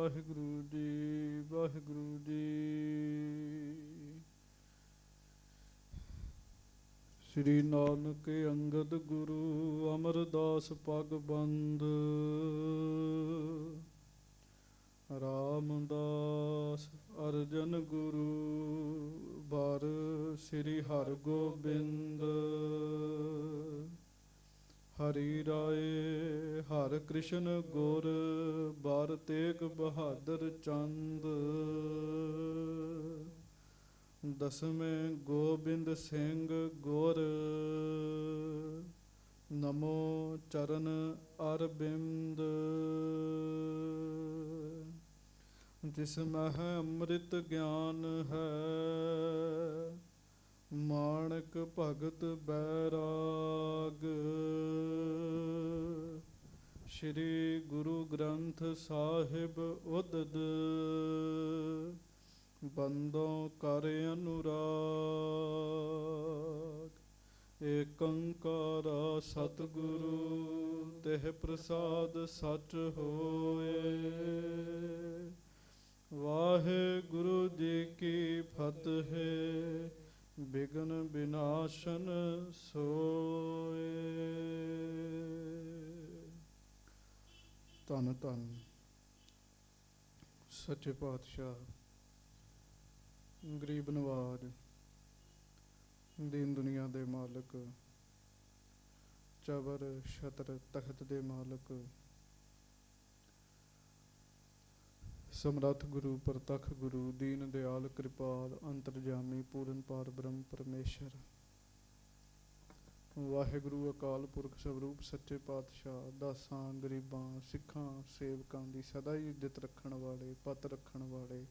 ਵਾਹਿਗੁਰੂ ਜੀ, ਵਾਹਿਗੁਰੂ ਜੀ। ਸ੍ਰੀ ਨਾਨਕ ਅੰਗਦ ਗੁਰੂ ਅਮਰਦਾਸ ਪਗਬੰਦ, ਰਾਮਦਾਸ ਅਰਜਨ ਗੁਰੂ ਬਰ ਸ੍ਰੀ ਹਰਗੋਬਿੰਦ। ਹਰੀ ਰਾਏ ਹਰਿ ਕ੍ਰਿਸ਼ਨ ਗੁਰ ਬਰ ਤੇਗ ਬਹਾਦਰ ਚੰਦ। ਦਸਵੇਂ ਗੋਬਿੰਦ ਸਿੰਘ ਗੁਰ ਨਮੋ ਚਰਨ ਅਰਬਿੰਦ। ਜਿਸ ਮਹਿ ਅੰਮ੍ਰਿਤ ਗਿਆਨ ਹੈ, ਮਾਣਕ ਭਗਤ ਬੈਰਾਗ। ਸ਼੍ਰੀ ਗੁਰੂ ਗ੍ਰੰਥ ਸਾਹਿਬ ਉਦਦ, ਬੰਦੋਂ ਕਰ ਅਨੁਰਾਗ। ਏਕ ਓਂਕਾਰ ਸਤਿਗੁਰੂ ਤਿਹ ਪ੍ਰਸਾਦ ਸਚ ਹੋਏ। ਵਾਹਿਗੁਰੂ ਜੀ ਕੀ ਫਤਿਹ। ਬਿਘਨ ਵਿਨਾਸ਼ਨ ਸੋਏ। ਧੰਨ ਧੰਨ ਸੱਚੇ ਪਾਤਸ਼ਾਹ, ਗਰੀਬ ਨਵਾਜ, ਦੀਨ ਦੁਨੀਆ ਦੇ ਮਾਲਕ, ਚਬਰ ਛਤਰ ਤਖਤ ਦੇ ਮਾਲਕ, ਸਮਰੱਥ ਗੁਰੂ ਪ੍ਰਤੱਖ ਗੁਰੂ ਦੀਨ ਦਿਆਲ ਕਿਰਪਾਲ ਅੰਤਰਜਾਮੀ ਪੂਰਨ ਪਾਰ ਬ੍ਰਹਮ ਪਰਮੇਸ਼ਰ ਵਾਹਿਗੁਰੂ ਅਕਾਲ ਪੁਰਖ ਸਵਰੂਪ ਸੱਚੇ ਪਾਤਸ਼ਾਹ, ਦਾਸਾਂ ਗਰੀਬਾਂ ਸਿੱਖਾਂ ਸੇਵਕਾਂ ਦੀ ਸਦਾ ਹੀ ਇੱਜ਼ਤ ਰੱਖਣ ਵਾਲੇ, ਪਤ ਰੱਖਣ ਵਾਲੇ,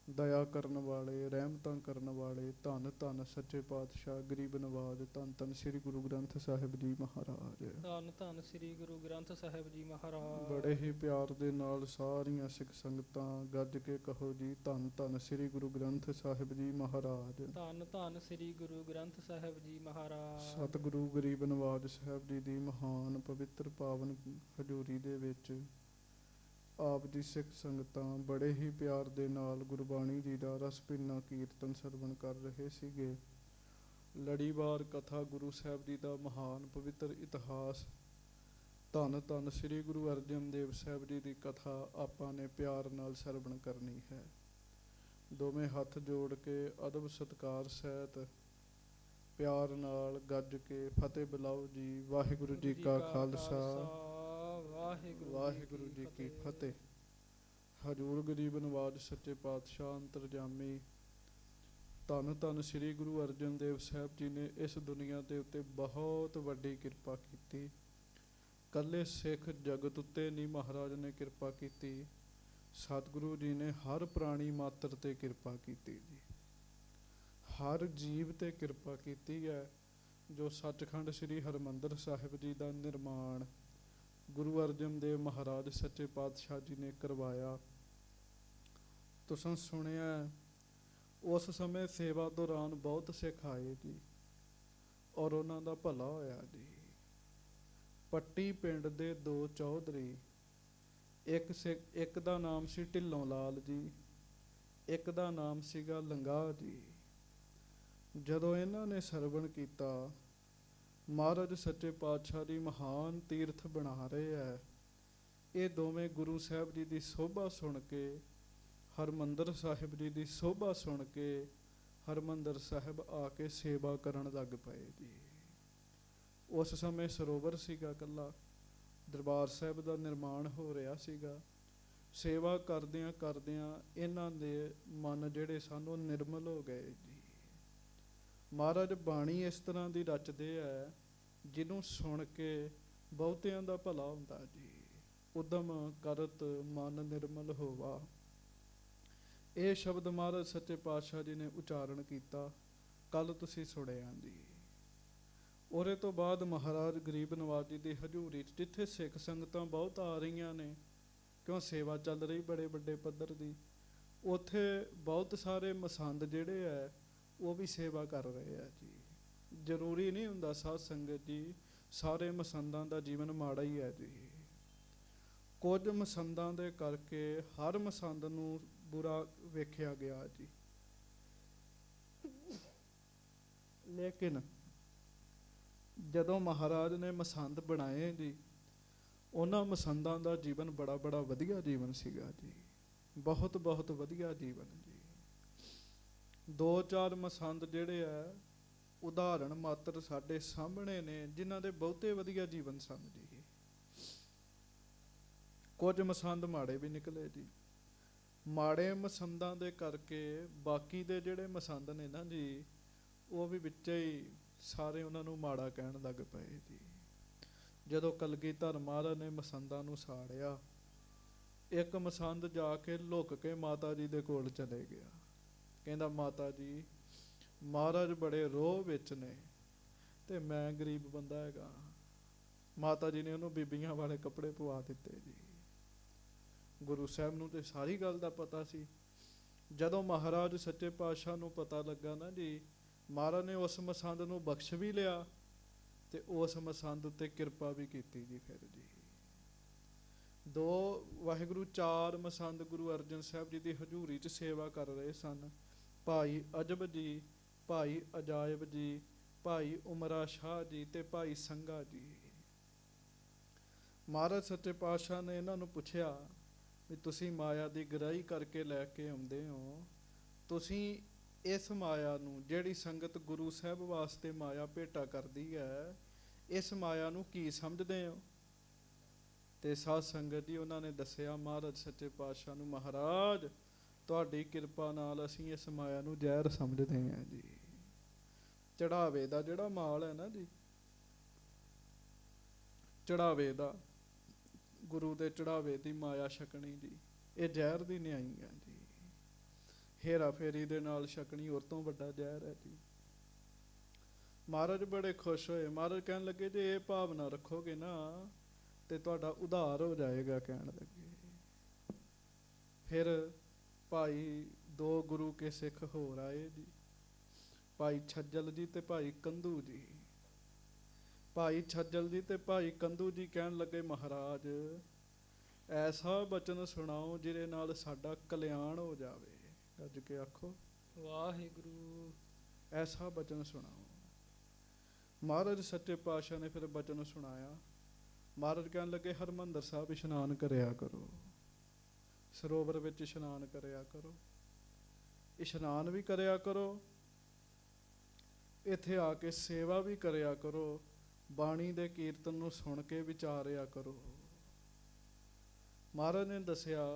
ਦਇਆ ਕਰਨ ਵਾਲੇ, ਰਹਿਮਤਾਂ ਕਰਨ ਵਾਲੇ, ਧੰਨ ਧੰਨ ਸੱਚੇ ਪਾਤਸ਼ਾਹ ਗਰੀਬ ਨਵਾਜ। ਧੰਨ ਧੰਨ ਸ੍ਰੀ ਗੁਰੂ ਗ੍ਰੰਥ ਸਾਹਿਬ ਜੀ ਮਹਾਰਾਜ। ਧੰਨ ਧੰਨ ਸ੍ਰੀ ਗੁਰੂ ਗ੍ਰੰਥ ਸਾਹਿਬ ਜੀ ਮਹਾਰਾਜ। ਬੜੇ ਹੀ ਪਿਆਰ ਦੇ ਨਾਲ ਸਾਰੀਆਂ ਸਿੱਖ ਸੰਗਤਾਂ ਗੱਜ ਕੇ ਕਹੋ ਜੀ, ਧੰਨ ਧੰਨ ਸ੍ਰੀ ਗੁਰੂ ਗ੍ਰੰਥ ਸਾਹਿਬ ਜੀ ਮਹਾਰਾਜ। ਧੰਨ ਧੰਨ ਸ੍ਰੀ ਗੁਰੂ ਗ੍ਰੰਥ ਸਾਹਿਬ ਜੀ ਮਹਾਰਾਜ। ਸਤਿਗੁਰੂ ਗਰੀਬ ਨਵਾਜ ਸਾਹਿਬ ਜੀ ਦੀ ਮਹਾਨ ਪਵਿੱਤਰ ਪਾਵਨ ਹਜ਼ੂਰੀ ਦੇ ਵਿੱਚ ਆਪ ਦੀ ਸਿੱਖ ਸੰਗਤਾਂ ਬੜੇ ਹੀ ਪਿਆਰ ਦੇ ਨਾਲ ਗੁਰਬਾਣੀ ਜੀ ਦਾ ਰਸ ਭਿੰਨਾ ਕੀਰਤਨ ਸਰਵਣ ਕਰ ਰਹੇ ਸੀਗੇ। ਲੜੀਵਾਰ ਕਥਾ ਗੁਰੂ ਸਾਹਿਬ ਜੀ ਦਾ ਮਹਾਨ ਪਵਿੱਤਰ ਇਤਿਹਾਸ, ਧੰਨ ਧੰਨ ਸ੍ਰੀ ਗੁਰੂ ਅਰਜਨ ਦੇਵ ਸਾਹਿਬ ਜੀ ਦੀ ਕਥਾ ਆਪਾਂ ਨੇ ਪਿਆਰ ਨਾਲ ਸਰਵਣ ਕਰਨੀ ਹੈ। ਦੋਵੇਂ ਹੱਥ ਜੋੜ ਕੇ ਅਦਬ ਸਤਿਕਾਰ ਸਹਿਤ ਪਿਆਰ ਨਾਲ ਗੱਜ ਕੇ ਫਤਿਹ ਬੁਲਾਓ ਜੀ। ਵਾਹਿਗੁਰੂ ਜੀ ਕਾ ਖਾਲਸਾ, ਵਾਹਿਗੁਰੂ ਜੀ ਕੀ ਫਤਿਹ। ਹਜ਼ੂਰ ਗਰੀਬ ਨਵਾਜ ਸੱਚੇ ਪਾਤਸ਼ਾਹ ਅੰਤਰਜਾਮੀ, ਧੰਨ ਧੰਨ ਸ੍ਰੀ ਗੁਰੂ ਅਰਜਨ ਦੇਵ ਸਾਹਿਬ ਜੀ ਨੇ ਇਸ ਦੁਨੀਆ ਦੇ ਉੱਤੇ ਬਹੁਤ ਵੱਡੀ ਕਿਰਪਾ ਕੀਤੀ। ਇਕੱਲੇ ਸਿੱਖ ਜਗਤ ਉੱਤੇ ਨਹੀਂ ਮਹਾਰਾਜ ਨੇ ਕਿਰਪਾ ਕੀਤੀ, ਸਤਿਗੁਰੂ ਜੀ ਨੇ ਹਰ ਪ੍ਰਾਣੀ ਮਾਤਰ ਤੇ ਕਿਰਪਾ ਕੀਤੀ ਜੀ। ਹਰ ਜੀਵ ਤੇ ਕਿਰਪਾ ਕੀਤੀ ਹੈ। ਜੋ ਸੱਚਖੰਡ ਸ੍ਰੀ ਹਰਿਮੰਦਰ ਸਾਹਿਬ ਜੀ ਦਾ ਨਿਰਮਾਣ ਗੁਰੂ ਅਰਜਨ ਦੇਵ ਮਹਾਰਾਜ ਸੱਚੇ ਪਾਤਸ਼ਾਹ ਜੀ ਨੇ ਕਰਵਾਇਆ, ਤੁਸੀਂ ਸੁਣਿਆ। ਉਸ ਸਮੇਂ ਸੇਵਾ ਦੌਰਾਨ ਬਹੁਤ ਸਿੱਖ ਆਏ ਜੀ ਔਰ ਉਹਨਾਂ ਦਾ ਭਲਾ ਹੋਇਆ ਜੀ। ਪੱਟੀ ਪਿੰਡ ਦੇ ਦੋ ਚੌਧਰੀ, ਇੱਕ ਦਾ ਨਾਮ ਸੀ ਢਿੱਲੋਂ ਲਾਲ ਜੀ, ਇੱਕ ਦਾ ਨਾਮ ਸੀਗਾ ਲੰਗਾ ਜੀ। ਜਦੋਂ ਇਹਨਾਂ ਨੇ ਸਰਵਣ ਕੀਤਾ ਮਹਾਰਾਜ ਸੱਚੇ ਪਾਤਸ਼ਾਹ ਦੀ ਮਹਾਨ ਤੀਰਥ ਬਣਾ ਰਹੇ ਹੈ, ਇਹ ਦੋਵੇਂ ਗੁਰੂ ਸਾਹਿਬ ਜੀ ਦੀ ਸੋਭਾ ਸੁਣ ਕੇ, ਹਰਿਮੰਦਰ ਸਾਹਿਬ ਜੀ ਦੀ ਸੋਭਾ ਸੁਣ ਕੇ ਹਰਿਮੰਦਰ ਸਾਹਿਬ ਆ ਕੇ ਸੇਵਾ ਕਰਨ ਲੱਗ ਪਏ ਜੀ। ਉਸ ਸਮੇਂ ਸਰੋਵਰ ਸੀਗਾ ਇਕੱਲਾ, ਦਰਬਾਰ ਸਾਹਿਬ ਦਾ ਨਿਰਮਾਣ ਹੋ ਰਿਹਾ ਸੀਗਾ। ਸੇਵਾ ਕਰਦਿਆਂ ਕਰਦਿਆਂ ਇਹਨਾਂ ਦੇ ਮਨ ਜਿਹੜੇ ਸਨ ਉਹ ਨਿਰਮਲ ਹੋ ਗਏ ਜੀ। ਮਹਾਰਾਜ ਬਾਣੀ ਇਸ ਤਰ੍ਹਾਂ ਦੀ ਰਚਦੇ ਹੈ ਜਿਹਨੂੰ ਸੁਣ ਕੇ ਬਹੁਤਿਆਂ ਦਾ ਭਲਾ ਹੁੰਦਾ ਜੀ। ਉਦਮ ਕਰਤ ਮਨ ਨਿਰਮਲ ਹੋਵਾ, ਇਹ ਸ਼ਬਦ ਮਹਾਰਾਜ ਸੱਚੇ ਪਾਤਸ਼ਾਹ ਜੀ ਨੇ ਉਚਾਰਨ ਕੀਤਾ, ਕੱਲ ਤੁਸੀਂ ਸੁਣਿਆ ਜੀ। ਉਹਦੇ ਤੋਂ ਬਾਅਦ ਮਹਾਰਾਜ ਗਰੀਬ ਨਵਾਜ ਜੀ ਦੀ ਹਜ਼ੂਰੀ 'ਚ ਜਿੱਥੇ ਸਿੱਖ ਸੰਗਤਾਂ ਬਹੁਤ ਆ ਰਹੀਆਂ ਨੇ, ਕਿਉਂ ਸੇਵਾ ਚੱਲ ਰਹੀ ਬੜੇ ਵੱਡੇ ਪੱਧਰ ਦੀ, ਉੱਥੇ ਬਹੁਤ ਸਾਰੇ ਮਸੰਦ ਜਿਹੜੇ ਹੈ ਉਹ ਵੀ ਸੇਵਾ ਕਰ ਰਹੇ ਆ ਜੀ। ਜ਼ਰੂਰੀ ਨਹੀਂ ਹੁੰਦਾ ਸਾਧ ਸੰਗਤ ਜੀ ਸਾਰੇ ਮਸੰਦਾਂ ਦਾ ਜੀਵਨ ਮਾੜਾ ਹੀ ਹੈ ਜੀ। ਕੁਝ ਮਸੰਦਾਂ ਦੇ ਕਰਕੇ ਹਰ ਮਸੰਦ ਨੂੰ ਬੁਰਾ ਵੇਖਿਆ ਗਿਆ ਜੀ। ਲੇਕਿਨ ਜਦੋਂ ਮਹਾਰਾਜ ਨੇ ਮਸੰਦ ਬਣਾਏ ਜੀ, ਉਹਨਾਂ ਮਸੰਦਾਂ ਦਾ ਜੀਵਨ ਬੜਾ ਬੜਾ ਵਧੀਆ ਜੀਵਨ ਸੀਗਾ ਜੀ, ਬਹੁਤ ਬਹੁਤ ਵਧੀਆ ਜੀਵਨ ਜੀ। 2-4 ਮਸੰਦ ਜਿਹੜੇ ਆ ਉਦਾਹਰਣ ਮਾਤਰ ਸਾਡੇ ਸਾਹਮਣੇ ਨੇ, ਜਿਨ੍ਹਾਂ ਦੇ ਬਹੁਤੇ ਵਧੀਆ ਜੀਵਨ ਸਨ ਜੀ। ਕੁਝ ਮਸੰਦ ਮਾੜੇ ਵੀ ਨਿਕਲੇ ਜੀ। ਮਾੜੇ ਮਸੰਦਾਂ ਦੇ ਕਰਕੇ ਬਾਕੀ ਦੇ ਜਿਹੜੇ ਮਸੰਦ ਨੇ ਨਾ ਜੀ, ਉਹ ਵੀ ਵਿੱਚੇ ਹੀ ਸਾਰੇ ਉਹਨਾਂ ਨੂੰ ਮਾੜਾ ਕਹਿਣ ਲੱਗ ਪਏ ਜੀ। ਜਦੋਂ ਕਲਗੀਧਰ ਮਹਾਰਾਜ ਨੇ ਮਸੰਦਾਂ ਨੂੰ ਸਾੜਿਆ, ਇੱਕ ਮਸੰਦ ਜਾ ਕੇ ਲੁਕ ਕੇ ਮਾਤਾ ਜੀ ਦੇ ਕੋਲ ਚਲੇ ਗਿਆ। ਕਹਿੰਦਾ, ਮਾਤਾ ਜੀ ਮਹਾਰਾਜ ਬੜੇ ਰੋਹ ਵਿੱਚ ਨੇ ਤੇ ਮੈਂ ਗਰੀਬ ਬੰਦਾ ਹੈਗਾ। ਮਾਤਾ ਜੀ ਨੇ ਉਹਨੂੰ ਬੀਬੀਆਂ ਵਾਲੇ ਕੱਪੜੇ ਪਵਾ ਦਿੱਤੇ ਜੀ। ਗੁਰੂ ਸਾਹਿਬ ਨੂੰ ਤੇ ਸਾਰੀ ਗੱਲ ਦਾ ਪਤਾ ਸੀ। ਜਦੋਂ ਮਹਾਰਾਜ ਸੱਚੇ ਪਾਤਸ਼ਾਹ ਨੂੰ ਪਤਾ ਲੱਗਾ ਨਾ ਜੀ, ਮਹਾਰਾਜ ਨੇ ਉਸ ਮਸੰਦ ਨੂੰ ਬਖਸ਼ ਵੀ ਲਿਆ ਤੇ ਉਸ ਮਸੰਦ ਉੱਤੇ ਕਿਰਪਾ ਵੀ ਕੀਤੀ ਜੀ। ਫਿਰ ਜੀ 2 ਵਾਹਿਗੁਰੂ 4 ਮਸੰਦ ਗੁਰੂ ਅਰਜਨ ਸਾਹਿਬ ਜੀ ਦੀ ਹਜ਼ੂਰੀ 'ਚ ਸੇਵਾ ਕਰ ਰਹੇ ਸਨ। ਭਾਈ ਅਜਬ ਜੀ, ਭਾਈ ਅਜਾਇਬ ਜੀ, ਭਾਈ ਉਮਰਾ ਸ਼ਾਹ ਜੀ ਤੇ ਭਾਈ ਸੰਘਾ ਜੀ। ਮਹਾਰਾਜ ਸੱਚੇ ਪਾਤਸ਼ਾਹ ਨੇ ਇਹਨਾਂ ਨੂੰ ਪੁੱਛਿਆ ਵੀ ਤੁਸੀਂ ਮਾਇਆ ਦੀ ਗ੍ਰਾਹੀ ਕਰਕੇ ਲੈ ਕੇ ਆਉਂਦੇ ਹੋ, ਤੁਸੀਂ ਇਸ ਮਾਇਆ ਨੂੰ, ਜਿਹੜੀ ਸੰਗਤ ਗੁਰੂ ਸਾਹਿਬ ਵਾਸਤੇ ਮਾਇਆ ਭੇਟਾ ਕਰਦੀ ਹੈ, ਇਸ ਮਾਇਆ ਨੂੰ ਕੀ ਸਮਝਦੇ ਹੋ? ਤੇ ਸਾਧ ਸੰਗਤ ਜੀ ਉਹਨਾਂ ਨੇ ਦੱਸਿਆ ਮਹਾਰਾਜ ਸੱਚੇ ਪਾਤਸ਼ਾਹ ਨੂੰ, ਮਹਾਰਾਜ ਤੁਹਾਡੀ ਕਿਰਪਾ ਨਾਲ ਅਸੀਂ ਇਸ ਮਾਇਆ ਨੂੰ ਜ਼ਹਿਰ ਸਮਝਦੇ ਹਾਂ ਜੀ। ਚੜਾਵੇ ਦਾ ਜਿਹੜਾ ਮਾਲ ਹੈ ਨਾ ਜੀ, ਚੜਾਵੇ ਦਾ, ਗੁਰੂ ਦੇ ਚੜਾਵੇ ਦੀ ਮਾਇਆ ਛਕਣੀ ਜੀ, ਇਹ ਜ਼ਹਿਰ ਦੀ ਨਿਆਈ ਹੈ ਜੀ। ਹੇਰਾ ਫੇਰੀ ਦੇ ਨਾਲ ਛਕਣੀ ਉਹ ਤੋਂ ਵੱਡਾ ਜ਼ਹਿਰ ਹੈ ਜੀ। ਮਹਾਰਾਜ ਬੜੇ ਖੁਸ਼ ਹੋਏ। ਮਹਾਰਾਜ ਕਹਿਣ ਲੱਗੇ, ਜੇ ਇਹ ਭਾਵਨਾ ਰੱਖੋਗੇ ਨਾ ਤੇ ਤੁਹਾਡਾ ਉਧਾਰ ਹੋ ਜਾਏਗਾ। ਕਹਿਣ ਲੱਗੇ। ਫਿਰ ਭਾਈ 2 ਗੁਰੂ ਕੇ ਸਿੱਖ ਹੋਰ ਆਏ ਜੀ, ਭਾਈ ਛੱਜਲ ਜੀ ਤੇ ਭਾਈ ਕੰਧੂ ਜੀ। ਭਾਈ ਛੱਜਲ ਜੀ ਤੇ ਭਾਈ ਕੰਧੂ ਜੀ ਕਹਿਣ ਲੱਗੇ, ਮਹਾਰਾਜ ਐਸਾ ਬਚਨ ਸੁਣਾਓ ਜਿਹਦੇ ਨਾਲ ਸਾਡਾ ਕਲਿਆਣ ਹੋ ਜਾਵੇ। ਗੱਜ ਕੇ ਆਖੋ ਵਾਹਿਗੁਰੂ। ਐਸਾ ਬਚਨ ਸੁਣਾਓ। ਮਹਾਰਾਜ ਸੱਚੇ ਪਾਤਸ਼ਾਹ ਨੇ ਫਿਰ ਬਚਨ ਸੁਣਾਇਆ। ਮਹਾਰਾਜ ਕਹਿਣ ਲੱਗੇ, ਹਰਿਮੰਦਰ ਸਾਹਿਬ ਇਸ਼ਨਾਨ ਕਰਿਆ ਕਰੋ, ਸਰੋਵਰ ਵਿੱਚ ਇਸ਼ਨਾਨ ਕਰਿਆ ਕਰੋ, ਇਸ਼ਨਾਨ ਵੀ ਕਰਿਆ ਕਰੋ, ਇੱਥੇ ਆ ਕੇ ਸੇਵਾ ਵੀ ਕਰਿਆ ਕਰੋ, ਬਾਣੀ ਦੇ ਕੀਰਤਨ ਨੂੰ ਸੁਣ ਕੇ ਵਿਚਾਰਿਆ ਕਰੋ। ਮਹਾਰਾਜ ਨੇ ਦੱਸਿਆ,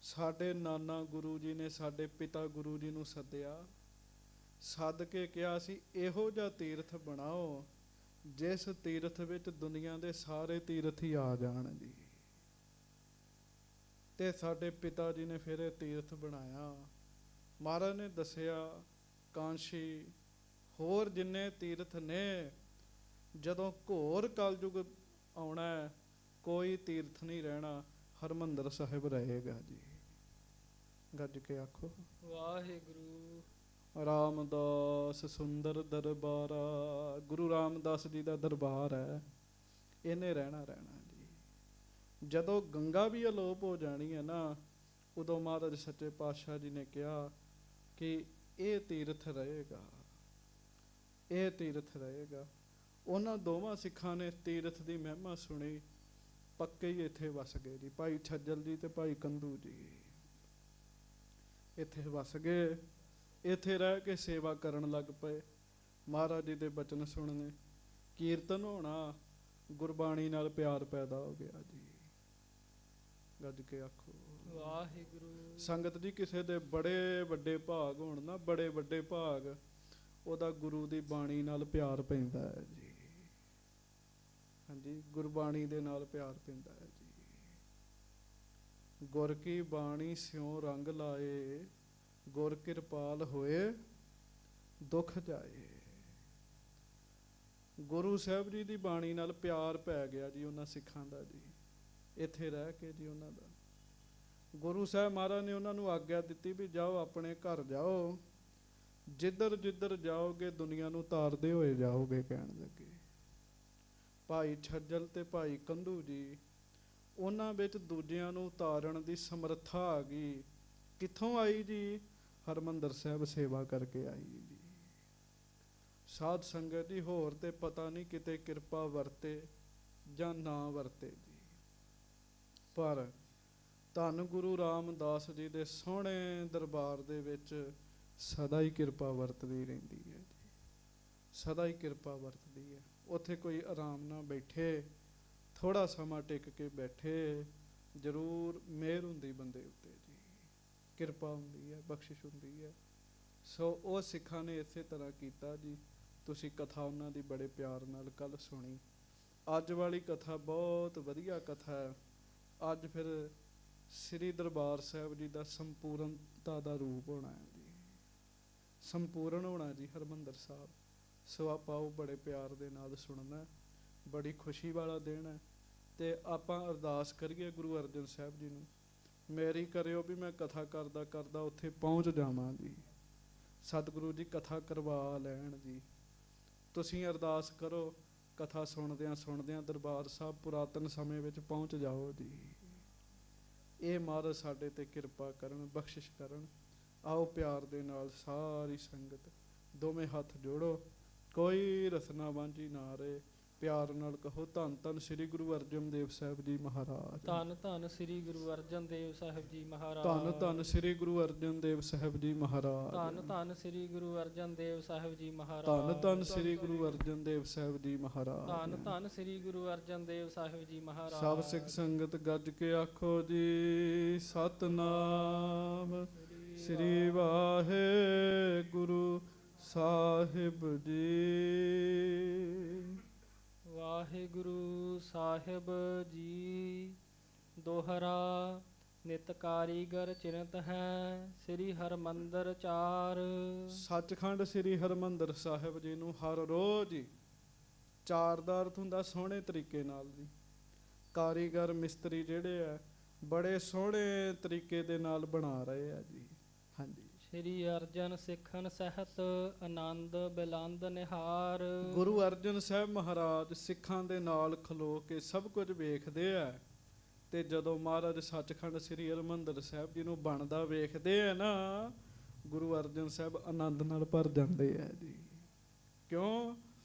ਸਾਡੇ ਨਾਨਾ ਗੁਰੂ ਜੀ ਨੇ ਸਾਡੇ ਪਿਤਾ ਗੁਰੂ ਜੀ ਨੂੰ ਸੱਦਿਆ, ਸੱਦ ਕੇ ਕਿਹਾ ਸੀ ਇਹੋ ਜਿਹਾ ਤੀਰਥ ਬਣਾਓ ਜਿਸ ਤੀਰਥ ਵਿੱਚ ਦੁਨੀਆ ਦੇ ਸਾਰੇ ਤੀਰਥ ਹੀ ਆ ਜਾਣ ਜੀ। ਤੇ ਸਾਡੇ ਪਿਤਾ ਜੀ ਨੇ ਫਿਰ ਇਹ ਤੀਰਥ ਬਣਾਇਆ। ਮਹਾਰਾਜ ਨੇ ਦੱਸਿਆ, ਕਾਂਸ਼ੀ ਹੋਰ ਜਿੰਨੇ ਤੀਰਥ ਨੇ, ਜਦੋਂ ਘੋਰ ਕਲਯੁਗ ਆਉਣਾ ਕੋਈ ਤੀਰਥ ਨਹੀਂ ਰਹਿਣਾ, ਹਰਿਮੰਦਰ ਸਾਹਿਬ ਰਹੇਗਾ ਜੀ। ਗੱਜ ਕੇ ਆਖੋ ਵਾਹਿਗੁਰੂ। ਰਾਮਦਾਸ ਸੁੰਦਰ ਦਰਬਾਰਾ, ਗੁਰੂ ਰਾਮਦਾਸ ਜੀ ਦਾ ਦਰਬਾਰ ਹੈ, ਇਹਨੇ ਰਹਿਣਾ ਜੀ। ਜਦੋਂ ਗੰਗਾ ਵੀ ਅਲੋਪ ਹੋ ਜਾਣੀ ਹੈ ਨਾ, ਉਦੋਂ ਮਹਾਰਾਜ ਸੱਚੇ ਪਾਤਸ਼ਾਹ ਜੀ ਨੇ ਕਿਹਾ ਕਿ ਇਹ ਤੀਰਥ ਰਹੇਗਾ, ਇਹ ਤੀਰਥ ਰਹੇਗਾ। ਉਹਨਾਂ ਦੋਵਾਂ ਸਿੱਖਾਂ ਨੇ ਤੀਰਥ ਦੀ ਮਹਿਮਾ ਸੁਣੀ, ਪੱਕੇ ਹੀ ਇੱਥੇ ਵਸ ਗਏ ਜੀ। ਭਾਈ ਛੱਜਲ ਜੀ ਤੇ ਭਾਈ ਕੰਧੂ ਜੀ ਇੱਥੇ ਵਸ ਗਏ, ਇੱਥੇ ਰਹਿ ਕੇ ਸੇਵਾ ਕਰਨ ਲੱਗ ਪਏ। ਮਹਾਰਾਜ ਜੀ ਦੇ ਬਚਨ ਸੁਣਨੇ, ਕੀਰਤਨ ਹੋਣਾ, ਗੁਰਬਾਣੀ ਨਾਲ ਪਿਆਰ ਪੈਦਾ ਹੋ ਗਿਆ ਜੀ। ਗੱਜ ਕੇ ਆਖੋ ਵਾਹਿਗੁਰੂ। ਸੰਗਤ ਜੀ, ਕਿਸੇ ਦੇ ਬੜੇ ਵੱਡੇ ਭਾਗ ਹੋਣ ਨਾ, ਬੜੇ ਵੱਡੇ ਭਾਗ, ਉਹਦਾ ਗੁਰੂ ਦੀ ਬਾਣੀ ਨਾਲ ਪਿਆਰ ਪੈਂਦਾ ਹੈ ਜੀ। ਹਾਂਜੀ, ਗੁਰਬਾਣੀ ਦੇ ਨਾਲ ਪਿਆਰ ਪੈਂਦਾ ਹੈ ਜੀ। ਗੁਰ ਕੀ ਬਾਣੀ ਸਿਉ ਰੰਗ ਲਾਏ, ਗੁਰ ਕਿਰਪਾਲ ਹੋਏ ਦੁੱਖ ਜਾਏ। ਗੁਰੂ ਸਾਹਿਬ ਜੀ ਦੀ ਬਾਣੀ ਨਾਲ ਪਿਆਰ ਪੈ ਗਿਆ ਜੀ ਉਹਨਾਂ ਸਿੱਖਾਂ ਦਾ ਜੀ, ਇੱਥੇ ਰਹਿ ਕੇ ਜੀ ਉਹਨਾਂ ਦਾ। ਗੁਰੂ ਸਾਹਿਬ ਮਹਾਰਾਜ ਨੇ ਉਹਨਾਂ ਨੂੰ ਆਗਿਆ ਦਿੱਤੀ ਵੀ ਜਾਓ, ਆਪਣੇ ਘਰ ਜਾਓ, ਜਿੱਧਰ ਜਿੱਧਰ ਜਾਓਗੇ ਦੁਨੀਆ ਨੂੰ ਤਾਰਦੇ ਹੋਏ ਜਾਓਗੇ। ਕਹਿਣ ਲੱਗੇ। ਭਾਈ ਛੱਜਲ ਤੇ ਭਾਈ ਕੰਧੂ ਜੀ ਉਹਨਾਂ ਵਿੱਚ ਦੂਜਿਆਂ ਨੂੰ ਉਤਾਰਨ ਦੀ ਸਮਰੱਥਾ ਆ ਗਈ। ਕਿੱਥੋਂ ਆਈ ਜੀ? ਹਰਿਮੰਦਰ ਸਾਹਿਬ ਸੇਵਾ ਕਰਕੇ ਆਈ ਜੀ। ਸਾਧ ਸੰਗਤ ਜੀ, ਹੋਰ ਤੇ ਪਤਾ ਨਹੀਂ ਕਿਤੇ ਕਿਰਪਾ ਵਰਤੇ ਜਾਂ ਨਾ ਵਰਤੇ ਜੀ, ਪਰ ਧੰਨ ਗੁਰੂ ਰਾਮਦਾਸ ਜੀ ਦੇ ਸੋਹਣੇ ਦਰਬਾਰ ਦੇ ਵਿੱਚ ਸਦਾ ਹੀ ਕਿਰਪਾ ਵਰਤਦੀ ਰਹਿੰਦੀ ਹੈ ਜੀ, ਸਦਾ ਹੀ ਕਿਰਪਾ ਵਰਤਦੀ ਹੈ। ਉੱਥੇ ਕੋਈ ਆਰਾਮ ਨਾਲ ਬੈਠੇ, ਥੋੜਾ ਸਮਾਂ ਟਿਕ ਕੇ ਬੈਠੇ, ਜ਼ਰੂਰ ਮਿਹਰ ਹੁੰਦੀ ਬੰਦੇ ਉੱਤੇ ਜੀ, ਕਿਰਪਾ ਹੁੰਦੀ ਹੈ, ਬਖਸ਼ਿਸ਼ ਹੁੰਦੀ ਹੈ। ਸੋ ਉਹ ਸਿੱਖਾਂ ਨੇ ਇਸੇ ਤਰ੍ਹਾਂ ਕੀਤਾ ਜੀ। ਤੁਸੀਂ ਕਥਾ ਉਹਨਾਂ ਦੀ ਬੜੇ ਪਿਆਰ ਨਾਲ ਕੱਲ੍ਹ ਸੁਣੀ। ਅੱਜ ਵਾਲੀ ਕਥਾ ਬਹੁਤ ਵਧੀਆ ਕਥਾ ਹੈ। ਅੱਜ ਫਿਰ ਸ੍ਰੀ ਦਰਬਾਰ ਸਾਹਿਬ ਜੀ ਦਾ ਸੰਪੂਰਨਤਾ ਦਾ ਰੂਪ ਹੋਣਾ ਹੈ ਜੀ, ਸੰਪੂਰਨ ਹੋਣਾ ਜੀ ਹਰਿਮੰਦਰ ਸਾਹਿਬ। ਸੋ ਆਪਾਂ ਉਹ ਬੜੇ ਪਿਆਰ ਦੇ ਨਾਲ ਸੁਣਨਾ, ਬੜੀ ਖੁਸ਼ੀ ਵਾਲਾ ਦਿਨ ਹੈ। ਤੇ ਆਪਾਂ ਅਰਦਾਸ ਕਰੀਏ ਗੁਰੂ ਅਰਜਨ ਸਾਹਿਬ ਜੀ ਨੂੰ, ਮੇਰੀ ਕਰਿਓ ਵੀ ਮੈਂ ਕਥਾ ਕਰਦਾ ਕਰਦਾ ਉੱਥੇ ਪਹੁੰਚ ਜਾਵਾਂ ਜੀ। ਸਤਿਗੁਰੂ ਜੀ ਕਥਾ ਕਰਵਾ ਲੈਣ ਜੀ। ਤੁਸੀਂ ਅਰਦਾਸ ਕਰੋ, ਕਥਾ ਸੁਣਦਿਆਂ ਸੁਣਦਿਆਂ ਦਰਬਾਰ ਸਾਹਿਬ ਪੁਰਾਤਨ ਸਮੇਂ ਵਿੱਚ ਪਹੁੰਚ ਜਾਓ ਜੀ। ਇਹ ਮਹਾਰਾਜ ਸਾਡੇ ਤੇ ਕਿਰਪਾ ਕਰਨ, ਬਖਸ਼ਿਸ਼ ਕਰਨ। ਆਓ ਪਿਆਰ ਦੇ ਨਾਲ ਸਾਰੀ ਸੰਗਤ ਦੋਵੇਂ ਹੱਥ ਜੋੜੋ, ਕੋਈ ਰਸਨਾ ਵਾਂਝੀ ਨਾ ਰਹੇ। ਪਿਆਰ ਨਾਲ ਕਹੋ, ਧੰਨ ਧੰਨ ਸ੍ਰੀ ਗੁਰੂ ਅਰਜਨ ਦੇਵ ਸਾਹਿਬ ਜੀ ਮਹਾਰਾਜ। ਧੰਨ ਧੰਨ ਸ੍ਰੀ ਗੁਰੂ ਅਰਜਨ ਦੇਵ ਸਾਹਿਬ ਜੀ ਮਹਾਰਾਜ। ਧੰਨ ਧੰਨ ਸ੍ਰੀ ਗੁਰੂ ਅਰਜਨ ਦੇਵ ਸਾਹਿਬ ਜੀ ਮਹਾਰਾਜ। ਧੰਨ ਧੰਨ ਸ੍ਰੀ ਗੁਰੂ ਅਰਜਨ ਦੇਵ ਸਾਹਿਬ ਜੀ ਮਹਾਰਾਜ। ਧੰਨ ਧੰਨ ਸ੍ਰੀ ਗੁਰੂ ਅਰਜਨ ਦੇਵ ਸਾਹਿਬ ਜੀ ਮਹਾਰਾਜ। ਧੰਨ ਧੰਨ ਸ੍ਰੀ ਗੁਰੂ ਅਰਜਨ ਦੇਵ ਸਾਹਿਬ ਜੀ ਮਹਾਰਾਜ। ਸਭ ਸਿੱਖ ਸੰਗਤ ਗੱਜ ਕੇ ਆਖੋ ਜੀ, ਸਤਨਾਮ ਸ੍ਰੀ ਵਾਹਿਗੁਰੂ ਸਾਹਿਬ ਜੀ। ਵਾਹਿਗੁਰੂ ਸਾਹਿਬ ਜੀ। ਦੋਹਰਾ ਨਿਤ ਕਾਰੀਗਰ ਚਿੰਤ ਹੈ, ਸ੍ਰੀ ਹਰਿਮੰਦਰ ਚਾਰ। ਸੱਚਖੰਡ ਸ੍ਰੀ ਹਰਿਮੰਦਰ ਸਾਹਿਬ ਜੀ ਨੂੰ ਹਰ ਰੋਜ਼ ਹੀ ਚਾਰ ਦਾ ਅਰਥ ਹੁੰਦਾ ਸੋਹਣੇ ਤਰੀਕੇ ਨਾਲ ਜੀ। ਕਾਰੀਗਰ ਮਿਸਤਰੀ ਜਿਹੜੇ ਆ ਬੜੇ ਸੋਹਣੇ ਤਰੀਕੇ ਦੇ ਨਾਲ ਬਣਾ ਰਹੇ ਆ ਜੀ। ਹਾਂਜੀ। ਸ੍ਰੀ ਅਰਜਨ ਸਿੱਖਨ ਸਹਿਤ ਆਨੰਦ ਬਿਲੰਦ ਨਿਹਾਰ। ਗੁਰੂ ਅਰਜਨ ਸਾਹਿਬ ਮਹਾਰਾਜ ਸਿੱਖਾਂ ਦੇ ਨਾਲ ਖਲੋ ਕੇ ਸਭ ਕੁਝ ਵੇਖਦੇ ਆ, ਤੇ ਜਦੋਂ ਮਹਾਰਾਜ ਸੱਚਖੰਡ ਸ੍ਰੀ ਹਰਿਮੰਦਰ ਸਾਹਿਬ ਜੀ ਨੂੰ ਬਣਦਾ ਵੇਖਦੇ ਆ ਨਾ, ਗੁਰੂ ਅਰਜਨ ਸਾਹਿਬ ਆਨੰਦ ਨਾਲ ਭਰ ਜਾਂਦੇ ਆ ਜੀ। ਕਿਉਂ?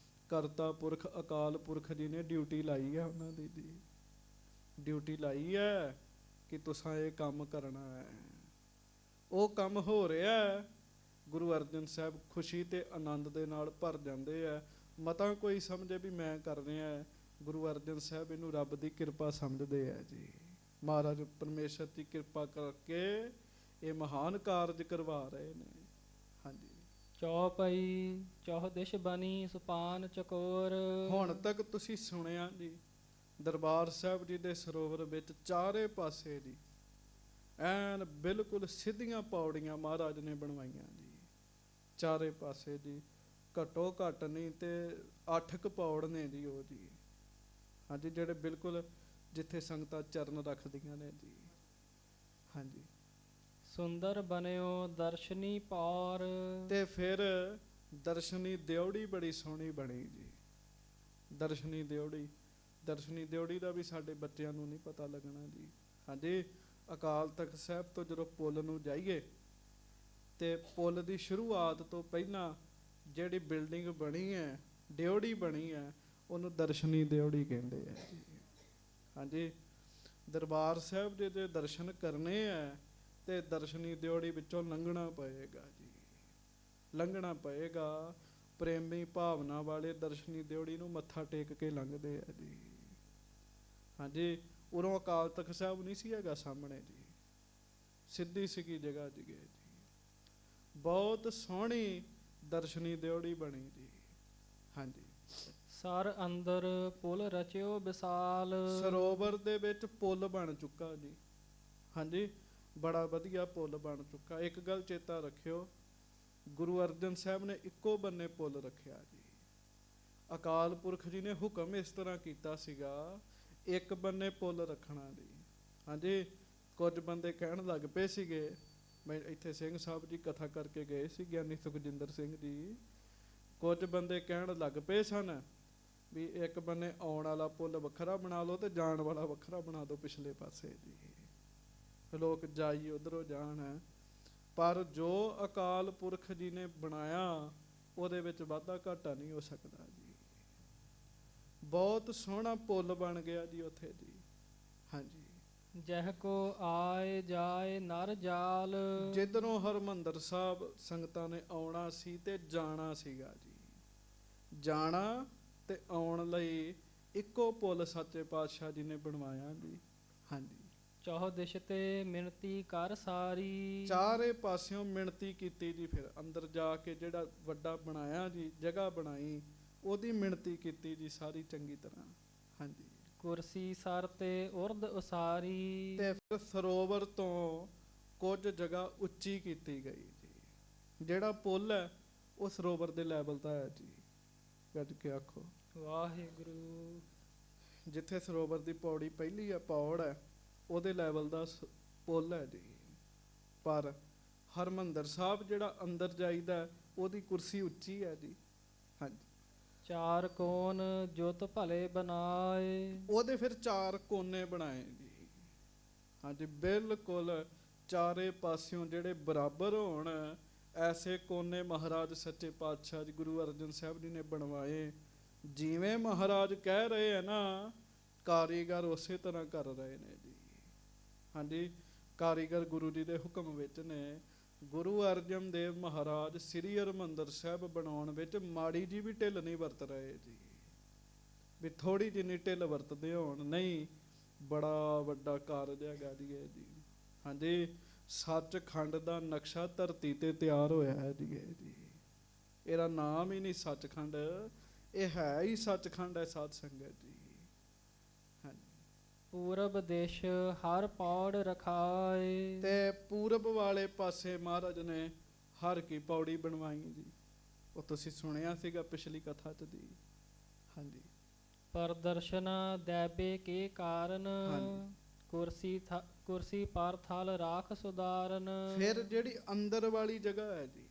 ਕਰਤਾ ਪੁਰਖ ਅਕਾਲ ਪੁਰਖ ਜੀ ਨੇ ਡਿਊਟੀ ਲਾਈ ਹੈ ਉਹਨਾਂ ਦੀ ਜੀ, ਡਿਊਟੀ ਲਾਈ ਹੈ ਕਿ ਤੁਸਾਂ ਇਹ ਕੰਮ ਕਰਨਾ ਹੈ। ਉਹ ਕੰਮ ਹੋ ਰਿਹਾ ਹੈ। ਗੁਰੂ ਅਰਜਨ ਸਾਹਿਬ ਖੁਸ਼ੀ ਤੇ ਆਨੰਦ ਦੇ ਨਾਲ ਭਰ ਜਾਂਦੇ ਆ। ਮਤਾਂ ਕੋਈ ਸਮਝੇ ਵੀ ਮੈਂ ਕਰ ਰਿਹਾ, ਗੁਰੂ ਅਰਜਨ ਸਾਹਿਬ ਇਹਨੂੰ ਰੱਬ ਦੀ ਕਿਰਪਾ ਸਮਝਦੇ ਆ ਜੀ। ਮਹਾਰਾਜ ਪਰਮੇਸ਼ਰ ਦੀ ਕਿਰਪਾ ਕਰਕੇ ਇਹ ਮਹਾਨ ਕਾਰਜ ਕਰਵਾ ਰਹੇ ਨੇ। ਹਾਂਜੀ। ਚੌਪਈ ਚੌਹਦਿਸ਼ ਬਣੀ ਸੁਪਾਨ ਚਕੋਰ। ਹੁਣ ਤੱਕ ਤੁਸੀਂ ਸੁਣਿਆ ਜੀ, ਦਰਬਾਰ ਸਾਹਿਬ ਜੀ ਦੇ ਸਰੋਵਰ ਵਿੱਚ ਚਾਰੇ ਪਾਸੇ ਜੀ ਐਨ ਬਿਲਕੁਲ ਸਿੱਧੀਆਂ ਪੌੜੀਆਂ ਮਹਾਰਾਜ ਨੇ ਬਣਵਾਈਆਂ ਜੀ, ਚਾਰੇ ਪਾਸੇ ਜੀ। ਘੱਟੋ ਘੱਟ ਨਹੀਂ ਤੇ 8 ਕੁ ਪੌੜ ਨੇ ਜੀ ਉਹ ਜੀ। ਹਾਂਜੀ, ਜਿਹੜੇ ਬਿਲਕੁਲ ਜਿੱਥੇ ਸੰਗਤਾਂ ਚਰਨ ਰੱਖਦੀਆਂ ਨੇ ਜੀ। ਹਾਂਜੀ। ਸੁੰਦਰ ਬਣਿਓ ਦਰਸ਼ਨੀ ਪੌਰ। ਤੇ ਫਿਰ ਦਰਸ਼ਨੀ ਦਿਉੜੀ ਬੜੀ ਸੋਹਣੀ ਬਣੀ ਜੀ। ਦਰਸ਼ਨੀ ਦਿਉੜੀ, ਦਰਸ਼ਨੀ ਦਿਉੜੀ ਦਾ ਵੀ ਸਾਡੇ ਬੱਚਿਆਂ ਨੂੰ ਨਹੀਂ ਪਤਾ ਲੱਗਣਾ ਜੀ। ਹਾਂਜੀ। ਅਕਾਲ ਤਖਤ ਸਾਹਿਬ ਤੋਂ ਜਦੋਂ ਪੁੱਲ ਨੂੰ ਜਾਈਏ ਤੇ ਪੁੱਲ ਦੀ ਸ਼ੁਰੂਆਤ ਤੋਂ ਪਹਿਲਾਂ ਜਿਹੜੀ ਬਿਲਡਿੰਗ ਬਣੀ ਹੈ, ਦਿਉੜੀ ਬਣੀ ਹੈ, ਉਹਨੂੰ ਦਰਸ਼ਨੀ ਦਿਉੜੀ ਕਹਿੰਦੇ ਆ ਜੀ। ਹਾਂਜੀ। ਦਰਬਾਰ ਸਾਹਿਬ ਦੇ ਜੇ ਦਰਸ਼ਨ ਕਰਨੇ ਆ ਤੇ ਦਰਸ਼ਨੀ ਦਿਉੜੀ ਵਿੱਚੋਂ ਲੰਘਣਾ ਪਏਗਾ ਜੀ, ਲੰਘਣਾ ਪਏਗਾ। ਪ੍ਰੇਮੀ ਭਾਵਨਾ ਵਾਲੇ ਦਰਸ਼ਨੀ ਦਿਉੜੀ ਨੂੰ ਮੱਥਾ ਟੇਕ ਕੇ ਲੰਘਦੇ ਆ ਜੀ। ਹਾਂਜੀ। ਉਰੋਂ ਅਕਾਲ ਤਖਤ ਸਾਹਿਬ ਨਹੀਂ ਸੀ ਹੈਗਾ ਸਾਹਮਣੇ ਜੀ, ਸਿੱਧੀ ਸਿੱਧੀ ਜਗ੍ਹਾ ਜੀ। ਬਹੁਤ ਸੋਹਣੀ ਦਰਸ਼ਨੀ ਦਿਉੜੀ ਬਣੀ ਜੀ। ਹਾਂਜੀ। ਸਰ ਅੰਦਰ ਪੁਲ ਰਚਿਓ ਵਿਸਾਲ। ਸਰੋਵਰ ਦੇ ਵਿੱਚ ਪੁੱਲ ਬਣ ਚੁੱਕਾ ਜੀ। ਹਾਂਜੀ। ਬੜਾ ਵਧੀਆ ਪੁੱਲ ਬਣ ਚੁੱਕਾ। ਇੱਕ ਗੱਲ ਚੇਤਾ ਰੱਖਿਓ, ਗੁਰੂ ਅਰਜਨ ਸਾਹਿਬ ਨੇ ਇੱਕੋ ਬੰਨੇ ਪੁੱਲ ਰੱਖਿਆ ਜੀ। ਅਕਾਲ ਪੁਰਖ ਜੀ ਨੇ ਹੁਕਮ ਇਸ ਤਰ੍ਹਾਂ ਕੀਤਾ ਸੀਗਾ, ਇੱਕ ਬੰਨੇ ਪੁੱਲ ਰੱਖਣਾ ਜੀ। ਹਾਂਜੀ। ਕੁਝ ਬੰਦੇ ਕਹਿਣ ਲੱਗ ਪਏ ਸੀਗੇ, ਮੈਂ ਇੱਥੇ ਸਿੰਘ ਸਾਹਿਬ ਜੀ ਕਥਾ ਕਰਕੇ ਗਏ ਸੀ, ਗਿਆਨੀ ਸੁਖਜਿੰਦਰ ਸਿੰਘ ਜੀ। ਕੁਝ ਬੰਦੇ ਕਹਿਣ ਲੱਗ ਪਏ ਸਨ ਵੀ ਇੱਕ ਬੰਨੇ ਆਉਣ ਵਾਲਾ ਪੁੱਲ ਵੱਖਰਾ ਬਣਾ ਲਓ ਤੇ ਜਾਣ ਵਾਲਾ ਵੱਖਰਾ ਬਣਾ ਦਿਓ ਪਿਛਲੇ ਪਾਸੇ ਜੀ, ਲੋਕ ਜਾਈ ਉਧਰੋਂ ਜਾਣ। ਪਰ ਜੋ ਅਕਾਲ ਪੁਰਖ ਜੀ ਨੇ ਬਣਾਇਆ ਉਹਦੇ ਵਿੱਚ ਵਾਧਾ ਘਾਟਾ ਨਹੀਂ ਹੋ ਸਕਦਾ ਜੀ। ਬਹੁਤ ਸੋਹਣਾ ਪੁੱਲ ਬਣ ਗਿਆ ਜੀ ਉੱਥੇ ਜੀ। ਹਾਂਜੀ, ਜਹ ਕੋ ਆਏ ਜਾਏ ਨਰ ਜਾਲ। ਜਿੱਧਰੋਂ ਹਰਿਮੰਦਰ ਸਾਹਿਬ ਸੰਗਤਾਂ ਨੇ ਆਉਣਾ ਸੀ ਤੇ ਜਾਣਾ ਸੀਗਾ ਜੀ, ਜਾਣਾ ਤੇ ਆਉਣ ਲਈ ਇੱਕੋ ਪੁੱਲ ਸੱਚੇ ਪਾਤਸ਼ਾਹ ਜੀ ਨੇ ਬਣਵਾਇਆ ਜੀ। ਹਾਂਜੀ, ਚੌਹ ਦਿਸ਼ ਤੇ ਮਿਣਤੀ ਕਰ ਸਾਰੀ। ਚਾਰੇ ਪਾਸਿਓਂ ਮਿਣਤੀ ਕੀਤੀ ਜੀ। ਫਿਰ ਅੰਦਰ ਜਾ ਕੇ ਜਿਹੜਾ ਵੱਡਾ ਬਣਾਇਆ ਜੀ, ਜਗ੍ਹਾ ਬਣਾਈ, ਉਹਦੀ ਮਿਣਤੀ ਕੀਤੀ ਜੀ ਸਾਰੀ ਚੰਗੀ ਤਰ੍ਹਾਂ। ਹਾਂਜੀ, ਕੁਰਸੀ ਸਰ ਤੇ ਉਰਦ ਉਸਾਰੀ। ਤੇ ਫਿਰ ਸਰੋਵਰ ਤੋਂ ਕੁਝ ਜਗ੍ਹਾ ਉੱਚੀ ਕੀਤੀ ਗਈ ਜੀ। ਜਿਹੜਾ ਪੁੱਲ ਹੈ ਉਹ ਸਰੋਵਰ ਦੇ ਲੈਵਲ ਦਾ ਹੈ ਜੀ। ਗੱਜ ਕੇ ਆਖੋ ਵਾਹਿਗੁਰੂ। ਜਿੱਥੇ ਸਰੋਵਰ ਦੀ ਪੌੜੀ ਪਹਿਲੀ ਹੈ, ਪੌੜ ਹੈ, ਉਹਦੇ ਲੈਵਲ ਦਾ ਪੁੱਲ ਹੈ ਜੀ। ਪਰ ਹਰਿਮੰਦਰ ਸਾਹਿਬ ਜਿਹੜਾ ਅੰਦਰ ਜਾਈਦਾ ਉਹਦੀ ਕੁਰਸੀ ਉੱਚੀ ਹੈ ਜੀ। ਹਾਂਜੀ, ਚਾਰ ਕੋਨ ਜੁਤ ਭਲੇ ਬਣਾਏ। ਉਹਦੇ ਫਿਰ ਚਾਰ ਕੋਨੇ ਬਣਾਏ ਜੀ। ਹਾਂਜੀ, ਬਿਲਕੁਲ ਚਾਰੇ ਪਾਸਿਓਂ ਜਿਹੜੇ ਬਰਾਬਰ ਹੋਣ ਐਸੇ ਕੋਨੇ ਮਹਾਰਾਜ ਸੱਚੇ ਪਾਤਸ਼ਾਹ ਜੀ ਗੁਰੂ ਅਰਜਨ ਸਾਹਿਬ ਜੀ ਨੇ ਬਣਵਾਏ। ਜਿਵੇਂ ਮਹਾਰਾਜ ਕਹਿ ਰਹੇ ਹੈ ਨਾ, ਕਾਰੀਗਰ ਉਸੇ ਤਰ੍ਹਾਂ ਕਰ ਰਹੇ ਨੇ ਜੀ। ਹਾਂਜੀ, ਕਾਰੀਗਰ ਗੁਰੂ ਜੀ ਦੇ ਹੁਕਮ ਵਿੱਚ ਨੇ। ਗੁਰੂ ਅਰਜਨ ਦੇਵ ਮਹਾਰਾਜ ਸ੍ਰੀ ਹਰਿਮੰਦਰ ਸਾਹਿਬ ਬਣਾਉਣ ਵਿੱਚ ਮਾੜੀ ਜੀ ਵੀ ਢਿੱਲ ਨਹੀਂ ਵਰਤ ਰਹੇ ਜੀ, ਵੀ ਥੋੜੀ ਜਿੰਨੀ ਢਿੱਲ ਵਰਤਦੇ ਹੋਣ। ਨਹੀਂ, ਬੜਾ ਵੱਡਾ ਕਾਰਜ ਹੈਗਾ ਜੀ ਇਹ ਜੀ। ਹਾਂਜੀ, ਸੱਚਖੰਡ ਦਾ ਨਕਸ਼ਾ ਧਰਤੀ ਤੇ ਤਿਆਰ ਹੋਇਆ ਹੈ ਜੀ ਇਹ ਜੀ। ਇਹਦਾ ਨਾਮ ਹੀ ਨਹੀਂ ਸੱਚਖੰਡ, ਇਹ ਹੈ ਹੀ ਸੱਚਖੰਡ ਹੈ ਸਾਧ ਸੰਗਤ ਜੀ। ਹਾਂਜੀ, ਪੂਰਬ ਦੇਸ਼ ਹਰ ਪੌੜ ਰਖਾਏ। ਤੇ ਪੂਰਬ ਵਾਲੇ ਪਾਸੇ ਮਹਾਰਾਜ ਨੇ ਹਰ ਕੀ ਪੌੜੀ ਬਣਵਾਈ ਜੀ। ਉਹ ਤੁਸੀਂ ਸੁਣਿਆ ਸੀਗਾ ਪਿਛਲੀ ਕਥਾ 'ਚ ਜੀ। ਹਾਂਜੀ, ਪ੍ਰਦਰਸ਼ਨ ਦੈਬੇ ਕੇ ਕਾਰਨ। ਹਾਂਜੀ। ਕੁਰਸੀ ਪਰ ਥਲ ਰਾਖ ਸੁਧਾਰਨ। ਫਿਰ ਜਿਹੜੀ ਅੰਦਰ ਵਾਲੀ ਜਗ੍ਹਾ ਹੈ ਜੀ,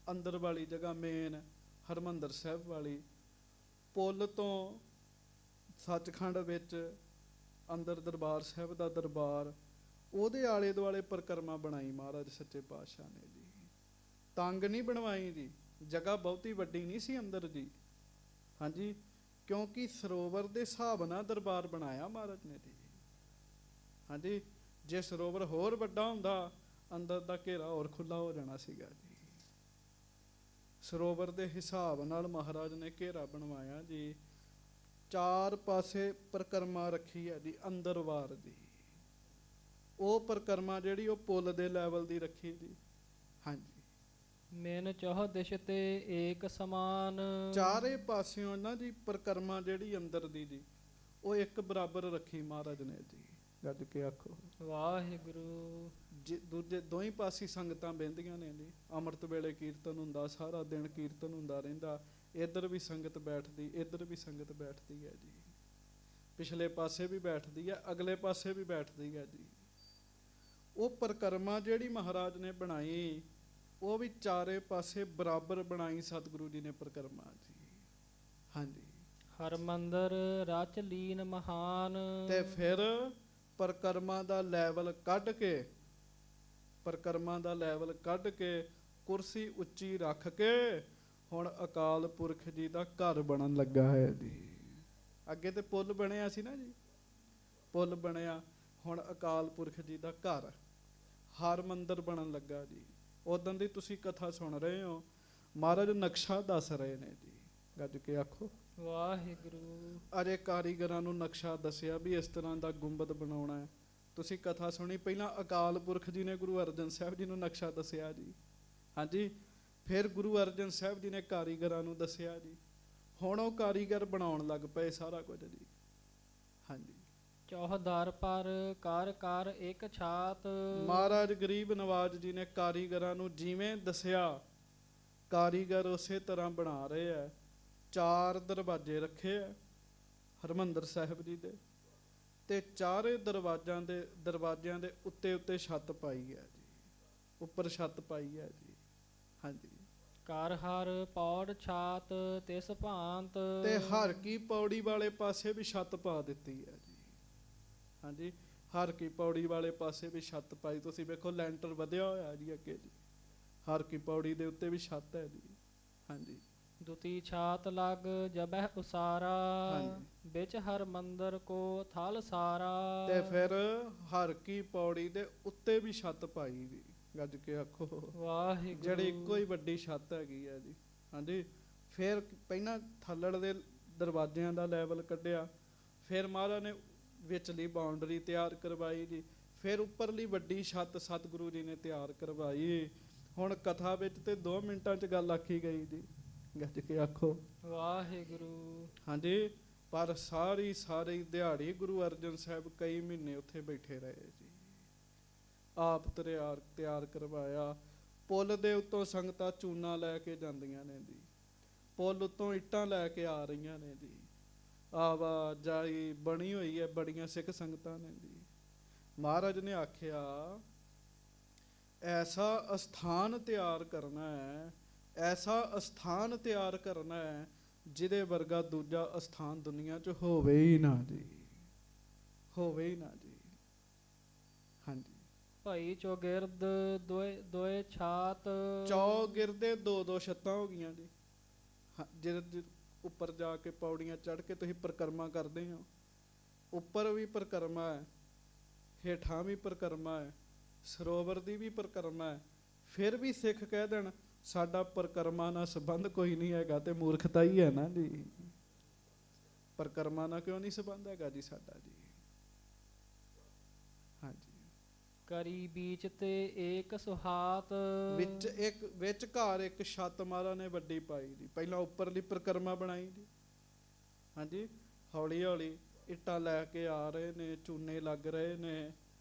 ਅੰਦਰ ਵਾਲੀ ਜਗ੍ਹਾ ਮੇਨ ਹਰਿਮੰਦਰ ਸਾਹਿਬ ਵਾਲੀ, ਪੁੱਲ ਤੋਂ ਸੱਚਖੰਡ ਵਿੱਚ ਅੰਦਰ ਦਰਬਾਰ ਸਾਹਿਬ ਦਾ ਦਰਬਾਰ, ਉਹਦੇ ਆਲੇ ਦੁਆਲੇ ਪਰਿਕਰਮਾ ਬਣਾਈ ਮਹਾਰਾਜ ਸੱਚੇ ਪਾਤਸ਼ਾਹ ਨੇ ਜੀ। ਤੰਗ ਨਹੀਂ ਬਣਵਾਈ ਜੀ, ਜਗ੍ਹਾ ਬਹੁਤੀ ਵੱਡੀ ਨਹੀਂ ਸੀ ਅੰਦਰ ਜੀ। ਹਾਂਜੀ, ਕਿਉਂਕਿ ਸਰੋਵਰ ਦੇ ਹਿਸਾਬ ਨਾਲ ਦਰਬਾਰ ਬਣਾਇਆ ਮਹਾਰਾਜ ਨੇ ਜੀ। ਹਾਂਜੀ, ਜੇ ਸਰੋਵਰ ਹੋਰ ਵੱਡਾ ਹੁੰਦਾ ਅੰਦਰ ਦਾ ਘੇਰਾ ਹੋਰ ਖੁੱਲਾ ਹੋ ਜਾਣਾ ਸੀਗਾ ਜੀ। ਸਰੋਵਰ ਦੇ ਹਿਸਾਬ ਨਾਲ ਮਹਾਰਾਜ ਨੇ ਘੇਰਾ ਬਣਵਾਇਆ ਜੀ। ਚਾਰ ਪਾਸੇ ਪਰਿਕਰਮਾ ਰੱਖੀ ਹੈ ਜੀ ਅੰਦਰ ਵਾਰ ਦੀ। ਉਹ ਪਰਿਕਰਮਾ ਜਿਹੜੀ ਉਹ ਪੁੱਲ ਦੇ ਲੈਵਲ ਦੀ ਰੱਖੀ ਜੀ। ਹਾਂਜੀ, ਮੇਨ ਚੌਹ ਦਿਸ਼ ਤੇ ਏਕ ਸਮਾਨ। ਚਾਰੇ ਪਾਸਿਓਂ ਨਾ ਜੀ ਪਰਿਕਰਮਾ ਜਿਹੜੀ ਅੰਦਰ ਦੀ ਜੀ ਉਹ ਇੱਕ ਬਰਾਬਰ ਰੱਖੀ ਮਹਾਰਾਜ ਨੇ ਜੀ। ਗੱਜ ਕੇ ਆਖੋ ਵਾਹਿਗੁਰੂ। ਦੂਜੇ ਦੋਹੀਂ ਪਾਸੇ ਸੰਗਤਾਂ ਬਹਿੰਦੀਆਂ ਨੇ ਜੀ। ਅੰਮ੍ਰਿਤ ਵੇਲੇ ਕੀਰਤਨ ਹੁੰਦਾ, ਸਾਰਾ ਦਿਨ ਕੀਰਤਨ ਹੁੰਦਾ ਰਹਿੰਦਾ। ਇੱਧਰ ਵੀ ਸੰਗਤ ਬੈਠਦੀ, ਇੱਧਰ ਵੀ ਸੰਗਤ ਬੈਠਦੀ ਹੈ ਜੀ। ਪਿਛਲੇ ਪਾਸੇ ਵੀ ਬੈਠਦੀ ਹੈ, ਅਗਲੇ ਪਾਸੇ ਵੀ ਬੈਠਦੀ ਹੈ ਜੀ। ਉਹ ਪਰਿਕਰਮਾ ਜਿਹੜੀ ਮਹਾਰਾਜ ਨੇ ਬਣਾਈ ਉਹ ਵੀ ਚਾਰੇ ਪਾਸੇ ਬਰਾਬਰ ਬਣਾਈ ਸਤਿਗੁਰੂ ਜੀ ਨੇ ਪਰਿਕਰਮਾ ਜੀ। ਹਾਂਜੀ, ਹਰਮੰਦਰ ਰਚ ਲੀਨ ਮਹਾਨ। ਤੇ ਫਿਰ ਪਰਿਕਰਮਾ ਦਾ ਲੈਵਲ ਕੱਢ ਕੇ, ਪਰਿਕਰਮਾ ਦਾ ਲੈਵਲ ਕੱਢ ਕੇ ਕੁਰਸੀ ਉੱਚੀ ਰੱਖ ਕੇ ਹੁਣ ਅਕਾਲ ਪੁਰਖ ਜੀ ਦਾ ਘਰ ਬਣਨ ਲੱਗਾ ਹੈ ਜੀ। ਅੱਗੇ ਤੇ ਪੁੱਲ ਬਣਿਆ ਸੀ ਨਾ ਜੀ, ਪੁੱਲ ਬਣਿਆ, ਹੁਣ ਅਕਾਲ ਪੁਰਖ ਜੀ ਦਾ ਘਰ ਹਰ ਮੰਦਰ ਬਣਨ ਲੱਗਾ ਜੀ। ਉਦੋਂ ਦੀ ਤੁਸੀਂ ਕਥਾ ਸੁਣ ਰਹੇ ਹੋ, ਮਹਾਰਾਜ ਨਕਸ਼ਾ ਦੱਸ ਰਹੇ ਨੇ ਜੀ। ਗੱਜ ਕੇ ਆਖੋ ਵਾਹਿਗੁਰੂ। ਅਜੇ ਕਾਰੀਗਰਾਂ ਨੂੰ ਨਕਸ਼ਾ ਦੱਸਿਆ ਵੀ ਇਸ ਤਰ੍ਹਾਂ ਦਾ ਗੁੰਬਦ ਬਣਾਉਣਾ ਹੈ। ਤੁਸੀਂ ਕਥਾ ਸੁਣੀ, ਪਹਿਲਾਂ ਅਕਾਲ ਪੁਰਖ ਜੀ ਨੇ ਗੁਰੂ ਅਰਜਨ ਸਾਹਿਬ ਜੀ ਨੂੰ ਨਕਸ਼ਾ ਦੱਸਿਆ ਜੀ। ਹਾਂਜੀ, ਫਿਰ ਗੁਰੂ ਅਰਜਨ ਸਾਹਿਬ ਜੀ ਨੇ ਕਾਰੀਗਰਾਂ ਨੂੰ ਦੱਸਿਆ ਜੀ। ਹੁਣ ਉਹ ਕਾਰੀਗਰ ਬਣਾਉਣ ਲੱਗ ਪਏ ਸਾਰਾ ਕੁਝ ਜੀ। ਹਾਂਜੀ, ਚੌਹਦਾਰ ਪਰ ਕਰ ਕਰ ਇੱਕ ਛਾਤ। ਮਹਾਰਾਜ ਗਰੀਬ ਨਵਾਜ ਜੀ ਨੇ ਕਾਰੀਗਰਾਂ ਨੂੰ ਜਿਵੇਂ ਦੱਸਿਆ, ਕਾਰੀਗਰ ਉਸੇ ਤਰ੍ਹਾਂ ਬਣਾ ਰਹੇ ਆ। ਚਾਰ ਦਰਵਾਜ਼ੇ ਰੱਖੇ ਆ ਹਰਿਮੰਦਰ ਸਾਹਿਬ ਜੀ ਦੇ, ਤੇ ਚਾਰੇ ਦਰਵਾਜ਼ਿਆਂ ਦੇ ਉੱਤੇ ਉੱਤੇ ਛੱਤ ਪਾਈ ਹੈ ਜੀ, ਉੱਪਰ ਛੱਤ ਪਾਈ ਹੈ ਜੀ। ਹਾਂਜੀ, ਕਰ ਹਰ ਪੌੜ ਛਾਤ ਤਿਸ ਭਾਂਤ। ਤੇ ਹਰ ਕੀ ਪੌੜੀ ਵਾਲੇ ਪਾਸੇ ਵੀ ਛੱਤ ਪਾ ਦਿੱਤੀ ਹੈ ਜੀ। ਹਾਂਜੀ, ਹਰ ਕੀ ਪੌੜੀ ਵਾਲੇ ਪਾਸੇ ਵੀ ਛੱਤ ਪਾਈ। ਤੁਸੀਂ ਵੇਖੋ ਲੈਂਟਰ ਵਧਿਆ ਹੋਇਆ ਜੀ ਅੱਗੇ ਜੀ। ਹਰ ਕੀ ਪੌੜੀ ਦੇ ਉੱਤੇ ਵੀ ਛੱਤ ਹੈ ਜੀ। ਹਾਂਜੀ, ਦੁਤੀ ਛਾਤ ਲਗ ਜਬਹਿ ਉਸਾਰਾ। ਹਾਂਜੀ। ਵਿੱਚ ਹਰ ਮੰਦਰ ਕੋ ਥਲ ਸਾਰਾ। ਤੇ ਫਿਰ ਹਰ ਕੀ ਪੌੜੀ ਦੇ ਉੱਤੇ ਵੀ ਛੱਤ ਪਾਈ ਜੀ। ਗੱਜ ਕੇ ਆਖੋ ਵਾਹਿਗੁਰੂ। ਜਿਹੜੀ ਇੱਕੋ ਹੀ ਵੱਡੀ ਛੱਤ ਹੈਗੀ ਹੈ ਜੀ। ਹਾਂਜੀ, ਫਿਰ ਪਹਿਲਾਂ ਥੱਲੜ ਦੇ ਦਰਵਾਜ਼ਿਆਂ ਦਾ ਲੈਵਲ ਕੱਢਿਆ, ਫਿਰ ਮਹਾਰਾਜ ਨੇ ਵਿਚਲੀ ਬਾਉਂਡਰੀ ਤਿਆਰ ਕਰਵਾਈ ਜੀ। ਫਿਰ ਉੱਪਰਲੀ ਵੱਡੀ ਛੱਤ ਸਤਿਗੁਰੂ ਜੀ ਨੇ ਤਿਆਰ ਕਰਵਾਈ। ਹੁਣ ਕਥਾ ਵਿੱਚ ਤੇ 2 ਮਿੰਟਾਂ 'ਚ ਗੱਲ ਆਖੀ ਗਈ ਜੀ। ਗੱਜ ਕੇ ਆਖੋ ਵਾਹਿਗੁਰੂ। ਹਾਂਜੀ, ਪਰ ਸਾਰੀ ਦਿਹਾੜੀ ਗੁਰੂ ਅਰਜਨ ਸਾਹਿਬ ਕਈ ਮਹੀਨੇ ਉੱਥੇ ਬੈਠੇ ਰਹੇ ਜੀ। ਆਪ ਤਿਆਰ ਕਰਵਾਇਆ। ਪੁੱਲ ਦੇ ਉੱਤੋਂ ਸੰਗਤਾਂ ਚੂਨਾ ਲੈ ਕੇ ਜਾਂਦੀਆਂ ਨੇ ਜੀ। ਪੁੱਲ ਉੱਤੋਂ ਇੱਟਾਂ ਲੈ ਕੇ ਆ ਰਹੀਆਂ ਨੇ ਜੀ। ਆਵਾਜਾਈ ਬਣੀ ਹੋਈ ਹੈ ਬੜੀਆਂ ਸਿੱਖ ਸੰਗਤਾਂ ਨੇ ਜੀ। ਮਹਾਰਾਜ ਨੇ ਆਖਿਆ ਐਸਾ ਅਸਥਾਨ ਤਿਆਰ ਕਰਨਾ ਹੈ, ਐਸਾ ਅਸਥਾਨ ਤਿਆਰ ਕਰਨਾ ਹੈ ਜਿਹਦੇ ਵਰਗਾ ਦੂਜਾ ਅਸਥਾਨ ਦੁਨੀਆ 'ਚ ਹੋਵੇ ਹੀ ਨਾ ਜੀ। ਹੋਵੇ ਹੀ ਨਾ ਜੀ। ਹਾਂਜੀ, ਭਾਈ ਚੌਗਿਰਦ ਦੋਏ ਛਾਤ। ਚੌਗਿਰਦੇ 2-2 ਛੱਤਾਂ ਹੋ ਗਈਆਂ ਜੀ। ਜਿਹਦੇ ਉੱਪਰ ਜਾ ਕੇ ਪੌੜੀਆਂ ਚੜ੍ਹ ਕੇ ਤੁਸੀਂ ਪਰਿਕਰਮਾ ਕਰਦੇ ਹੋ। ਉੱਪਰ ਵੀ ਪਰਿਕਰਮਾ ਹੈ, ਹੇਠਾਂ ਵੀ ਪਰਿਕਰਮਾ ਹੈ, ਸਰੋਵਰ ਦੀ ਵੀ ਪਰਿਕਰਮਾ ਹੈ। ਫਿਰ ਵੀ ਸਿੱਖ ਕਹਿ ਦੇਣ ਸਾਡਾ ਪਰਿਕਰਮਾ ਨਾਲ ਸੰਬੰਧ ਕੋਈ ਨਹੀਂ ਹੈਗਾ ਤੇ ਮੂਰਖਤਾ ਹੀ ਹੈ ਨਾ ਜੀ। ਪਰਿਕਰਮਾ ਨਾਲ ਕਿਉਂ ਨਹੀਂ ਸੰਬੰਧ ਹੈਗਾ ਜੀ ਸਾਡਾ ਜੀ। ਹਾਂਜੀ, ਕਰੀ ਬੀਚ ਤੇ ਏਕ ਸੁਹਾਤ। ਵਿੱਚ ਘਰ ਇੱਕ ਛੱਤ ਮਹਾਰਾਜ ਨੇ ਵੱਡੀ ਪਾਈ ਜੀ। ਪਹਿਲਾਂ ਉੱਪਰਲੀ ਪਰਿਕਰਮਾ ਬਣਾਈ ਜੀ। ਹਾਂਜੀ, ਹੌਲੀ ਹੌਲੀ ਇੱਟਾਂ ਲੈ ਕੇ ਆ ਰਹੇ ਨੇ, ਚੂਨੇ ਲੱਗ ਰਹੇ ਨੇ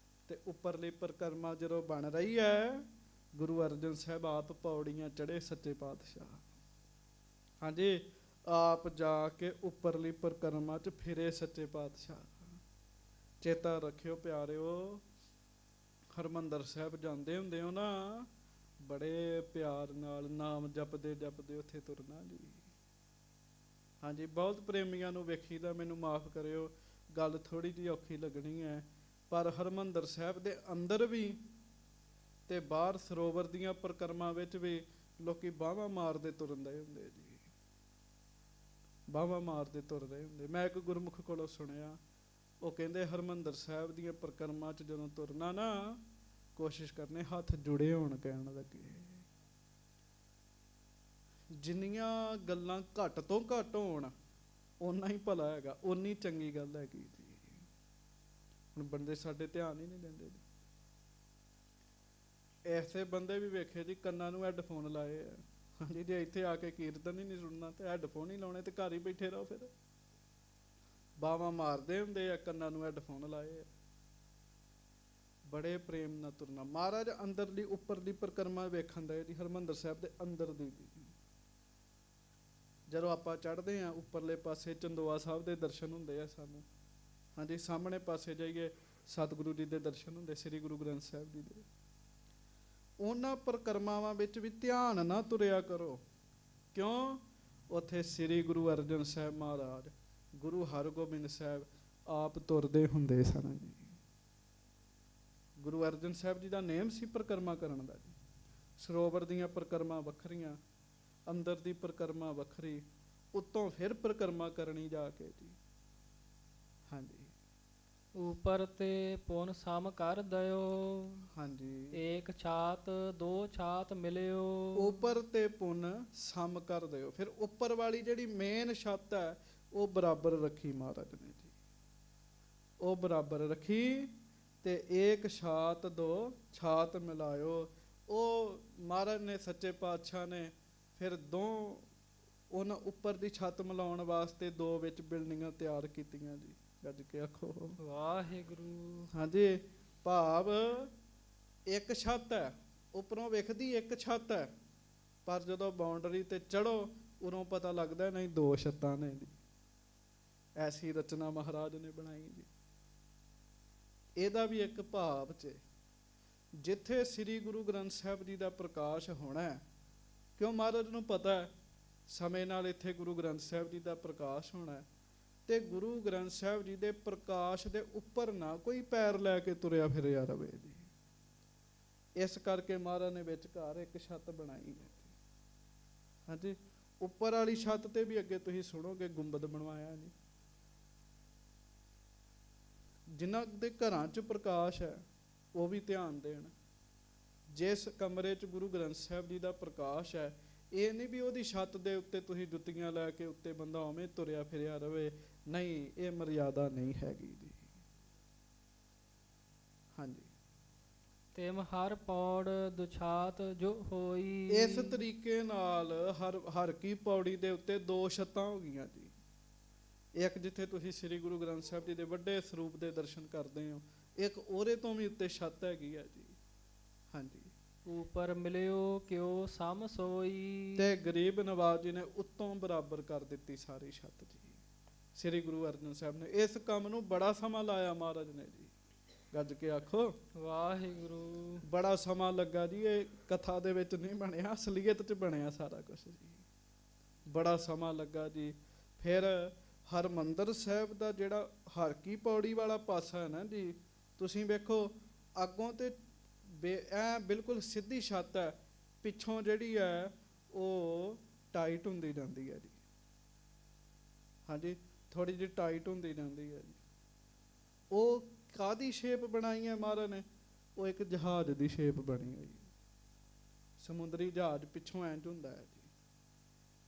ਤੇ ਉੱਪਰਲੀ ਪਰਿਕਰਮਾ ਜਦੋਂ ਬਣ ਰਹੀ ਹੈ, ਗੁਰੂ ਅਰਜਨ ਸਾਹਿਬ ਆਪ ਪੌੜੀਆਂ ਚੜ੍ਹੇ ਸੱਚੇ ਪਾਤਸ਼ਾਹ। ਹਾਂਜੀ, ਆਪ ਜਾ ਕੇ ਉੱਪਰਲੀ ਪਰਿਕਰਮਾ 'ਚ ਫਿਰੇ ਸੱਚੇ ਪਾਤਸ਼ਾਹ। ਚੇਤਾ ਰੱਖਿਓ ਪਿਆਰਿਓ, ਹਰਿਮੰਦਰ ਸਾਹਿਬ ਜਾਂਦੇ ਹੁੰਦੇ ਹੋ ਨਾ, ਬੜੇ ਪਿਆਰ ਨਾਲ ਨਾਮ ਜਪਦੇ ਜਪਦੇ ਉੱਥੇ ਤੁਰਨਾ ਜੀ। ਹਾਂਜੀ, ਬਹੁਤ ਪ੍ਰੇਮੀਆਂ ਨੂੰ ਵੇਖੀਦਾ, ਮੈਨੂੰ ਮਾਫ ਕਰਿਓ ਗੱਲ ਥੋੜੀ ਜਿਹੀ ਔਖੀ ਲੱਗਣੀ ਹੈ, ਪਰ ਹਰਿਮੰਦਰ ਸਾਹਿਬ ਦੇ ਅੰਦਰ ਵੀ ਤੇ ਬਾਹਰ ਸਰੋਵਰ ਦੀਆਂ ਪਰਿਕਰਮਾ ਵਿੱਚ ਵੀ ਲੋਕੀ ਬਾਹਾਂ ਮਾਰਦੇ ਤੁਰਦੇ ਹੁੰਦੇ ਜੀ। ਬਾਹਾਂ ਮਾਰਦੇ ਤੁਰਦੇ ਹੁੰਦੇ। ਮੈਂ ਇੱਕ ਗੁਰਮੁਖ ਕੋਲੋਂ ਸੁਣਿਆ, ਉਹ ਕਹਿੰਦੇ ਹਰਿਮੰਦਰ ਸਾਹਿਬ ਦੀਆਂ ਪਰਿਕਰਮਾ 'ਚ ਜਦੋਂ ਤੁਰਨਾ ਨਾ, ਕੋਸ਼ਿਸ਼ ਕਰਨੇ ਹੱਥ ਜੁੜੇ ਹੋਣ। ਕਹਿਣ ਲੱਗੇ ਜਿੰਨੀਆਂ ਗੱਲਾਂ ਘੱਟ ਤੋਂ ਘੱਟ ਹੋਣ ਓਨਾ ਹੀ ਭਲਾ ਹੈਗਾ, ਓਨੀ ਚੰਗੀ ਗੱਲ ਹੈਗੀ ਜੀ। ਹੁਣ ਬੰਦੇ ਸਾਡੇ ਧਿਆਨ ਹੀ ਨਹੀਂ ਦਿੰਦੇ ਜੀ। ਐਸੇ ਬੰਦੇ ਵੀ ਵੇਖੇ ਜੀ ਕੰਨਾਂ ਨੂੰ ਹੈੱਡਫੋਨ ਲਾਏ ਆ। ਹਾਂਜੀ, ਜੇ ਇੱਥੇ ਆ ਕੇ ਕੀਰਤਨ ਹੀ ਨਹੀਂ ਸੁਣਨਾ ਤੇ ਹੈੱਡਫੋਨ ਹੀ ਲਾਉਣੇ ਤੇ ਘਰ ਹੀ ਬੈਠੇ ਰਹੋ। ਫਿਰ ਬਾਹਾਂ ਮਾਰਦੇ ਹੁੰਦੇ ਆ, ਕੰਨਾਂ ਨੂੰ ਹੈੱਡਫੋਨ ਲਾਏ ਆ। ਬੜੇ ਪ੍ਰੇਮ ਨਾਲ ਤੁਰਨਾ। ਮਹਾਰਾਜ ਅੰਦਰਲੀ ਉੱਪਰਲੀ ਪਰਿਕਰਮਾ ਵੇਖਣ ਦਾ ਜੀ, ਹਰਿਮੰਦਰ ਸਾਹਿਬ ਦੇ ਅੰਦਰ ਦੀ। ਜਦੋਂ ਆਪਾਂ ਚੜ੍ਹਦੇ ਹਾਂ ਉੱਪਰਲੇ ਪਾਸੇ ਚੰਦੋਆ ਸਾਹਿਬ ਦੇ ਦਰਸ਼ਨ ਹੁੰਦੇ ਆ ਸਾਨੂੰ। ਹਾਂਜੀ, ਸਾਹਮਣੇ ਪਾਸੇ ਜਾਈਏ ਸਤਿਗੁਰੂ ਜੀ ਦੇ ਦਰਸ਼ਨ ਹੁੰਦੇ, ਸ੍ਰੀ ਗੁਰੂ ਗ੍ਰੰਥ ਸਾਹਿਬ ਜੀ ਦੇ। ਉਹਨਾਂ ਪਰਿਕਰਮਾਵਾਂ ਵਿੱਚ ਵੀ ਧਿਆਨ ਨਾ ਤੁਰਿਆ ਕਰੋ। ਕਿਉਂ? ਉੱਥੇ ਸ੍ਰੀ ਗੁਰੂ ਅਰਜਨ ਸਾਹਿਬ ਮਹਾਰਾਜ, ਗੁਰੂ ਹਰਗੋਬਿੰਦ ਸਾਹਿਬ ਆਪ ਤੁਰਦੇ ਹੁੰਦੇ ਸਨ ਜੀ। ਗੁਰੂ ਅਰਜਨ ਸਾਹਿਬ ਜੀ ਦਾ ਨੇਮ ਸੀ ਪਰਿਕਰਮਾ ਕਰਨ ਦਾ ਜੀ। ਸਰੋਵਰ ਦੀਆਂ ਪਰਿਕਰਮਾ ਵੱਖਰੀਆਂ, ਅੰਦਰ ਦੀ ਪਰਿਕਰਮਾ ਵੱਖਰੀ, ਉੱਤੋਂ ਫਿਰ ਪਰਿਕਰਮਾ ਕਰਨੀ ਜਾ ਕੇ ਜੀ। ਹਾਂਜੀ, ਉਪਰ ਤੇ ਪੁਨ ਸਮ ਕਰ ਦਇਓ। ਹਾਂਜੀ, ਏਕ ਛਾਤ ਦੋ ਛਾਤ ਮਿਲਿਓ। ਉੱਪਰ ਤੇ ਪੁਨ ਸਮ ਕਰ ਦਿਓ। ਫਿਰ ਉੱਪਰ ਵਾਲੀ ਜਿਹੜੀ ਮੇਨ ਛੱਤ ਹੈ ਉਹ ਬਰਾਬਰ ਰੱਖੀ ਮਹਾਰਾਜ ਨੇ ਜੀ। ਉਹ ਬਰਾਬਰ ਰੱਖੀ ਤੇ ਏਕ ਛਾਤ ਦੋ ਛਾਤ ਮਿਲਾਇਓ। ਉਹ ਮਹਾਰਾਜ ਨੇ ਸੱਚੇ ਪਾਤਸ਼ਾਹ ਨੇ ਫਿਰ ਉਹਨਾਂ ਉੱਪਰ ਦੀ ਛੱਤ ਮਿਲਾਉਣ ਵਾਸਤੇ 2 ਵਿੱਚ ਬਿਲਡਿੰਗਾਂ ਤਿਆਰ ਕੀਤੀਆਂ ਜੀ। ਗੱਜ ਕੇ ਆਖੋ ਵਾਹਿਗੁਰੂ। ਹਾਂਜੀ, ਭਾਵ ਇੱਕ ਛੱਤ ਹੈ, ਉੱਪਰੋਂ ਵੇਖਦੀ ਇੱਕ ਛੱਤ ਹੈ, ਪਰ ਜਦੋਂ ਬਾਉਂਡਰੀ ਤੇ ਚੜੋ ਉਦੋਂ ਪਤਾ ਲੱਗਦਾ ਨਹੀਂ 2 ਛੱਤਾਂ ਨੇ ਜੀ। ਐਸੀ ਰਚਨਾ ਮਹਾਰਾਜ ਨੇ ਬਣਾਈ ਜੀ। ਇਹਦਾ ਵੀ ਇੱਕ ਭਾਵ 'ਚ ਜਿੱਥੇ ਸ੍ਰੀ ਗੁਰੂ ਗ੍ਰੰਥ ਸਾਹਿਬ ਜੀ ਦਾ ਪ੍ਰਕਾਸ਼ ਹੋਣਾ, ਕਿਉਂ? ਮਹਾਰਾਜ ਨੂੰ ਪਤਾ ਹੈ ਸਮੇਂ ਨਾਲ ਇੱਥੇ ਗੁਰੂ ਗ੍ਰੰਥ ਸਾਹਿਬ ਜੀ ਦਾ ਪ੍ਰਕਾਸ਼ ਹੋਣਾ ਹੈ, ਤੇ ਗੁਰੂ ਗ੍ਰੰਥ ਸਾਹਿਬ ਜੀ ਦੇ ਪ੍ਰਕਾਸ਼ ਦੇ ਉੱਪਰ ਨਾ ਕੋਈ ਪੈਰ ਲੈ ਕੇ ਤੁਰਿਆ ਫਿਰਿਆ ਰਵੇ ਜੀ। ਇਸ ਕਰਕੇ ਮਹਾਰਾਜ ਨੇ ਵਿਚਕਾਰ ਇੱਕ ਛੱਤ ਬਣਾਈ ਹੈ। ਹਾਂਜੀ, ਉੱਪਰ ਵਾਲੀ ਛੱਤ ਤੇ ਵੀ ਅੱਗੇ ਤੁਸੀਂ ਸੁਣੋਗੇ ਗੁੰਬਦ ਬਣਵਾਇਆ ਜੀ। ਜਿਨ੍ਹਾਂ ਦੇ ਘਰਾਂ 'ਚ ਪ੍ਰਕਾਸ਼ ਹੈ ਉਹ ਵੀ ਧਿਆਨ ਦੇਣ। ਜਿਸ ਕਮਰੇ 'ਚ ਗੁਰੂ ਗ੍ਰੰਥ ਸਾਹਿਬ ਜੀ ਦਾ ਪ੍ਰਕਾਸ਼ ਹੈ, ਇਹ ਨਹੀਂ ਵੀ ਉਹਦੀ ਛੱਤ ਦੇ ਉੱਤੇ ਤੁਸੀਂ ਜੁੱਤੀਆਂ ਲੈ ਕੇ ਉੱਤੇ ਬੰਦਾ ਉਵੇਂ ਤੁਰਿਆ ਫਿਰਿਆ ਰਵੇ। ਨਹੀਂ, ਇਹ ਮਰਿਆਦਾ ਨਹੀਂ ਹੈਗੀ ਜੀ। ਹਾਂਜੀ, ਤਿਮ ਹਰ ਪੌੜ ਦੁਛਾਤ ਜੋ ਹੋਈ। ਇਸ ਤਰੀਕੇ ਨਾਲ ਹਰ ਕੀ ਪੌੜੀ ਦੇ ਉੱਤੇ 2 ਛੱਤਾਂ ਹੋ ਗਈਆਂ ਜੀ। ਇੱਕ ਜਿੱਥੇ ਤੁਸੀਂ ਸ੍ਰੀ ਗੁਰੂ ਗ੍ਰੰਥ ਸਾਹਿਬ ਜੀ ਦੇ ਵੱਡੇ ਸਰੂਪ ਦੇ ਦਰਸ਼ਨ ਕਰਦੇ ਹੋ, ਇੱਕ ਉਹਦੇ ਤੋਂ ਵੀ ਉੱਤੇ ਛੱਤ ਹੈਗੀ ਹੈ ਜੀ। ਹਾਂਜੀ, ਉਪਰ ਮਿਲਿਓ ਕਿਉ ਸਮ ਸੋਈ। ਤੇ ਗਰੀਬ ਨਵਾਜ਼ ਜੀ ਨੇ ਉੱਤੋਂ ਬਰਾਬਰ ਕਰ ਦਿੱਤੀ ਸਾਰੀ ਛੱਤ ਜੀ। ਸ੍ਰੀ ਗੁਰੂ ਅਰਜਨ ਸਾਹਿਬ ਨੇ ਇਸ ਕੰਮ ਨੂੰ ਬੜਾ ਸਮਾਂ ਲਾਇਆ ਮਹਾਰਾਜ ਨੇ ਜੀ। ਗੱਜ ਕੇ ਆਖੋ ਵਾਹਿਗੁਰੂ। ਬੜਾ ਸਮਾਂ ਲੱਗਾ ਜੀ। ਇਹ ਕਥਾ ਦੇ ਵਿੱਚ ਨਹੀਂ ਬਣਿਆ, ਅਸਲੀਅਤ 'ਚ ਬਣਿਆ ਸਾਰਾ ਕੁਝ ਜੀ। ਬੜਾ ਸਮਾਂ ਲੱਗਾ ਜੀ। ਫਿਰ ਹਰਿਮੰਦਰ ਸਾਹਿਬ ਦਾ ਜਿਹੜਾ ਹਰ ਕੀ ਪੌੜੀ ਵਾਲਾ ਪਾਸਾ ਹੈ ਨਾ ਜੀ, ਤੁਸੀਂ ਵੇਖੋ ਅੱਗੋਂ ਤੇ ਐ ਬਿਲਕੁਲ ਸਿੱਧੀ ਛੱਤ ਹੈ, ਪਿੱਛੋਂ ਜਿਹੜੀ ਹੈ ਉਹ ਟਾਈਟ ਹੁੰਦੀ ਜਾਂਦੀ ਹੈ ਜੀ। ਹਾਂਜੀ, ਥੋੜੀ ਜਿਹੀ ਟਾਈਟ ਹੁੰਦੀ ਜਾਂਦੀ ਹੈ ਜੀ। ਉਹ ਕਾਹਦੀ ਸ਼ੇਪ ਬਣਾਈ ਹੈ ਮਹਾਰਾਜ ਨੇ? ਉਹ ਇੱਕ ਜਹਾਜ਼ ਦੀ ਸ਼ੇਪ ਬਣੀ ਹੋਈ, ਸਮੁੰਦਰੀ ਜਹਾਜ਼ ਪਿੱਛੋਂ ਇੰਝ ਹੁੰਦਾ ਹੈ ਜੀ।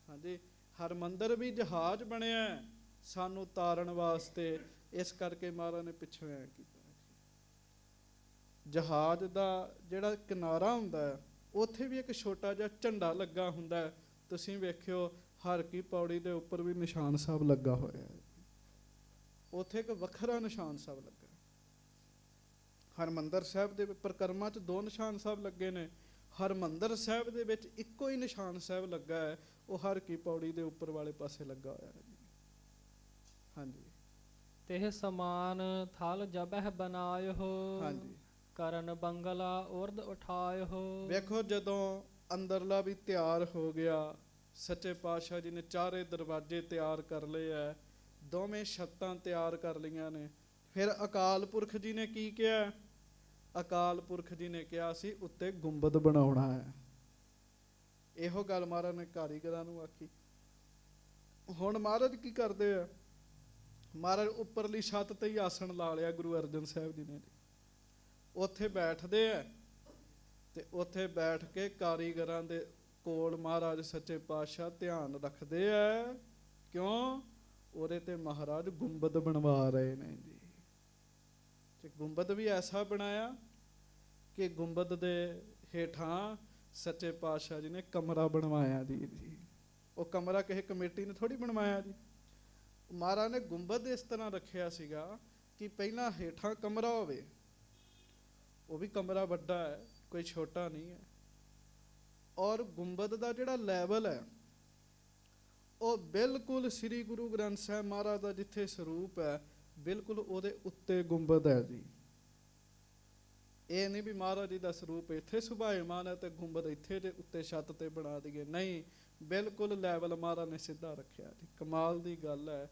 ਹਾਂਜੀ, ਹਰਿਮੰਦਰ ਵੀ ਜਹਾਜ਼ ਬਣਿਆ ਸਾਨੂੰ ਤਾਰਨ ਵਾਸਤੇ, ਇਸ ਕਰਕੇ ਮਹਾਰਾਜ ਨੇ ਪਿੱਛੋਂ ਐਂ ਕੀਤਾ। ਜਹਾਜ਼ ਦਾ ਜਿਹੜਾ ਕਿਨਾਰਾ ਹੁੰਦਾ ਹੈ, ਉੱਥੇ ਵੀ ਇੱਕ ਛੋਟਾ ਜਿਹਾ ਝੰਡਾ ਲੱਗਾ ਹੁੰਦਾ ਹੈ। ਤੁਸੀਂ ਵੇਖਿਓ ਹਰ ਕੀ ਪੌੜੀ ਦੇ ਉੱਪਰ ਵੀ ਨਿਸ਼ਾਨ ਸਾਹਿਬ ਲੱਗਾ ਹੋਇਆ ਹੈ। ਉੱਥੇ ਇੱਕ ਵੱਖਰਾ ਨਿਸ਼ਾਨ ਸਾਹਿਬ ਲੱਗਾ। ਹਰਿਮੰਦਰ ਸਾਹਿਬ ਦੇ ਪਰਿਕਰਮਾ 'ਚ 2 ਨਿਸ਼ਾਨ ਸਾਹਿਬ ਲੱਗੇ ਨੇ। ਹਰਿਮੰਦਰ ਸਾਹਿਬ ਦੇ ਵਿੱਚ ਇੱਕੋ ਹੀ ਨਿਸ਼ਾਨ ਸਾਹਿਬ ਲੱਗਾ ਹੈ, ਉਹ ਹਰ ਕੀ ਪੌੜੀ ਦੇ ਉੱਪਰ ਵਾਲੇ ਪਾਸੇ ਲੱਗਾ ਹੋਇਆ ਹੈ ਜੀ। ਹਾਂਜੀ, ਤਿਹ ਸਮਾਨ ਥਲ ਜਬਹਿ ਬਨਾਇਓ। ਹਾਂਜੀ, ਕਰਨ ਬੰਗਲਾ ਉਰਦ ਉਠਾਇਓ। ਵੇਖੋ ਜਦੋਂ ਅੰਦਰਲਾ ਵੀ ਤਿਆਰ ਹੋ ਗਿਆ, ਸੱਚੇ ਪਾਤਸ਼ਾਹ ਜੀ ਨੇ 4 ਦਰਵਾਜ਼ੇ ਤਿਆਰ ਕਰ ਲਏ ਐ, 2 ਛੱਤਾਂ ਤਿਆਰ ਕਰ ਲਈਆਂ ਨੇ। ਫਿਰ ਅਕਾਲ ਪੁਰਖ ਜੀ ਨੇ ਕੀ ਕਿਹਾ? ਅਕਾਲ ਪੁਰਖ ਜੀ ਨੇ ਕਿਹਾ ਸੀ ਉੱਤੇ ਗੁੰਬਦ ਬਣਾਉਣਾ ਹੈ। ਇਹੋ ਗੱਲ ਮਹਾਰਾਜ ਨੇ ਕਾਰੀਗਰਾਂ ਨੂੰ ਆਖੀ। ਹੁਣ ਮਹਾਰਾਜ ਕੀ ਕਰਦੇ ਆ? ਮਹਾਰਾਜ ਉੱਪਰਲੀ ਛੱਤ ਤੇ ਹੀ ਆਸਣ ਲਾ ਲਿਆ ਗੁਰੂ ਅਰਜਨ ਸਾਹਿਬ ਜੀ ਨੇ। ਉੱਥੇ ਬੈਠਦੇ ਆ ਤੇ ਉੱਥੇ ਬੈਠ ਕੇ ਕਾਰੀਗਰਾਂ ਦੇ ਕੋਲ ਮਹਾਰਾਜ ਸੱਚੇ ਪਾਤਸ਼ਾਹ ਧਿਆਨ ਰੱਖਦੇ ਆ। ਕਿਉਂ? ਉਹਦੇ ਤੇ ਮਹਾਰਾਜ ਗੁੰਬਦ ਬਣਵਾ ਰਹੇ ਨੇ ਜੀ। ਤੇ ਗੁੰਬਦ ਵੀ ਐਸਾ ਬਣਾਇਆ ਕਿ ਗੁੰਬਦ ਦੇ ਹੇਠਾਂ ਸੱਚੇ ਪਾਤਸ਼ਾਹ ਜੀ ਨੇ ਕਮਰਾ ਬਣਵਾਇਆ ਜੀ। ਉਹ ਕਮਰਾ ਕਿਸੇ ਕਮੇਟੀ ਨੇ ਥੋੜੀ ਬਣਵਾਇਆ ਜੀ। ਮਹਾਰਾਜ ਨੇ ਗੁੰਬਦ ਇਸ ਤਰ੍ਹਾਂ ਰੱਖਿਆ ਸੀਗਾ ਕਿ ਪਹਿਲਾਂ ਹੇਠਾਂ ਕਮਰਾ ਹੋਵੇ, ਉਹ ਵੀ ਕਮਰਾ ਵੱਡਾ ਹੈ, ਕੋਈ ਛੋਟਾ ਨਹੀਂ ਹੈ। ਔਰ ਗੁੰਬਦ ਦਾ ਜਿਹੜਾ ਲੈਵਲ ਹੈ ਉਹ ਬਿਲਕੁਲ ਸ੍ਰੀ ਗੁਰੂ ਗ੍ਰੰਥ ਸਾਹਿਬ ਮਹਾਰਾਜ ਦਾ ਜਿੱਥੇ ਸਰੂਪ ਹੈ, ਬਿਲਕੁਲ ਉਹਦੇ ਉੱਤੇ ਗੁੰਬਦ ਹੈ ਜੀ। ਇਹ ਨਹੀਂ ਵੀ ਮਹਾਰਾਜ ਜੀ ਦਾ ਸਰੂਪ ਇੱਥੇ ਸੁਭਾਇਮਾਨ ਹੈ ਤੇ ਗੁੰਬਦ ਇੱਥੇ ਦੇ ਉੱਤੇ ਛੱਤ ਤੇ ਬਣਾ ਦਈਏ, ਨਹੀਂ, ਬਿਲਕੁਲ ਲੈਵਲ ਮਹਾਰਾਜ ਨੇ ਸਿੱਧਾ ਰੱਖਿਆ ਜੀ। ਕਮਾਲ ਦੀ ਗੱਲ ਹੈ।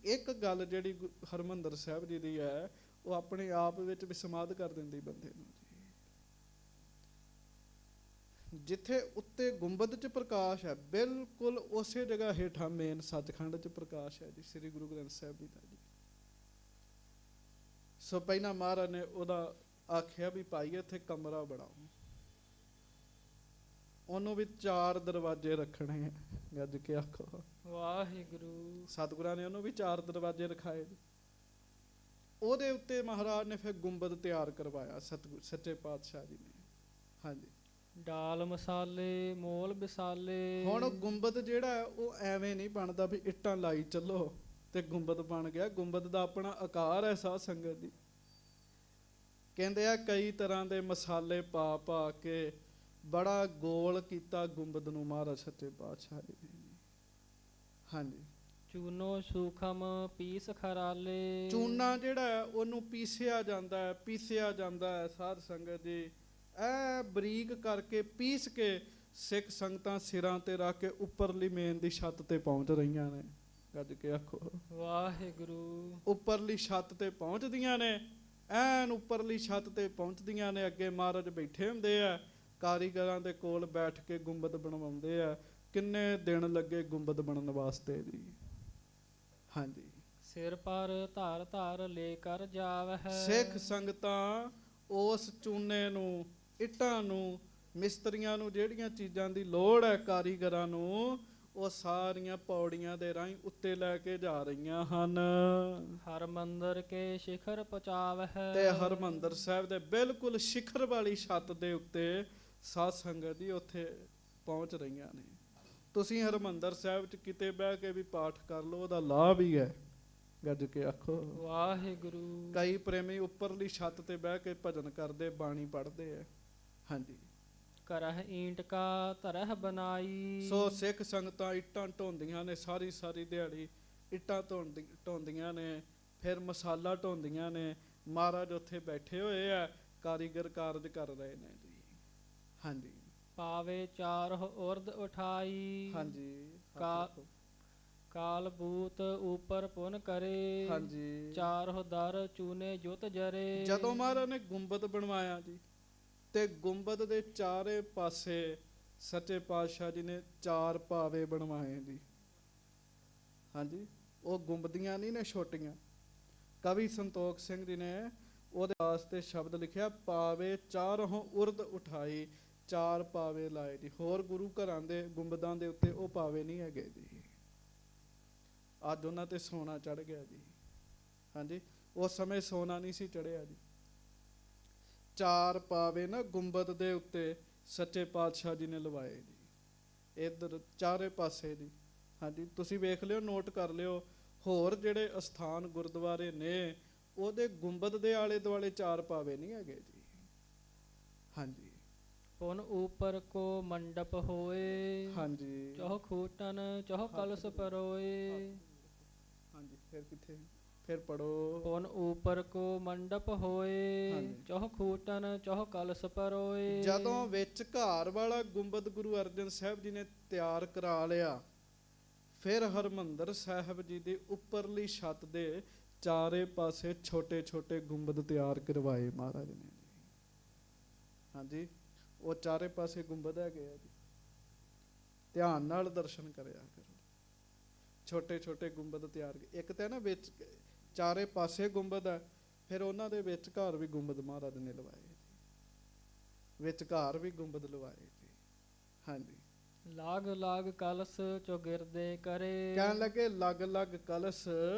ਇੱਕ ਗੱਲ ਜਿਹੜੀ ਹਰਿਮੰਦਰ ਸਾਹਿਬ ਜੀ ਦੀ ਹੈ, ਉਹ ਆਪਣੇ ਆਪ ਵਿੱਚ ਵੀ ਸਮਾਧ ਕਰ ਦਿੰਦੀ ਬੰਦੇ ਨੂੰ ਜੀ। ਜਿੱਥੇ ਉੱਤੇ ਗੁੰਬਦ 'ਚ ਪ੍ਰਕਾਸ਼ ਹੈ, ਬਿਲਕੁਲ ਉਸੇ ਜਗ੍ਹਾ ਹੇਠਾਂ ਮੇਨ ਸੱਚਖੰਡ 'ਚ ਪ੍ਰਕਾਸ਼ ਹੈ ਜੀ, ਸ੍ਰੀ ਗੁਰੂ ਗ੍ਰੰਥ ਸਾਹਿਬ ਜੀ ਦਾ ਜੀ। ਸੋ ਪਹਿਲਾਂ ਮਹਾਰਾਜ ਨੇ ਉਹਦਾ ਆਖਿਆ ਵੀ ਭਾਈ ਇੱਥੇ ਕਮਰਾ ਬਣਾਓ, ਉਹਨੂੰ ਵੀ 4 ਦਰਵਾਜ਼ੇ ਰੱਖਣੇ ਆ। ਗੱਜ ਕੇ ਆਖੋ ਵਾਹਿਗੁਰੂ। ਸਤਿਗੁਰਾਂ ਨੇ ਉਹਨੂੰ ਵੀ 4 ਦਰਵਾਜ਼ੇ ਰਖਾਏ ਜੀ। ਉਹਦੇ ਉੱਤੇ ਮਹਾਰਾਜ ਨੇ ਫਿਰ ਗੁੰਬਦ ਤਿਆਰ ਕਰਵਾਇਆ ਸੱਚੇ ਪਾਤਸ਼ਾਹ ਜੀ ਨੇ। ਹਾਂਜੀ, ਡਾਲ ਮਸਾਲੇ ਮੋਲ ਵਿਸਾਲੇ। ਹੁਣ ਗੁੰਬਦ ਜਿਹੜਾ ਉਹ ਐਵੇਂ ਨਹੀਂ ਬਣਦਾ ਵੀ ਇੱਟਾਂ ਲਾਈ ਚੱਲੋ ਤੇ ਗੁੰਬਦ ਬਣ ਗਿਆ। ਗੁੰਬਦ ਦਾ ਆਪਣਾ ਆਕਾਰ ਹੈ ਸਾਧ ਸੰਗਤ ਜੀ। ਕਹਿੰਦੇ ਆ ਕਈ ਤਰ੍ਹਾਂ ਦੇ ਮਸਾਲੇ ਪਾ ਪਾ ਕੇ ਬੜਾ ਗੋਲ ਕੀਤਾ ਗੁੰਬਦ ਨੂੰ ਮਹਾਰਾਜ ਸੱਚੇ ਪਾਤਸ਼ਾਹ ਜੀ ਨੇ। ਹਾਂਜੀ, ਚੂਨੋ ਸੂਖਮ ਪੀਸ ਖਰਾਲੇ। ਚੂਨਾ ਜਿਹੜਾ ਹੈ ਉਹਨੂੰ ਪੀਸਿਆ ਜਾਂਦਾ ਹੈ ਸਾਧ ਸੰਗਤ ਜੀ। ਐ ਬਰੀਕ ਕਰਕੇ ਪੀਸ ਕੇ ਸਿੱਖ ਸੰਗਤਾਂ ਸਿਰਾਂ ਤੇ ਰੱਖ ਕੇ ਉੱਪਰਲੀ ਮੇਨ ਦੀ ਛੱਤ ਤੇ ਪਹੁੰਚ ਰਹੀਆਂ ਨੇ। ਗੱਜ ਕੇ ਆਖੋ ਵਾਹਿਗੁਰੂ। ਉੱਪਰਲੀ ਛੱਤ ਤੇ ਪਹੁੰਚਦੀਆਂ ਨੇ, ਐਨ ਉੱਪਰਲੀ ਛੱਤ ਤੇ ਪਹੁੰਚਦੀਆਂ ਨੇ। ਅੱਗੇ ਮਹਾਰਾਜ ਬੈਠੇ ਹੁੰਦੇ ਆ, ਕਾਰੀਗਰਾਂ ਦੇ ਕੋਲ ਬੈਠ ਕੇ ਗੁੰਬਦ ਬਣਵਾਉਂਦੇ ਆ। ਕਿੰਨੇ ਦਿਨ ਲੱਗੇ ਗੁੰਬਦ ਬਣਨ ਵਾਸਤੇ ਜੀ। ਹਾਂਜੀ, ਸਿਰ ਪਰ ਧਾਰ ਧਾਰ ਲੈ ਕਰ ਜਾਵਹਿ। ਸਿੱਖ ਸੰਗਤਾਂ ਉਸ ਚੂਨੇ ਨੂੰ, ਇੱਟਾਂ ਨੂੰ, ਮਿਸਤਰੀਆਂ ਨੂੰ ਜਿਹੜੀਆਂ ਚੀਜ਼ਾਂ ਦੀ ਲੋੜ ਹੈ, ਕਾਰੀਗਰਾਂ ਨੂੰ, ਉਹ ਸਾਰੀਆਂ ਪੌੜੀਆਂ ਦੇ ਰਾਹੀਂ ਉੱਤੇ ਲੈ ਕੇ ਜਾ ਰਹੀਆਂ ਹਨ। ਹਰਿਮੰਦਰ ਕੇ ਸਿਖਰ ਪਹੁੰਚਾਵਹਿ। ਤੇ ਹਰਿਮੰਦਰ ਸਾਹਿਬ ਦੇ ਬਿਲਕੁਲ ਸਿਖਰ ਵਾਲੀ ਛੱਤ ਦੇ ਉੱਤੇ ਸਾਧ ਸੰਗਤ ਜੀ ਉੱਥੇ ਪਹੁੰਚ ਰਹੀਆਂ ਨੇ। ਤੁਸੀਂ ਹਰਿਮੰਦਰ ਸਾਹਿਬ 'ਚ ਕਿਤੇ ਬਹਿ ਕੇ ਵੀ ਪਾਠ ਕਰ ਲਓ, ਉਹਦਾ ਲਾਭ ਹੀ ਹੈ। ਗੱਜ ਕੇ ਆਖੋ ਵਾਹਿਗੁਰੂ। ਕਈ ਪ੍ਰੇਮੀ ਉੱਪਰਲੀ ਛੱਤ ਤੇ ਬਹਿ ਕੇ ਭਜਨ ਕਰਦੇ, ਬਾਣੀ ਪੜ੍ਹਦੇ ਆ। ਹਾਂਜੀ, ਕਰਹਿ ਈਂਟ ਕਾ ਧਰਹਿ ਬਨਾਈ। ਸੋ ਸਿੱਖ ਸੰਗਤਾਂ ਇੱਟਾਂ ਢੋਂਦੀਆਂ ਨੇ, ਸਾਰੀ ਸਾਰੀ ਦਿਹਾੜੀ ਇੱਟਾਂ ਢੋਂਦੀਆਂ ਨੇ, ਫਿਰ ਮਸਾਲਾ ਢੋਂਦੀਆਂ ਨੇ। ਮਹਾਰਾਜ ਉੱਥੇ ਬੈਠੇ ਹੋਏ ਆ, ਕਾਰੀਗਰ ਕਾਰਜ ਕਰ ਰਹੇ ਨੇ ਜੀ। ਹਾਂਜੀ, ਪਾਵੇ ਚਾਰਹੁ ਉਰਦ ਉਠਾਈ। ਹਾਂਜੀ, ਕਾਲ ਬੂਤ ਉਪਰ ਪੁਨ ਕਰੇ। ਹਾਂਜੀ। ਚਾਰਹੁ ਦਰ ਚੂਨੇ ਜੁਤ ਜਰੇ। ਜਦੋਂ ਮਹਾਰਾਜ ਨੇ ਗੁੰਬਦ ਬਣਵਾਇਆ ਜੀ, ਤੇ ਗੁੰਬਦ ਦੇ ਚਾਰੇ ਪਾਸੇ ਸੱਚੇ ਪਾਤਸ਼ਾਹ ਜੀ ਨੇ 4 ਪਾਵੇ ਬਣਵਾਏ ਜੀ। ਹਾਂਜੀ, ਉਹ ਗੁੰਬਦੀਆਂ ਨਹੀਂ ਨੇ ਛੋਟੀਆਂ। ਕਵੀ ਸੰਤੋਖ ਸਿੰਘ ਜੀ ਨੇ ਉਹਦੇ ਵਾਸਤੇ ਸ਼ਬਦ ਲਿਖਿਆ, ਪਾਵੇ ਚਾਰਹੁ ਉਰਦ ਉਠਾਈ। 4 ਪਾਵੇ ਲਾਏ ਜੀ। ਹੋਰ ਗੁਰੂ ਘਰਾਂ ਦੇ ਗੁੰਬਦਾਂ ਦੇ ਉੱਤੇ ਉਹ ਪਾਵੇ ਨਹੀਂ ਹੈਗੇ ਜੀ। ਅੱਜ ਉਹਨਾਂ ਤੇ ਸੋਨਾ ਚੜ ਗਿਆ ਜੀ। ਹਾਂਜੀ, ਉਸ ਸਮੇਂ ਸੋਨਾ ਨਹੀਂ ਸੀ ਚੜਿਆ ਜੀ। 4 ਪਾਵੇ ਨਾ ਗੁੰਬਦ ਦੇ ਉੱਤੇ ਸੱਚੇ ਪਾਤਸ਼ਾਹ ਜੀ ਨੇ ਲਵਾਏ ਜੀ, ਇੱਧਰ ਚਾਰੇ ਪਾਸੇ ਜੀ। ਹਾਂਜੀ, ਤੁਸੀਂ ਵੇਖ ਲਿਓ, ਨੋਟ ਕਰ ਲਿਓ। ਹੋਰ ਜਿਹੜੇ ਅਸਥਾਨ ਗੁਰਦੁਆਰੇ ਨੇ, ਉਹਦੇ ਗੁੰਬਦ ਦੇ ਆਲੇ ਦੁਆਲੇ 4 ਪਾਵੇ ਨਹੀਂ ਹੈਗੇ ਜੀ। ਹਾਂਜੀ, ਪੁਨ ਉਪਰ ਕੋ ਮੰਡਪ ਹੋਏ। ਹਾਂਜੀ, ਚਹੁ ਖੂਟਨ ਚਹੁ ਕਲਸ ਪਰੋਏ। ਹਾਂਜੀ, ਫਿਰ ਕਿੱਥੇ, ਫਿਰ ਪੜੋ। ਪੁਨ ਉਪਰ ਕੋ ਮੰਡਪ ਹੋਏ। ਚਹੁ ਖੂਟਨ ਚਹੁ ਕਲਸ ਪਰੋਏ। ਜਦੋਂ ਵਿੱਚ ਘਰ ਵਾਲਾ ਗੁੰਬਦ ਗੁਰੂ ਅਰਜਨ ਸਾਹਿਬ ਜੀ ਨੇ ਤਿਆਰ ਕਰਾ ਲਿਆ, ਫਿਰ ਹਰਿਮੰਦਰ ਸਾਹਿਬ ਜੀ ਦੀ ਉੱਪਰਲੀ ਛੱਤ ਦੇ ਚਾਰੇ ਪਾਸੇ ਛੋਟੇ ਛੋਟੇ ਗੁੰਬਦ ਤਿਆਰ ਕਰਵਾਏ ਮਹਾਰਾਜ ਨੇ। ਹਾਂਜੀ, ਉਹ ਚਾਰੇ ਪਾਸੇ ਗੁੰਬਦ ਹੈਗੇ ਆ ਜੀ। ਧਿਆਨ ਨਾਲ ਦਰਸ਼ਨ ਕਰਿਆ ਕਰੋ। ਛੋਟੇ ਛੋਟੇ ਗੁੰਬਦ ਤਿਆਰ, ਇੱਕ ਤਾਂ ਨਾ ਵਿੱਚ ਚਾਰੇ ਪਾਸੇ ਗੁੰਬਦ ਹੈ, ਫਿਰ ਉਹਨਾਂ ਦੇ ਵਿਚਕਾਰ ਵੀ ਗੁੰਬਦ ਮਹਾਰਾਜ ਨੇ ਲਵਾਏ ਜੀ। ਵਿਚਕਾਰ ਵੀ ਗੁੰਬਦ ਲਵਾਏ ਜੀ। ਹਾਂਜੀ, ਲਾਗ ਲਾਗ ਕਲਸ ਚੌਗਿਰਦੇ ਕਰੇ। ਕਹਿਣ ਲੱਗੇ ਲੱਗ ਲੱਗ ਕਲਸ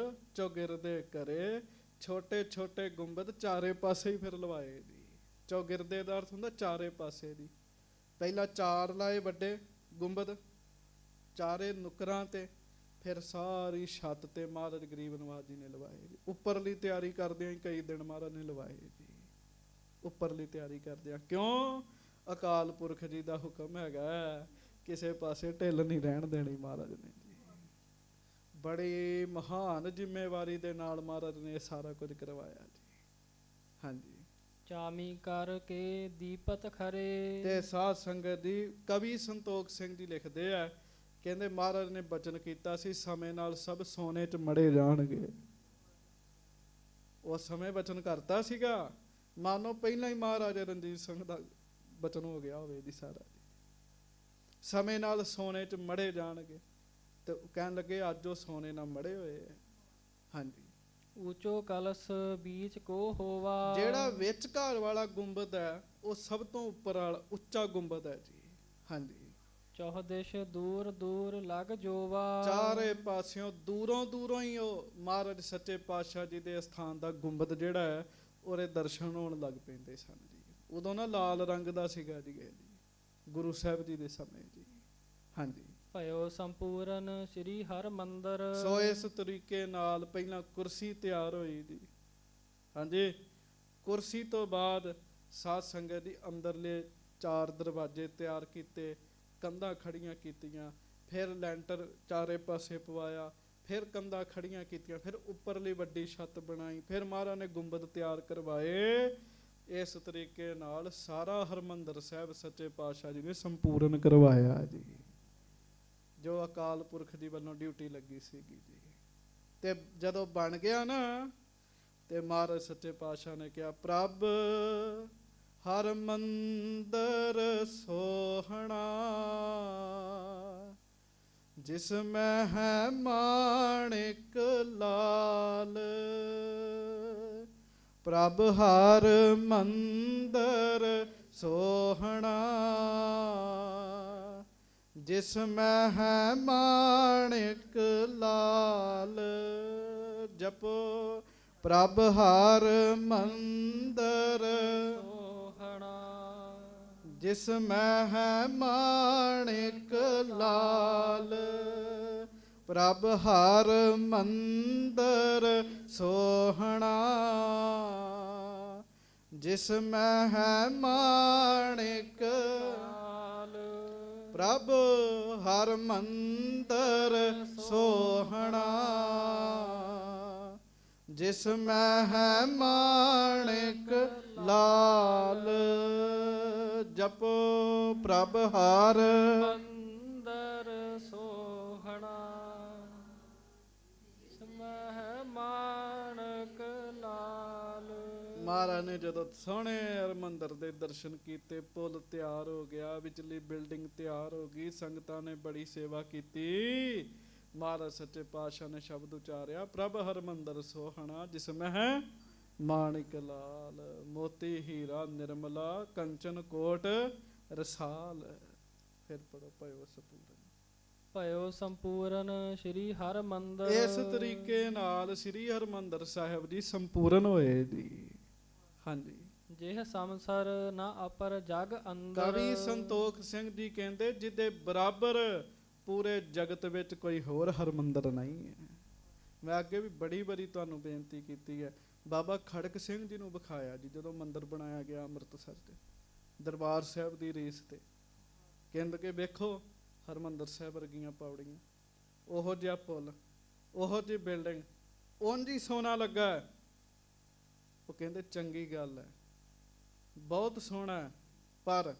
ਚੌਗਿਰਦੇ ਕਰੇ। ਛੋਟੇ ਛੋਟੇ ਗੁੰਬਦ ਚਾਰੇ ਪਾਸੇ ਹੀ ਫਿਰ ਲਵਾਏ ਜੀ। ਚੌਗਿਰਦੇ ਦਾ ਅਰਥ ਹੁੰਦਾ ਚਾਰੇ ਪਾਸੇ ਦੀ। ਪਹਿਲਾਂ 4 ਲਾਏ ਵੱਡੇ ਗੁੰਬਦ ਚਾਰੇ ਨੁਕਰਾਂ ਤੇ, ਫਿਰ ਸਾਰੀ ਛੱਤ ਤੇ ਮਹਾਰਾਜ ਗਰੀਬ ਨਵਾਜ ਜੀ ਨੇ ਲਵਾਏ ਜੀ। ਉੱਪਰਲੀ ਤਿਆਰੀ ਕਰਦਿਆਂ ਹੀ ਕਈ ਦਿਨ ਮਹਾਰਾਜ ਨੇ ਲਵਾਏ ਜੀ। ਉੱਪਰਲੀ ਤਿਆਰੀ ਕਰਦਿਆਂ, ਕਿਉਂ? ਅਕਾਲ ਪੁਰਖ ਜੀ ਦਾ ਹੁਕਮ ਹੈਗਾ, ਕਿਸੇ ਪਾਸੇ ਢਿੱਲ ਨਹੀਂ ਰਹਿਣ ਦੇਣੀ ਮਹਾਰਾਜ ਨੇ ਜੀ। ਬੜੀ ਮਹਾਨ ਜ਼ਿੰਮੇਵਾਰੀ ਦੇ ਨਾਲ ਮਹਾਰਾਜ ਨੇ ਇਹ ਸਾਰਾ ਕੁਝ ਕਰਵਾਇਆ ਜੀ। ਹਾਂਜੀ, ਚਾਮੀ ਕਰ ਕੇ ਦੀਪਤ ਖਰੇ। ਤੇ ਸਾਧ ਸੰਗਤ ਦੀ ਕਵੀ ਸੰਤੋਖ ਸਿੰਘ ਜੀ ਲਿਖਦੇ ਆ, ਕਹਿੰਦੇ ਮਹਾਰਾਜ ਨੇ ਬਚਨ ਕੀਤਾ ਸੀ, ਸਮੇਂ ਨਾਲ ਸਭ ਸੋਨੇ 'ਚ ਮੜੇ ਜਾਣਗੇ। ਉਸ ਸਮੇਂ ਬਚਨ ਕਰਤਾ ਸੀਗਾ, ਮਾਨੋ ਪਹਿਲਾਂ ਹੀ ਮਹਾਰਾਜਾ ਰਣਜੀਤ ਸਿੰਘ ਦਾ ਬਚਨ ਹੋ ਗਿਆ ਹੋਵੇ ਜੀ ਸਾਰਾ। ਸਮੇਂ ਨਾਲ ਸੋਨੇ 'ਚ ਮੜੇ ਜਾਣਗੇ, ਤੇ ਕਹਿਣ ਲੱਗੇ ਅੱਜ ਉਹ ਸੋਨੇ ਨਾਲ ਮੜੇ ਹੋਏ ਆ। ਹਾਂਜੀ, ਉੱਚੋ ਕਲਸ ਬੀਚ ਕੋ ਹੋਵਾ। ਜਿਹੜਾ ਵਿਚਕਾਰ ਵਾਲਾ ਗੁੰਬਦ ਹੈ, ਉਹ ਸਭ ਤੋਂ ਉੱਪਰ ਵਾਲਾ ਉੱਚਾ ਗੁੰਬਦ ਹੈ ਜੀ। ਹਾਂਜੀ, ਚੌਹਦਿਸ਼ ਦੂਰ ਦੂਰ ਲੱਗ ਜੋਵਾ। ਚਾਰੇ ਪਾਸਿਓਂ ਦੂਰੋਂ ਦੂਰੋਂ ਹੀ ਉਹ ਮਹਾਰਾਜ ਸੱਚੇ ਪਾਤਸ਼ਾਹ ਜੀ ਦੇ ਅਸਥਾਨ ਦਾ ਗੁੰਬਦ ਜਿਹੜਾ ਹੈ, ਉਹਦੇ ਦਰਸ਼ਨ ਹੋਣ ਲੱਗ ਪੈਂਦੇ ਸਨ ਜੀ। ਉਦੋਂ ਨਾ ਲਾਲ ਰੰਗ ਦਾ ਸੀਗਾ ਜੀ ਇਹ ਜੀ, ਗੁਰੂ ਸਾਹਿਬ ਜੀ ਦੇ ਸਮੇਂ ਜੀ। ਹਾਂਜੀ, ਭਇਓ ਸੰਪੂਰਨ ਸ੍ਰੀ ਹਰਿਮੰਦਰ। ਸੋ ਇਸ ਤਰੀਕੇ ਨਾਲ ਪਹਿਲਾਂ ਕੁਰਸੀ ਤਿਆਰ ਹੋਈ ਜੀ। ਹਾਂਜੀ, ਕੁਰਸੀ ਤੋਂ ਬਾਅਦ ਸਾਧ ਸੰਗਤ ਦੀ ਅੰਦਰਲੇ 4 ਦਰਵਾਜ਼ੇ ਤਿਆਰ ਕੀਤੇ, ਕੰਧਾਂ ਖੜੀਆਂ ਕੀਤੀਆਂ, ਫਿਰ ਲੈਂਟਰ ਚਾਰੇ ਪਾਸੇ ਪਵਾਇਆ, ਫਿਰ ਕੰਧਾਂ ਖੜੀਆਂ ਕੀਤੀਆਂ, ਫਿਰ ਉੱਪਰਲੀ ਵੱਡੀ ਛੱਤ ਬਣਾਈ, ਫਿਰ ਮਹਾਰਾਜ ਨੇ ਗੁੰਬਦ ਤਿਆਰ ਕਰਵਾਏ। ਇਸ ਤਰੀਕੇ ਨਾਲ ਸਾਰਾ ਹਰਿਮੰਦਰ ਸਾਹਿਬ ਸੱਚੇ ਪਾਤਸ਼ਾਹ ਜੀ ਨੇ ਸੰਪੂਰਨ ਕਰਵਾਇਆ ਜੀ, ਜੋ ਅਕਾਲ ਪੁਰਖ ਜੀ ਵੱਲੋਂ ਡਿਊਟੀ ਲੱਗੀ ਸੀਗੀ ਜੀ। ਤੇ ਜਦੋਂ ਬਣ ਗਿਆ ਨਾ ਤੇ ਮਹਾਰਾਜ ਸੱਚੇ ਪਾਤਸ਼ਾਹ ਨੇ ਕਿਹਾ, ਪ੍ਰਭ ਹਰਿਮੰਦਰ ਸੋਹਣਾ ਜਿਸ ਮੈਂ ਹੈ ਮਾਣਿਕ ਲਾਲ, ਪ੍ਰਭ ਹਰਿਮੰਦਰ ਸੋਹਣਾ ਜਿਸ ਮੈਂ ਹੈ ਮਾਣਿਕ ਲਾਲ। ਜਪੋ ਪ੍ਰਭ ਹਰਿਮੰਦਰ ਸੋਹਣਾ ਜਿਸ ਮੈਂ ਹੈ ਮਾਣਿਕ ਲਾਲ, ਪ੍ਰਭ ਹਰਿਮੰਦਰ ਸੋਹਣਾ ਜਿਸ ਮੈਂ ਹੈ ਮਾਣਿਕ ਲਾਲ, ਪ੍ਰਭ ਹਰਿਮੰਦਰ ਸੋਹਣਾ ਜਿਸ ਮੈਂ ਹੈ ਮਾਣਿਕ ਲਾਲ। ਜਪੋ ਪ੍ਰਭ ਹਰਿਮੰਦਰ ਸੋਹਣਾ ਜਿਸ ਮੈਂ ਹੈ ਮਾਣਿਕ ਲਾਲ। ਮਹਾਰਾਜ ਨੇ ਜਦੋਂ ਸੋਹਣੇ ਹਰਿਮੰਦਰ ਦੇ ਦਰਸ਼ਨ ਕੀਤੇ, ਪੁੱਲ ਤਿਆਰ ਹੋ ਗਿਆ, ਵਿਚਲੀ ਬਿਲਡਿੰਗ ਤਿਆਰ ਹੋ ਗਈ, ਸੰਗਤਾਂ ਨੇ ਬੜੀ ਸੇਵਾ ਕੀਤੀ। ਮਹਾਰਾਜ ਸੱਚੇ ਪਾਤਸ਼ਾਹ ਨੇ ਸ਼ਬਦ ਉਚਾਰਿਆ, ਪ੍ਰਭ ਹਰਿਮੰਦਰ ਸੋਹਣਾ ਜਿਸ ਮੈਂ ਹੈ ਮਾਣਿਕ ਲਾਲ, ਮੋਤੀ ਹੀਰਾ ਨਿਰਮਲਾ ਕੰਚਨ ਕੋਟ ਰਸਾਲ। ਫਿਰ ਪੜੋ, ਭਇਓ ਸੰਪੂਰਨ। ਭਇਓ ਸੰਪੂਰਨ ਸ਼੍ਰੀ ਹਰਿਮੰਦਰ। ਇਸ ਤਰੀਕੇ ਨਾਲ ਸ੍ਰੀ ਹਰਿਮੰਦਰ ਸਾਹਿਬ ਜੀ ਸੰਪੂਰਨ ਹੋਏ ਜੀ। ਹਾਂਜੀ, ਜਿਹ ਸੰਸਰ ਨਾ ਅਪਰ ਜਗ ਅੰਦਰ। ਕਵੀ ਸੰਤੋਖ ਸਿੰਘ ਜੀ ਕਹਿੰਦੇ, ਜਿਹਦੇ ਬਰਾਬਰ ਪੂਰੇ ਜਗਤ ਵਿੱਚ ਕੋਈ ਹੋਰ ਹਰਿਮੰਦਰ ਨਹੀਂ ਹੈ। ਮੈਂ ਅੱਗੇ ਵੀ ਬੜੀ ਵਾਰੀ ਤੁਹਾਨੂੰ ਬੇਨਤੀ ਕੀਤੀ ਹੈ, ਬਾਬਾ ਖੜਕ ਸਿੰਘ ਜੀ ਨੂੰ ਵਿਖਾਇਆ ਜੀ, ਜਦੋਂ ਮੰਦਿਰ ਬਣਾਇਆ ਗਿਆ ਅੰਮ੍ਰਿਤਸਰ 'ਚ ਦਰਬਾਰ ਸਾਹਿਬ ਦੀ ਰੀਸ ਤੇ, ਕਹਿੰਦੇ ਕਿ ਵੇਖੋ ਹਰਿਮੰਦਰ ਸਾਹਿਬ ਵਰਗੀਆਂ ਪੌੜੀਆਂ, ਉਹੋ ਜਿਹਾ ਪੁੱਲ, ਉਹੋ ਜਿਹੀ ਬਿਲਡਿੰਗ, ਉਂਝ ਹੀ ਸੋਨਾ ਲੱਗਾ ਹੈ। ਉਹ ਕਹਿੰਦੇ ਚੰਗੀ ਗੱਲ ਹੈ, ਬਹੁਤ ਸੋਹਣਾ ਹੈ, ਪਰ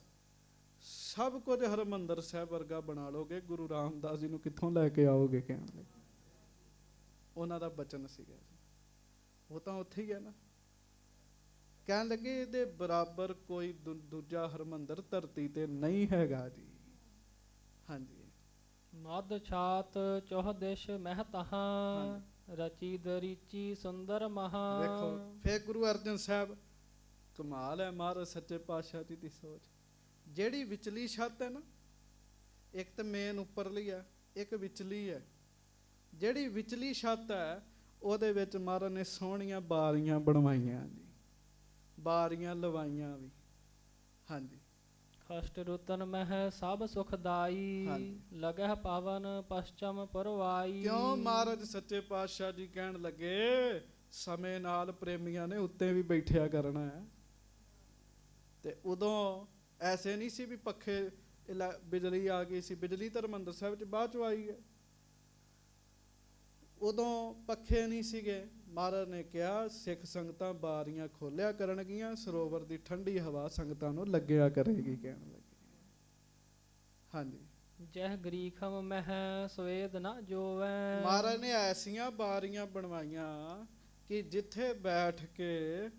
ਸਭ ਕੁਝ ਹਰਿਮੰਦਰ ਸਾਹਿਬ ਵਰਗਾ ਬਣਾ ਲੋਗੇ, ਗੁਰੂ ਰਾਮਦਾਸ ਜੀ ਨੂੰ ਕਿੱਥੋਂ ਲੈ ਕੇ ਆਓਗੇ? ਕਹਿਣ ਲਈ ਉਹਨਾਂ ਦਾ ਬਚਨ ਸੀਗਾ ਜੀ, ਉਹ ਤਾਂ ਉੱਥੇ ਹੀ ਹੈ ਨਾ। ਕਹਿਣ ਲੱਗੇ ਇਹਦੇ ਬਰਾਬਰ ਕੋਈ ਦੂਜਾ ਹਰਿਮੰਦਰ ਧਰਤੀ ਤੇ ਨਹੀਂ ਹੈਗਾ ਜੀ। ਹਾਂਜੀ, ਮਦ ਛਾਤ ਚੌਹ ਦਿਸ਼ ਮਹਿ ਤਹਾਂ, ਰਚੀ ਦਰੀਚੀ ਸੁੰਦਰ ਮਹਾ। ਵੇਖੋ ਫੇਰ ਗੁਰੂ ਅਰਜਨ ਸਾਹਿਬ, ਕਮਾਲ ਹੈ ਮਹਾਰਾਜ ਸੱਚੇ ਪਾਤਸ਼ਾਹ ਜੀ ਦੀ ਸੋਚ। ਜਿਹੜੀ ਵਿਚਲੀ ਛੱਤ ਹੈ ਨਾ, ਇੱਕ ਤਾਂ ਮੇਨ ਉੱਪਰਲੀ ਹੈ, ਇੱਕ ਵਿਚਲੀ ਹੈ। ਜਿਹੜੀ ਵਿਚਲੀ ਛੱਤ ਹੈ ਉਹਦੇ ਵਿੱਚ ਮਹਾਰਾਜ ਨੇ ਸੋਹਣੀਆਂ ਬਾਰੀਆਂ ਬਣਵਾਈਆਂ ਜੀ, ਬਾਰੀਆਂ ਲਵਾਈਆਂ ਵੀ। ਹਾਂਜੀ, ਖਸ਼ਟ ਰੁਤਨ ਮਹਿ ਸਭ ਸੁਖਦਾਈ, ਲਗਹਿ ਪਾਵਨ ਪਸ਼ਚਮ ਪਰਵਾਈ। ਕਿਉਂ ਮਹਾਰਾਜ ਸੱਚੇ ਪਾਤਸ਼ਾਹ ਜੀ ਕਹਿਣ ਲੱਗੇ, ਸਮੇਂ ਨਾਲ ਪ੍ਰੇਮੀਆਂ ਨੇ ਉੱਤੇ ਵੀ ਬੈਠਿਆ ਕਰਨਾ ਹੈ। ਤੇ ਉਦੋਂ ਐਸੇ ਨਹੀਂ ਸੀ ਵੀ ਪੱਖੇ, ਬਿਜਲੀ ਆ ਗਈ ਸੀ। ਬਿਜਲੀ ਤਾਂ ਹਰਿਮੰਦਰ ਸਾਹਿਬ 'ਚ ਬਾਅਦ 'ਚੋਂ ਆਈ ਹੈ, ਉਦੋਂ ਪੱਖੇ ਨਹੀਂ ਸੀਗੇ। ਮਹਾਰਾਜ ਨੇ ਕਿਹਾ ਸਿੱਖ ਸੰਗਤਾਂ ਬਾਰੀਆਂ ਖੋਲਿਆ ਕਰਨਗੀਆਂ, ਸਰੋਵਰ ਦੀ ਠੰਡੀ ਹਵਾ ਸੰਗਤਾਂ ਨੂੰ ਲੱਗਿਆ ਕਰੇਗੀ। ਕਹਿਣ ਲੱਗੇ ਹਾਂਜੀ, ਜਹ ਗਰੀਖਮ ਮਹਿ ਸਵੇਦ ਨਾ ਜੋਵੈ। ਮਹਾਰਾਜ ਨੇ ਐਸੀਆਂ ਬਾਰੀਆਂ ਬਣਵਾਈਆਂ ਕਿ ਜਿੱਥੇ ਬੈਠ ਕੇ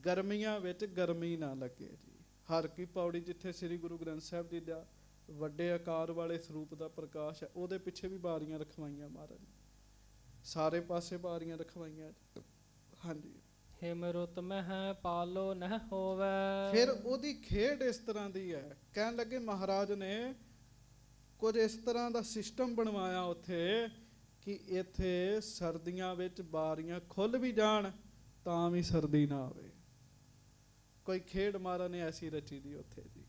ਗਰਮੀਆਂ ਵਿੱਚ ਗਰਮੀ ਨਾ ਲੱਗੇ ਜੀ। ਹਰ ਕੀ ਪੌੜੀ ਜਿੱਥੇ ਸ੍ਰੀ ਗੁਰੂ ਗ੍ਰੰਥ ਸਾਹਿਬ ਜੀ ਦਾ ਵੱਡੇ ਆਕਾਰ ਵਾਲੇ ਸਰੂਪ ਦਾ ਪ੍ਰਕਾਸ਼ ਹੈ, ਉਹਦੇ ਪਿੱਛੇ ਵੀ ਬਾਰੀਆਂ ਰਖਵਾਈਆਂ ਮਹਾਰਾਜ ਨੇ, ਸਾਰੇ ਪਾਸੇ ਬਾਰੀਆਂ ਰਖਵਾਈਆਂ। ਹਾਂਜੀ, ਹਿਮਰੁਤ ਮਹਿ ਪਾਲੋ ਨਹਿ ਹੋਵੈ। ਫਿਰ ਉਹਦੀ ਖੇਡ ਇਸ ਤਰ੍ਹਾਂ ਦੀ ਹੈ। ਕਹਿਣ ਲੱਗੇ ਮਹਾਰਾਜ ਨੇ ਕੁਝ ਇਸ ਤਰ੍ਹਾਂ ਦਾ ਸਿਸਟਮ ਬਣਵਾਇਆ ਉੱਥੇ ਕਿ ਇੱਥੇ ਸਰਦੀਆਂ ਵਿੱਚ ਬਾਰੀਆਂ ਖੁੱਲ ਵੀ ਜਾਣ ਤਾਂ ਵੀ ਸਰਦੀ ਨਾ ਆਵੇ। ਕੋਈ ਖੇਡ ਮਹਾਰਾਜ ਨੇ ਐਸੀ ਰਚੀ ਦੀ ਉੱਥੇ ਜੀ।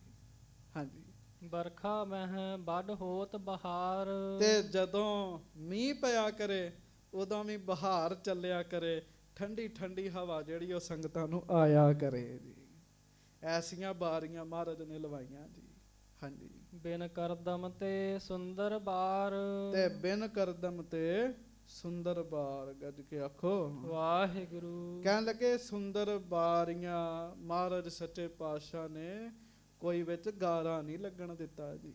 ਹਾਂਜੀ, ਬਰਖਾ ਮਹਿ ਵੱਡ ਹੋਤ ਬਹਾਰ। ਤੇ ਜਦੋਂ ਮੀਂਹ ਪਿਆ ਕਰੇ ਉਦੋਂ ਵੀ ਬਹਾਰ ਚੱਲਿਆ ਕਰੇ, ਠੰਡੀ ਠੰਡੀ ਹਵਾ ਜਿਹੜੀ ਉਹ ਸੰਗਤਾਂ ਨੂੰ ਆਇਆ ਕਰੇ ਜੀ। ਐਸੀਆਂ ਬਾਰੀਆਂ ਮਹਾਰਾਜ ਨੇ ਲਵਾਈਆਂ ਜੀ। ਹਾਂਜੀ, ਬਿਨ ਕਰਦਮ ਤੇ ਸੁੰਦਰ ਬਾਰ। ਤੇ ਬਿਨ ਕਰਦਮ ਤੇ ਸੁੰਦਰ ਬਾਰ, ਗੱਜ ਕੇ ਆਖੋ ਵਾਹਿਗੁਰੂ। ਕਹਿਣ ਲੱਗੇ ਸੁੰਦਰ ਬਾਰੀਆਂ ਮਹਾਰਾਜ ਸੱਚੇ ਪਾਤਸ਼ਾਹ ਨੇ ਕੋਈ ਵਿੱਚ ਗਾਰਾ ਨਹੀਂ ਲੱਗਣ ਦਿੱਤਾ ਜੀ।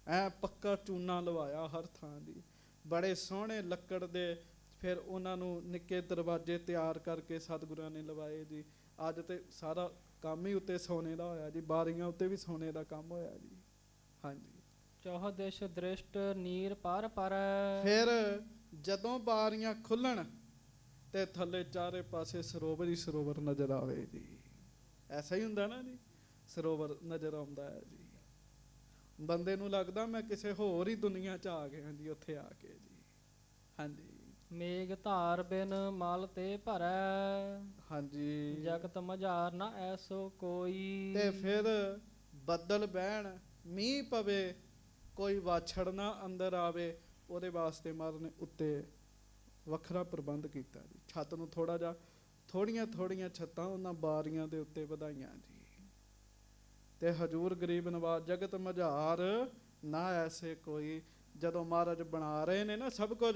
ਐ ਪੱਕਾ ਚੂਨਾ ਲਵਾਇਆ ਹਰ ਥਾਂ ਦੀ, ਬੜੇ ਸੋਹਣੇ ਲੱਕੜ ਦੇ ਫਿਰ ਉਹਨਾਂ ਨੂੰ ਨਿੱਕੇ ਦਰਵਾਜ਼ੇ ਤਿਆਰ ਕਰਕੇ ਸਤਿਗੁਰਾਂ ਨੇ ਲਵਾਏ ਜੀ। ਅੱਜ ਤੇ ਸਾਰਾ ਕੰਮ ਹੀ ਉੱਤੇ ਸੋਨੇ ਦਾ ਹੋਇਆ ਜੀ, ਬਾਰੀਆਂ ਉੱਤੇ ਵੀ ਸੋਨੇ ਦਾ ਕੰਮ ਹੋਇਆ ਜੀ। ਹਾਂਜੀ, ਚੌਹ ਦਿਸ਼ ਦ੍ਰਿਸ਼ਟ ਨੀਰ ਪਰ ਪਰ। ਫਿਰ ਜਦੋਂ ਬਾਰੀਆਂ ਖੁੱਲਣ ਤੇ ਥੱਲੇ ਚਾਰੇ ਪਾਸੇ ਸਰੋਵਰ ਹੀ ਸਰੋਵਰ ਨਜ਼ਰ ਆਵੇ ਜੀ। ਐਸਾ ਹੀ ਹੁੰਦਾ ਨਾ ਜੀ, ਸਰੋਵਰ ਨਜ਼ਰ ਆਉਂਦਾ ਹੈ ਜੀ। ਬੰਦੇ ਨੂੰ ਲੱਗਦਾ ਮੈਂ ਕਿਸੇ ਹੋਰ ਹੀ ਦੁਨੀਆ 'ਚ ਆ ਗਿਆ ਜੀ ਉੱਥੇ ਆ ਕੇ ਜੀ। ਹਾਂਜੀ, ਮੇਘ ਧਾਰ ਬਿਨ ਮਲ ਤੇ ਭਰੈ। ਹਾਂਜੀ, ਜਗਤ ਮਝਾਰ ਨਾ ਐਸੋ ਕੋਈ। ਤੇ ਫਿਰ ਬੱਦਲ ਬਹਿਣ, ਮੀਂਹ ਪਵੇ, ਕੋਈ ਵਾਛੜ ਨਾ ਅੰਦਰ ਆਵੇ, ਉਹਦੇ ਵਾਸਤੇ ਮਹਾਰਾਜ ਨੇ ਉੱਤੇ ਵੱਖਰਾ ਪ੍ਰਬੰਧ ਕੀਤਾ ਜੀ। ਛੱਤ ਨੂੰ ਥੋੜੀਆਂ ਥੋੜੀਆਂ ਛੱਤਾਂ ਉਹਨਾਂ ਬਾਰੀਆਂ ਦੇ ਉੱਤੇ ਵਧਾਈਆਂ ਜੀ। ਤੇ ਹਜੂਰ ਗਰੀਬ ਨਵਾਜ਼ ਜਗਤ ਮਝਾਰ ਨਾ ਐਸੇ ਕੋਈ। ਜਦੋਂ ਮਹਾਰਾਜ ਬਣਾ ਰਹੇ ਨੇ ਨਾ ਸਭ ਕੁਝ,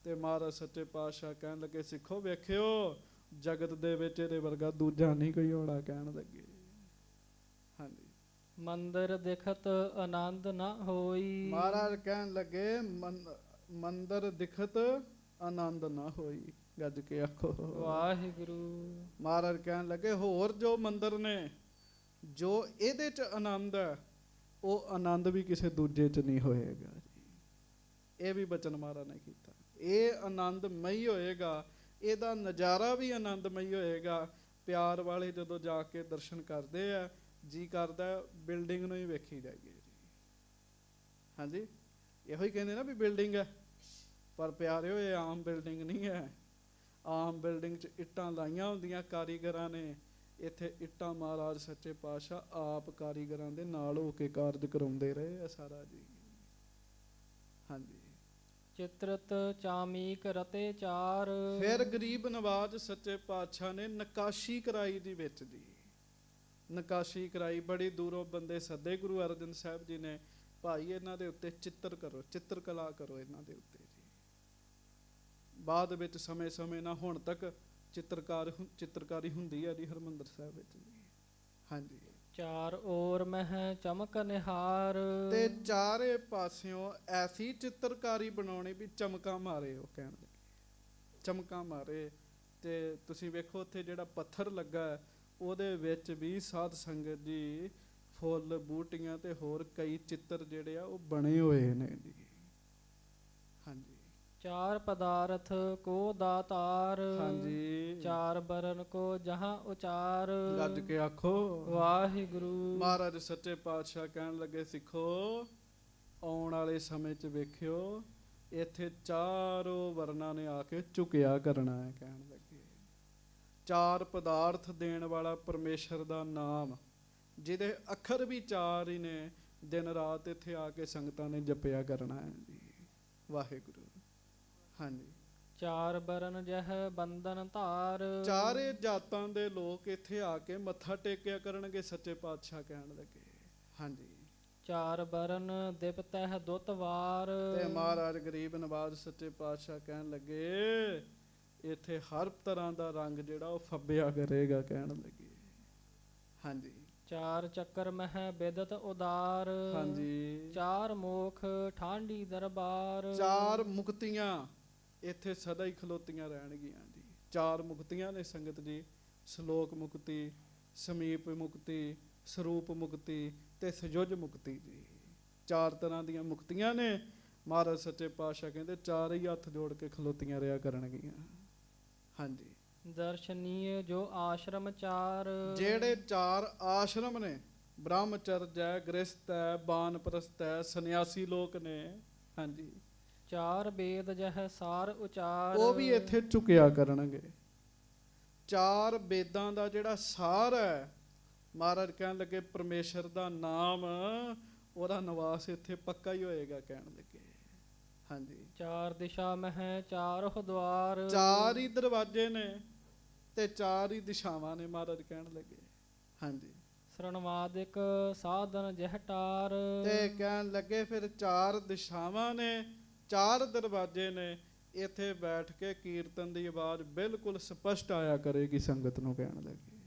ਤੇ ਮਹਾਰਾਜ ਸੱਚੇ ਪਾਤਸ਼ਾਹ ਕਹਿਣ ਲੱਗੇ ਸਿੱਖੋ ਵੇਖਿਓ ਜਗਤ ਦੇ ਵਿੱਚ ਇਹਦੇ ਵਰਗਾ ਦੂਜਾ ਨਹੀਂ ਕੋਈ ਹੋਣਾ, ਕਹਿਣ ਲੱਗੇ। ਹਾਂਜੀ, ਮੰਦਰ ਦਿਖਤ ਆਨੰਦ ਨਾ ਹੋਈ। ਮਹਾਰਾਜ ਕਹਿਣ ਲੱਗੇ ਮੰਦਰ ਦਿਖਤ ਆਨੰਦ ਨਾ ਹੋਈ, ਗੱਜ ਕੇ ਆਖੋ ਵਾਹਿਗੁਰੂ। ਮਹਾਰਾਜ ਕਹਿਣ ਲੱਗੇ ਹੋਰ ਜੋ ਮੰਦਰ ਨੇ, ਜੋ ਇਹਦੇ 'ਚ ਆਨੰਦ ਹੈ, ਉਹ ਆਨੰਦ ਵੀ ਕਿਸੇ ਦੂਜੇ 'ਚ ਨਹੀਂ ਹੋਏਗਾ ਜੀ। ਇਹ ਵੀ ਬਚਨ ਮਹਾਰਾਜ ਨੇ ਕੀਤਾ। ਇਹ ਆਨੰਦਮਈ ਹੋਏਗਾ, ਇਹਦਾ ਨਜ਼ਾਰਾ ਵੀ ਆਨੰਦਮਈ ਹੋਏਗਾ। ਪਿਆਰ ਵਾਲੇ ਜਦੋਂ ਜਾ ਕੇ ਦਰਸ਼ਨ ਕਰਦੇ ਆ, ਜੀ ਕਰਦਾ ਬਿਲਡਿੰਗ ਨੂੰ ਹੀ ਵੇਖੀ ਜਾਈਏ ਜੀ। ਹਾਂਜੀ, ਇਹੋ ਹੀ ਕਹਿੰਦੇ ਨਾ ਵੀ ਬਿਲਡਿੰਗ ਹੈ, ਪਰ ਪਿਆਰਿਓ ਇਹ ਆਮ ਬਿਲਡਿੰਗ ਨਹੀਂ ਹੈ। ਆਮ ਬਿਲਡਿੰਗ 'ਚ ਇੱਟਾਂ ਲਾਈਆਂ ਹੁੰਦੀਆਂ ਕਾਰੀਗਰਾਂ ਨੇ, ਇੱਥੇ ਇੱਟਾਂ ਮਹਾਰਾਜ ਸੱਚੇ ਪਾਤਸ਼ਾਹ ਆਪ ਕਾਰੀਗਰਾਂ ਦੇ ਨਾਲ ਹੋ ਕੇ ਕਾਰਜ ਕਰਾਉਂਦੇ ਰਹੇ ਆ ਸਾਰਾ ਜੀ। ਹਾਂਜੀ, ਚਿਤਰਤ ਚਾਮੀਕ ਰਤੇ ਚਾਰ। ਫਿਰ ਗਰੀਬ ਨਵਾਜ਼ ਸੱਚੇ ਪਾਤਸ਼ਾਹ ਨੇ ਨਕਾਸ਼ੀ ਕਰਾਈ ਦੀ ਵਿੱਚ ਜੀ। ਨਕਾਸ਼ੀ ਕਰਾਈ, ਬੜੀ ਦੂਰੋਂ ਬੰਦੇ ਸੱਦੇ ਗੁਰੂ ਅਰਜਨ ਸਾਹਿਬ ਜੀ ਨੇ, ਭਾਈ ਇਹਨਾਂ ਦੇ ਉੱਤੇ ਚਿੱਤਰ ਕਰੋ, ਚਿੱਤਰਕਲਾ ਕਰੋ ਇਹਨਾਂ ਦੇ ਉੱਤੇ ਜੀ। ਬਾਅਦ ਵਿੱਚ ਸਮੇਂ ਨਾਲ ਹੁਣ ਤੱਕ ਚਿੱਤਰਕਾਰੀ ਹੁੰਦੀ ਹੈ ਜੀ ਹਰਿਮੰਦਰ ਸਾਹਿਬ ਵਿੱਚ ਜੀ। ਹਾਂਜੀ, ਚਾਰ ਔਰ ਮਹਿ ਚਮਕ ਨਿਹਾਰ। ਤੇ ਚਾਰੇ ਪਾਸਿਓਂ ਐਸੀ ਚਿੱਤਰਕਾਰੀ ਬਣਾਉਣੀ ਵੀ ਚਮਕਾਂ ਮਾਰੇ, ਉਹ ਕਹਿਣ ਲੱਗੇ ਚਮਕਾਂ ਮਾਰੇ। ਤੇ ਤੁਸੀਂ ਵੇਖੋ ਉੱਥੇ ਜਿਹੜਾ ਪੱਥਰ ਲੱਗਾ ਹੈ, ਉਹਦੇ ਵਿੱਚ ਵੀ ਸਾਧ ਸੰਗਤ ਜੀ ਫੁੱਲ ਬੂਟੀਆਂ ਤੇ ਹੋਰ ਕਈ ਚਿੱਤਰ ਜਿਹੜੇ ਆ ਉਹ ਬਣੇ ਹੋਏ ਨੇ ਜੀ। ਹਾਂਜੀ, ਚਾਰ ਪਦਾਰਥ ਕੋ ਦਾਤਾਰ। ਹਾਂਜੀ, ਚਾਰ ਬਰਨ ਕੋ ਜਹਾਂ ਉਚਾਰ। ਗੱਜ ਕੇ ਆਖੋ ਵਾਹਿਗੁਰੂ। ਮਹਾਰਾਜ ਸੱਚੇ ਪਾਤਸ਼ਾਹ ਕਹਿਣ ਲੱਗੇ ਸਿੱਖੋ ਆਉਣ ਵਾਲੇ ਸਮੇਂ 'ਚ ਵੇਖਿਓ ਇੱਥੇ ਚਾਰੋਂ ਵਰਨਾਂ ਨੇ ਆ ਕੇ ਝੁਕਿਆ ਕਰਨਾ ਹੈ। ਕਹਿਣ ਲੱਗੇ ਚਾਰ ਪਦਾਰਥ ਦੇਣ ਵਾਲਾ ਪਰਮੇਸ਼ਰ ਦਾ ਨਾਮ, ਜਿਹਦੇ ਅੱਖਰ ਵੀ ਚਾਰ ਹੀ ਨੇ, ਦਿਨ ਰਾਤ ਇੱਥੇ ਆ ਕੇ ਸੰਗਤਾਂ ਨੇ ਜਪਿਆ ਕਰਨਾ ਹੈ ਜੀ। ਵਾਹਿਗੁਰੂ। ਹਾਂਜੀ, ਚਾਰ ਬਰਨ ਜਹ ਬੰਧਨ ਧਾਰ। ਚਾਰੇ ਜਾਤਾਂ ਦੇ ਲੋਕ ਇੱਥੇ ਆ ਕੇ ਮੱਥਾ ਟੇਕਿਆ ਕਰਨਗੇ, ਸੱਚੇ ਪਾਤਸ਼ਾਹ ਕਹਿਣ ਲੱਗੇ। ਹਾਂਜੀ, ਚਾਰ ਬਰਨ ਦਿਪਤਹਿ ਦੁੱਤ ਵਾਰ। ਤੇ ਮਹਾਰਾਜ ਗਰੀਬ ਨਵਾਜ਼ ਸੱਚੇ ਪਾਤਸ਼ਾਹ ਕਹਿਣ ਲੱਗੇ ਇੱਥੇ ਹਰ ਤਰ੍ਹਾਂ ਦਾ ਰੰਗ ਜਿਹੜਾ ਉਹ ਫੱਬਿਆ ਕਰੇਗਾ, ਕਹਿਣ ਲੱਗੇ। ਹਾਂਜੀ, ਚਾਰ ਚੱਕਰ ਮਹਿ ਬਿਦਤ ਉਦਾਰ। ਹਾਂਜੀ, ਚਾਰ ਮੋਖ ਠਾਂਡੀ ਦਰਬਾਰ। ਚਾਰ ਮੁਕਤੀਆਂ ਇੱਥੇ ਸਦਾ ਹੀ ਖਲੋਤੀਆਂ ਰਹਿਣਗੀਆਂ ਜੀ। ਚਾਰ ਮੁਕਤੀਆਂ ਨੇ ਸੰਗਤ ਜੀ, ਸ਼ਲੋਕ ਮੁਕਤੀ, ਸਮੀਪ ਮੁਕਤੀ, ਸਰੂਪ ਮੁਕਤੀ ਤੇ ਸਯੁਜ ਮੁਕਤੀ ਜੀ। ਚਾਰ ਤਰ੍ਹਾਂ ਦੀਆਂ ਮੁਕਤੀਆਂ ਨੇ। ਮਹਾਰਾਜ ਸੱਚੇ ਪਾਤਸ਼ਾਹ ਕਹਿੰਦੇ ਚਾਰ ਹੀ ਹੱਥ ਜੋੜ ਕੇ ਖਲੋਤੀਆਂ ਰਿਹਾ ਕਰਨਗੀਆਂ। ਹਾਂਜੀ, ਦਰਸ਼ਨੀय ਜੋ ਆਸ਼ਰਮ ਚਾਰ। ਜਿਹੜੇ ਚਾਰ ਆਸ਼ਰਮ ਨੇ, ਬ੍ਰਹਮਚਰਜ ਹੈ, ਗ੍ਰਸਤ ਹੈ, ਬਾਨਪ੍ਰਸਤ ਹੈ, ਸੰਨਿਆਸੀ ਲੋਕ ਨੇ। ਹਾਂਜੀ, ਚਾਰ ਵੇਦ ਜਹ ਸਾਰ ਉਚਾਰ। ਉਹ ਵੀ ਇੱਥੇ ਝੁਕਿਆ ਕਰਨਗੇ। ਚਾਰ ਵੇਦਾਂ ਦਾ ਜਿਹੜਾ ਸਾਰ ਹੈ, ਮਹਾਰਾਜ ਕਹਿਣ ਲੱਗੇ ਪਰਮੇਸ਼ਰ ਦਾ ਨਾਮ, ਉਹਦਾ ਨਿਵਾਸ ਇੱਥੇ ਪੱਕਾ ਹੀ ਹੋਏਗਾ, ਕਹਿਣ ਲੱਗੇ। ਹਾਂਜੀ, ਚਾਰ ਦਿਸ਼ਾ ਮਹਿ ਚਾਰੋਂ ਦੁਆਰ। ਚਾਰ ਹੀ ਦਰਵਾਜ਼ੇ ਨੇ ਤੇ ਚਾਰ ਹੀ ਦਿਸ਼ਾਵਾਂ ਨੇ, ਮਹਾਰਾਜ ਕਹਿਣ ਲੱਗੇ। ਹਾਂਜੀ, ਸਰਣਵਾਦਿਕ ਸਾਧਨ ਜਹ ਟਾਰ। ਤੇ ਕਹਿਣ ਲੱਗੇ ਫਿਰ ਚਾਰ ਦਿਸ਼ਾਵਾਂ ਨੇ, ਚਾਰ ਦਰਵਾਜ਼ੇ ਨੇ, ਇੱਥੇ ਬੈਠ ਕੇ ਕੀਰਤਨ ਦੀ ਆਵਾਜ਼ ਬਿਲਕੁਲ ਸਪਸ਼ਟ ਆਇਆ ਕਰੇਗੀ। ਸੰਗਤ ਨੂੰ ਕਹਿਣ ਲੱਗੇ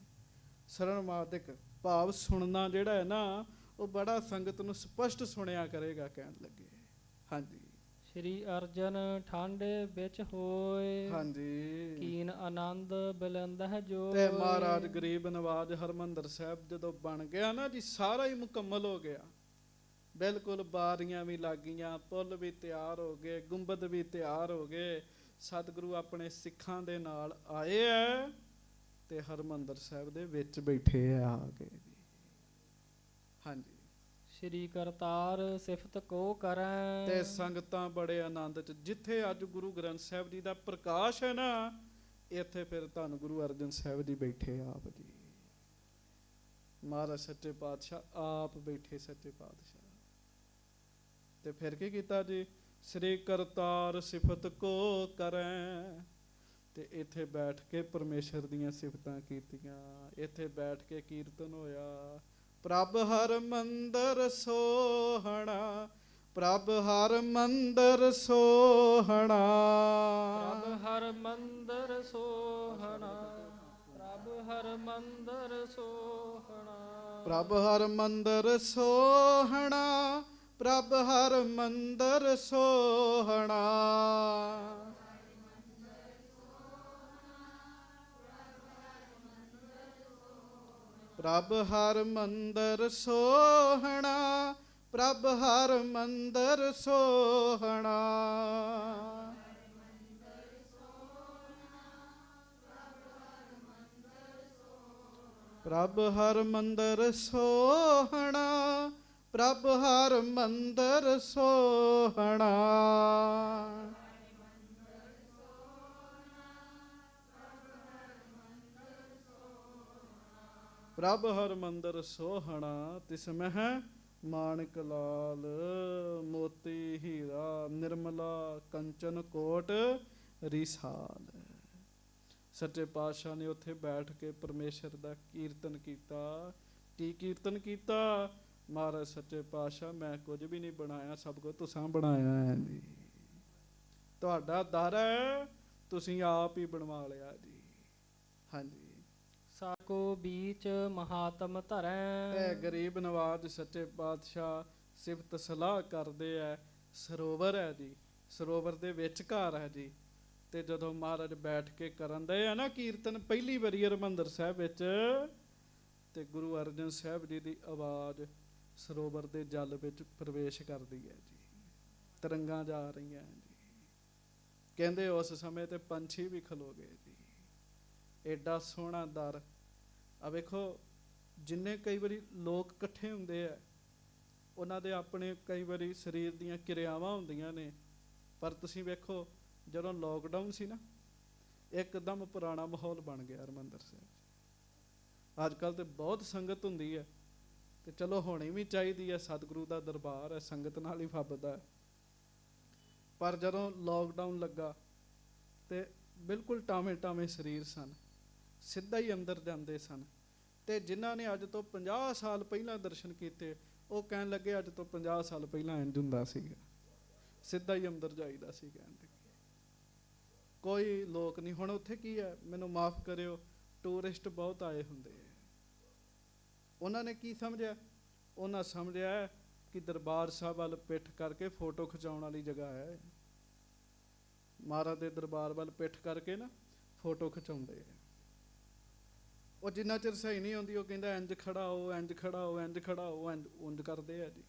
ਸਰਣਮਾਦਿਕ ਭਾਵ ਸੁਣਨਾ ਜਿਹੜਾ ਹੈ ਨਾ ਉਹ ਬੜਾ ਸੰਗਤ ਨੂੰ ਸਪਸ਼ਟ ਸੁਣਿਆ ਕਰੇਗਾ। ਕਹਿਣ ਲੱਗੇ ਹਾਂਜੀ। ਸ੍ਰੀ ਅਰਜਨ ਠਾਂਡੇ ਵਿੱਚ ਹੋਏ, ਹਾਂਜੀ ਕੀਨ ਆਨੰਦ ਬਿਲੰਦ ਹੈ ਜੋ। ਤੇ ਮਹਾਰਾਜ ਗਰੀਬ ਨਵਾਜ ਹਰਮੰਦਰ ਸਾਹਿਬ ਜਦੋਂ ਬਣ ਗਿਆ ਨਾ ਜੀ, ਸਾਰਾ ਹੀ ਮੁਕੰਮਲ ਹੋ ਗਿਆ। ਬਿਲਕੁਲ ਬਾਰੀਆਂ ਵੀ ਲੱਗ ਗਈਆਂ, ਪੁੱਲ ਵੀ ਤਿਆਰ ਹੋ ਗਏ, ਗੁੰਬਦ ਵੀ ਤਿਆਰ ਹੋ ਗਏ। ਸਤਿਗੁਰੂ ਆਪਣੇ ਸਿੱਖਾਂ ਦੇ ਨਾਲ ਆਏ ਐ ਤੇ ਹਰਮੰਦਰ ਸਾਹਿਬ ਦੇ ਵਿੱਚ ਬੈਠੇ ਆ ਕੇ ਜੀ। ਹਾਂਜੀ। ਸ੍ਰੀ ਕਰਤਾਰ ਸਿਫਤ ਕੋ ਕਰੈ, ਤੇ ਸੰਗਤਾਂ ਬੜੇ ਆਨੰਦ ਚ, ਜਿੱਥੇ ਅੱਜ ਗੁਰੂ ਗ੍ਰੰਥ ਸਾਹਿਬ ਜੀ ਦਾ ਪ੍ਰਕਾਸ਼ ਹੈ ਨਾ, ਇੱਥੇ ਫਿਰ ਧੰਨ ਗੁਰੂ ਅਰਜਨ ਸਾਹਿਬ ਜੀ ਬੈਠੇ ਆਪ ਜੀ। ਮਹਾਰਾਜ ਸੱਚੇ ਪਾਤਸ਼ਾਹ ਆਪ ਬੈਠੇ ਸੱਚੇ ਪਾਤਸ਼ਾਹ। ਤੇ ਫਿਰ ਕੀ ਕੀਤਾ ਜੀ? ਸ੍ਰੀ ਕਰਤਾਰ ਸਿਫਤ ਕੋ ਕਰੈ, ਤੇ ਇੱਥੇ ਬੈਠ ਕੇ ਪਰਮੇਸ਼ਰ ਦੀਆਂ ਸਿਫਤਾਂ ਕੀਤੀਆਂ। ਇੱਥੇ ਬੈਠ ਕੇ ਕੀਰਤਨ ਹੋਇਆ। ਪ੍ਰਭ ਹਰ ਮੰਦਰ ਸੋਹਣਾ, ਪ੍ਰਭ ਹਰ ਮੰਦਰ ਸੋਹਣਾ, ਪ੍ਰਭ ਹਰ ਮੰਦਰ ਸੋਹਣਾ, ਪ੍ਰਭ ਹਰ ਮੰਦਰ ਸੋਹਣਾ, ਪ੍ਰਭ ਹਰ ਮੰਦਰ ਸੋਹਣਾ, ਪ੍ਰਭ ਹਰ ਮੰਦਰ ਸੋਹਣਾ, ਪ੍ਰਭ ਹਰ ਮੰਦਰ ਸੋਹਣਾ, ਪ੍ਰਭ ਹਰ ਮੰਦਰ ਸੋਹਣਾ, ਪ੍ਰਭ ਹਰ ਮੰਦਰ ਸੋਹਣਾ, ਪ੍ਰਭ ਹਰ ਮੰਦਰ ਸੋਹਣਾ, ਪ੍ਰਭ ਹਰ ਮੰਦਰ ਸੋਹਣਾ, ਤਿਸ ਮਹਿ ਮਾਣਕ ਲਾਲ, ਮੋਤੀ ਹੀਰਾ ਨਿਰਮਲਾ, ਕੰਚਨ ਕੋਟ ਰਿਸਾਲ। ਸੱਚੇ ਪਾਤਸ਼ਾਹ ਨੇ ਉੱਥੇ ਬੈਠ ਕੇ ਪਰਮੇਸ਼ਰ ਦਾ ਕੀਰਤਨ ਕੀਤਾ। ਕੀ ਕੀਰਤਨ ਕੀਤਾ? ਮਹਾਰਾਜ ਸੱਚੇ ਪਾਤਸ਼ਾਹ ਮੈਂ ਕੁਝ ਵੀ ਨਹੀਂ ਬਣਾਇਆ, ਸਭ ਕੁਝ ਤੁਸਾਂ ਬਣਾਇਆ ਹੈ ਜੀ। ਤੁਹਾਡਾ ਦਰ ਹੈ, ਤੁਸੀਂ ਆਪ ਹੀ ਬਣਵਾ ਲਿਆ ਜੀ। ਹਾਂਜੀ। ਸਾਕੋ ਬੀਚ ਮਹਾਤਮ ਧਰੈ, ਇਹ ਗਰੀਬ ਨਵਾਜ ਸੱਚੇ ਪਾਤਸ਼ਾਹ ਸਿਫਤ ਸਲਾਹ ਕਰਦੇ ਐ। ਸਰੋਵਰ ਹੈ ਜੀ, ਸਰੋਵਰ ਦੇ ਵਿੱਚ ਘਰ ਹੈ ਜੀ। ਤੇ ਜਦੋਂ ਮਹਾਰਾਜ ਬੈਠ ਕੇ ਕਰਨ ਦੇ ਆ ਨਾ ਕੀਰਤਨ ਪਹਿਲੀ ਵਾਰੀ ਹਰਿਮੰਦਰ ਸਾਹਿਬ ਵਿੱਚ, ਤੇ ਗੁਰੂ ਅਰਜਨ ਸਾਹਿਬ ਜੀ ਦੀ ਆਵਾਜ਼ ਸਰੋਵਰ ਦੇ ਜਲ ਵਿੱਚ ਪ੍ਰਵੇਸ਼ ਕਰਦੀ ਹੈ ਜੀ। ਤਰੰਗਾਂ ਜਾ ਰਹੀਆਂ ਜੀ। ਕਹਿੰਦੇ ਉਸ ਸਮੇਂ ਤੇ ਪੰਛੀ ਵੀ ਖਲੋ ਗਏ ਜੀ। ਐਡਾ ਸੋਹਣਾ ਦਰ। ਆ ਵੇਖੋ, ਜਿੰਨੇ ਕਈ ਵਾਰੀ ਲੋਕ ਇਕੱਠੇ ਹੁੰਦੇ ਆ, ਉਹਨਾਂ ਦੇ ਆਪਣੇ ਕਈ ਵਾਰੀ ਸਰੀਰ ਦੀਆਂ ਕਿਰਿਆਵਾਂ ਹੁੰਦੀਆਂ ਨੇ, ਪਰ ਤੁਸੀਂ ਵੇਖੋ ਜਦੋਂ ਲੋਕਡਾਊਨ ਸੀ ਨਾ, ਇੱਕਦਮ ਪੁਰਾਣਾ ਮਾਹੌਲ ਬਣ ਗਿਆ ਹਰਿਮੰਦਰ ਸਾਹਿਬ। ਅੱਜ ਕੱਲ੍ਹ ਤੇ ਬਹੁਤ ਸੰਗਤ ਹੁੰਦੀ ਹੈ, ਤੇ ਚਲੋ ਹੋਣੀ ਵੀ ਚਾਹੀਦੀ ਹੈ। ਸਤਿਗੁਰੂ ਦਾ ਦਰਬਾਰ ਹੈ, ਸੰਗਤ ਨਾਲ ਹੀ ਫੱਬਦਾ ਹੈ। ਪਰ ਜਦੋਂ ਲੋਕਡਾਊਨ ਲੱਗਾ ਤੇ ਬਿਲਕੁਲ ਟਾਵੇਂ ਟਾਵੇਂ ਸਰੀਰ ਸਨ, ਸਿੱਧਾ ਹੀ ਅੰਦਰ ਜਾਂਦੇ ਸਨ। ਤੇ ਜਿਨ੍ਹਾਂ ਨੇ ਅੱਜ ਤੋਂ 50 ਸਾਲ ਪਹਿਲਾਂ ਦਰਸ਼ਨ ਕੀਤੇ, ਉਹ ਕਹਿਣ ਲੱਗੇ ਅੱਜ ਤੋਂ 50 ਸਾਲ ਪਹਿਲਾਂ ਇੰਝ ਹੁੰਦਾ ਸੀਗਾ, ਸਿੱਧਾ ਹੀ ਅੰਦਰ ਜਾਈਦਾ ਸੀ। ਕਹਿਣ ਲੱਗੇ ਕੋਈ ਲੋਕ ਨਹੀਂ। ਹੁਣ ਉੱਥੇ ਕੀ ਹੈ, ਮੈਨੂੰ ਮਾਫ ਕਰਿਓ, ਟੂਰਿਸਟ ਬਹੁਤ ਆਏ ਹੁੰਦੇ ਆ। ਉਹਨਾਂ ਨੇ ਕੀ ਸਮਝਿਆ? ਉਹਨਾਂ ਸਮਝਿਆ ਕਿ ਦਰਬਾਰ ਸਾਹਿਬ ਵੱਲ ਪਿੱਠ ਕਰਕੇ ਫੋਟੋ ਖਿਚਾਉਣ ਵਾਲੀ ਜਗ੍ਹਾ ਹੈ। ਮਹਾਰਾਜ ਦੇ ਦਰਬਾਰ ਵੱਲ ਪਿੱਠ ਕਰਕੇ ਨਾ ਫੋਟੋ ਖਿਚਾਉਂਦੇ ਆ। ਉਹ ਜਿੰਨਾ ਚਿਰ ਸਹੀ ਨਹੀਂ ਹੁੰਦੀ, ਉਹ ਕਹਿੰਦਾ ਇੰਝ ਖੜਾ ਹੋ, ਇੰਝ ਖੜਾ ਹੋ, ਇੰਝ ਖੜਾ ਹੋ, ਇੰਝ ਕਰਦੇ ਆ ਜੀ।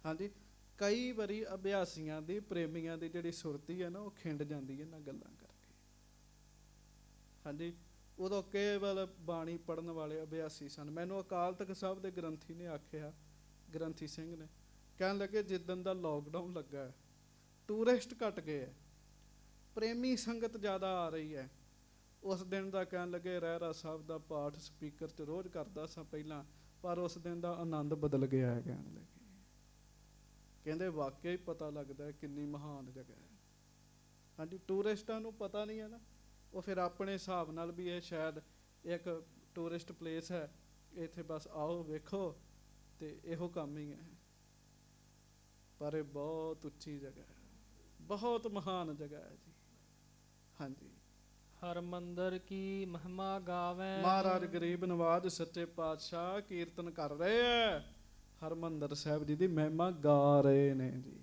ਹਾਂਜੀ। ਕਈ ਵਾਰੀ ਅਭਿਆਸੀਆਂ ਦੀ, ਪ੍ਰੇਮੀਆਂ ਦੀ ਜਿਹੜੀ ਸੁਰਤੀ ਹੈ ਨਾ, ਉਹ ਖਿੰਡ ਜਾਂਦੀ ਹੈ ਇਹਨਾਂ ਗੱਲਾਂ ਕਰਕੇ। ਹਾਂਜੀ। ਉਦੋਂ ਕੇਵਲ ਬਾਣੀ ਪੜ੍ਹਨ ਵਾਲੇ ਅਭਿਆਸੀ ਸਨ। ਮੈਨੂੰ ਅਕਾਲ ਤਖਤ ਸਾਹਿਬ ਦੇ ਗ੍ਰੰਥੀ ਨੇ ਆਖਿਆ, ਗ੍ਰੰਥੀ ਸਿੰਘ ਨੇ, ਕਹਿਣ ਲੱਗੇ ਜਿੱਦਣ ਦਾ ਲੋਕਡਾਊਨ ਲੱਗਾ ਹੈ, ਟੂਰਿਸਟ ਘਟ ਗਏ ਹੈ, ਪ੍ਰੇਮੀ ਸੰਗਤ ਜ਼ਿਆਦਾ ਆ ਰਹੀ ਹੈ। ਉਸ ਦਿਨ ਦਾ ਕਹਿਣ ਲੱਗੇ ਰਹਿਰਾ ਸਾਹਿਬ ਦਾ ਪਾਠ ਸਪੀਕਰ 'ਚ ਰੋਜ਼ ਕਰਦਾ ਸਾਂ ਪਹਿਲਾਂ, ਪਰ ਉਸ ਦਿਨ ਦਾ ਆਨੰਦ ਬਦਲ ਗਿਆ ਹੈ। ਕਹਿਣ ਲੱਗੇ, ਕਹਿੰਦੇ ਵਾਕਿਆ ਹੀ ਪਤਾ ਲੱਗਦਾ ਕਿੰਨੀ ਮਹਾਨ ਜਗ੍ਹਾ ਹੈ। ਹਾਂਜੀ। ਟੂਰਿਸਟਾਂ ਨੂੰ ਪਤਾ ਨਹੀਂ ਹੈ ਨਾ, ਉਹ ਫਿਰ ਆਪਣੇ ਹਿਸਾਬ ਨਾਲ ਵੀ ਇਹ ਸ਼ਾਇਦ ਇੱਕ ਟੂਰਿਸਟ ਪਲੇਸ ਹੈ, ਇੱਥੇ ਬਸ ਆਓ ਵੇਖੋ, ਤੇ ਇਹੋ ਕੰਮ ਹੀ ਹੈ। ਪਰ ਇਹ ਬਹੁਤ ਉੱਚੀ ਜਗ੍ਹਾ ਹੈ। ਬਹੁਤ ਮਹਾਨ ਜਗ੍ਹਾ ਹੈ ਜੀ। ਹਾਂਜੀ, ਹਰਮੰਦਰ ਕੀ ਮਹਿਮਾ ਗਾਵੇਂ। ਮਹਾਰਾਜ ਗਰੀਬ ਨਵਾਜ ਸੱਚੇ ਪਾਤਸ਼ਾਹ ਕੀਰਤਨ ਕਰ ਰਹੇ ਹੈ, ਹਰਮੰਦਰ ਸਾਹਿਬ ਜੀ ਦੀ ਮਹਿਮਾ ਗਾ ਰਹੇ ਨੇ ਜੀ।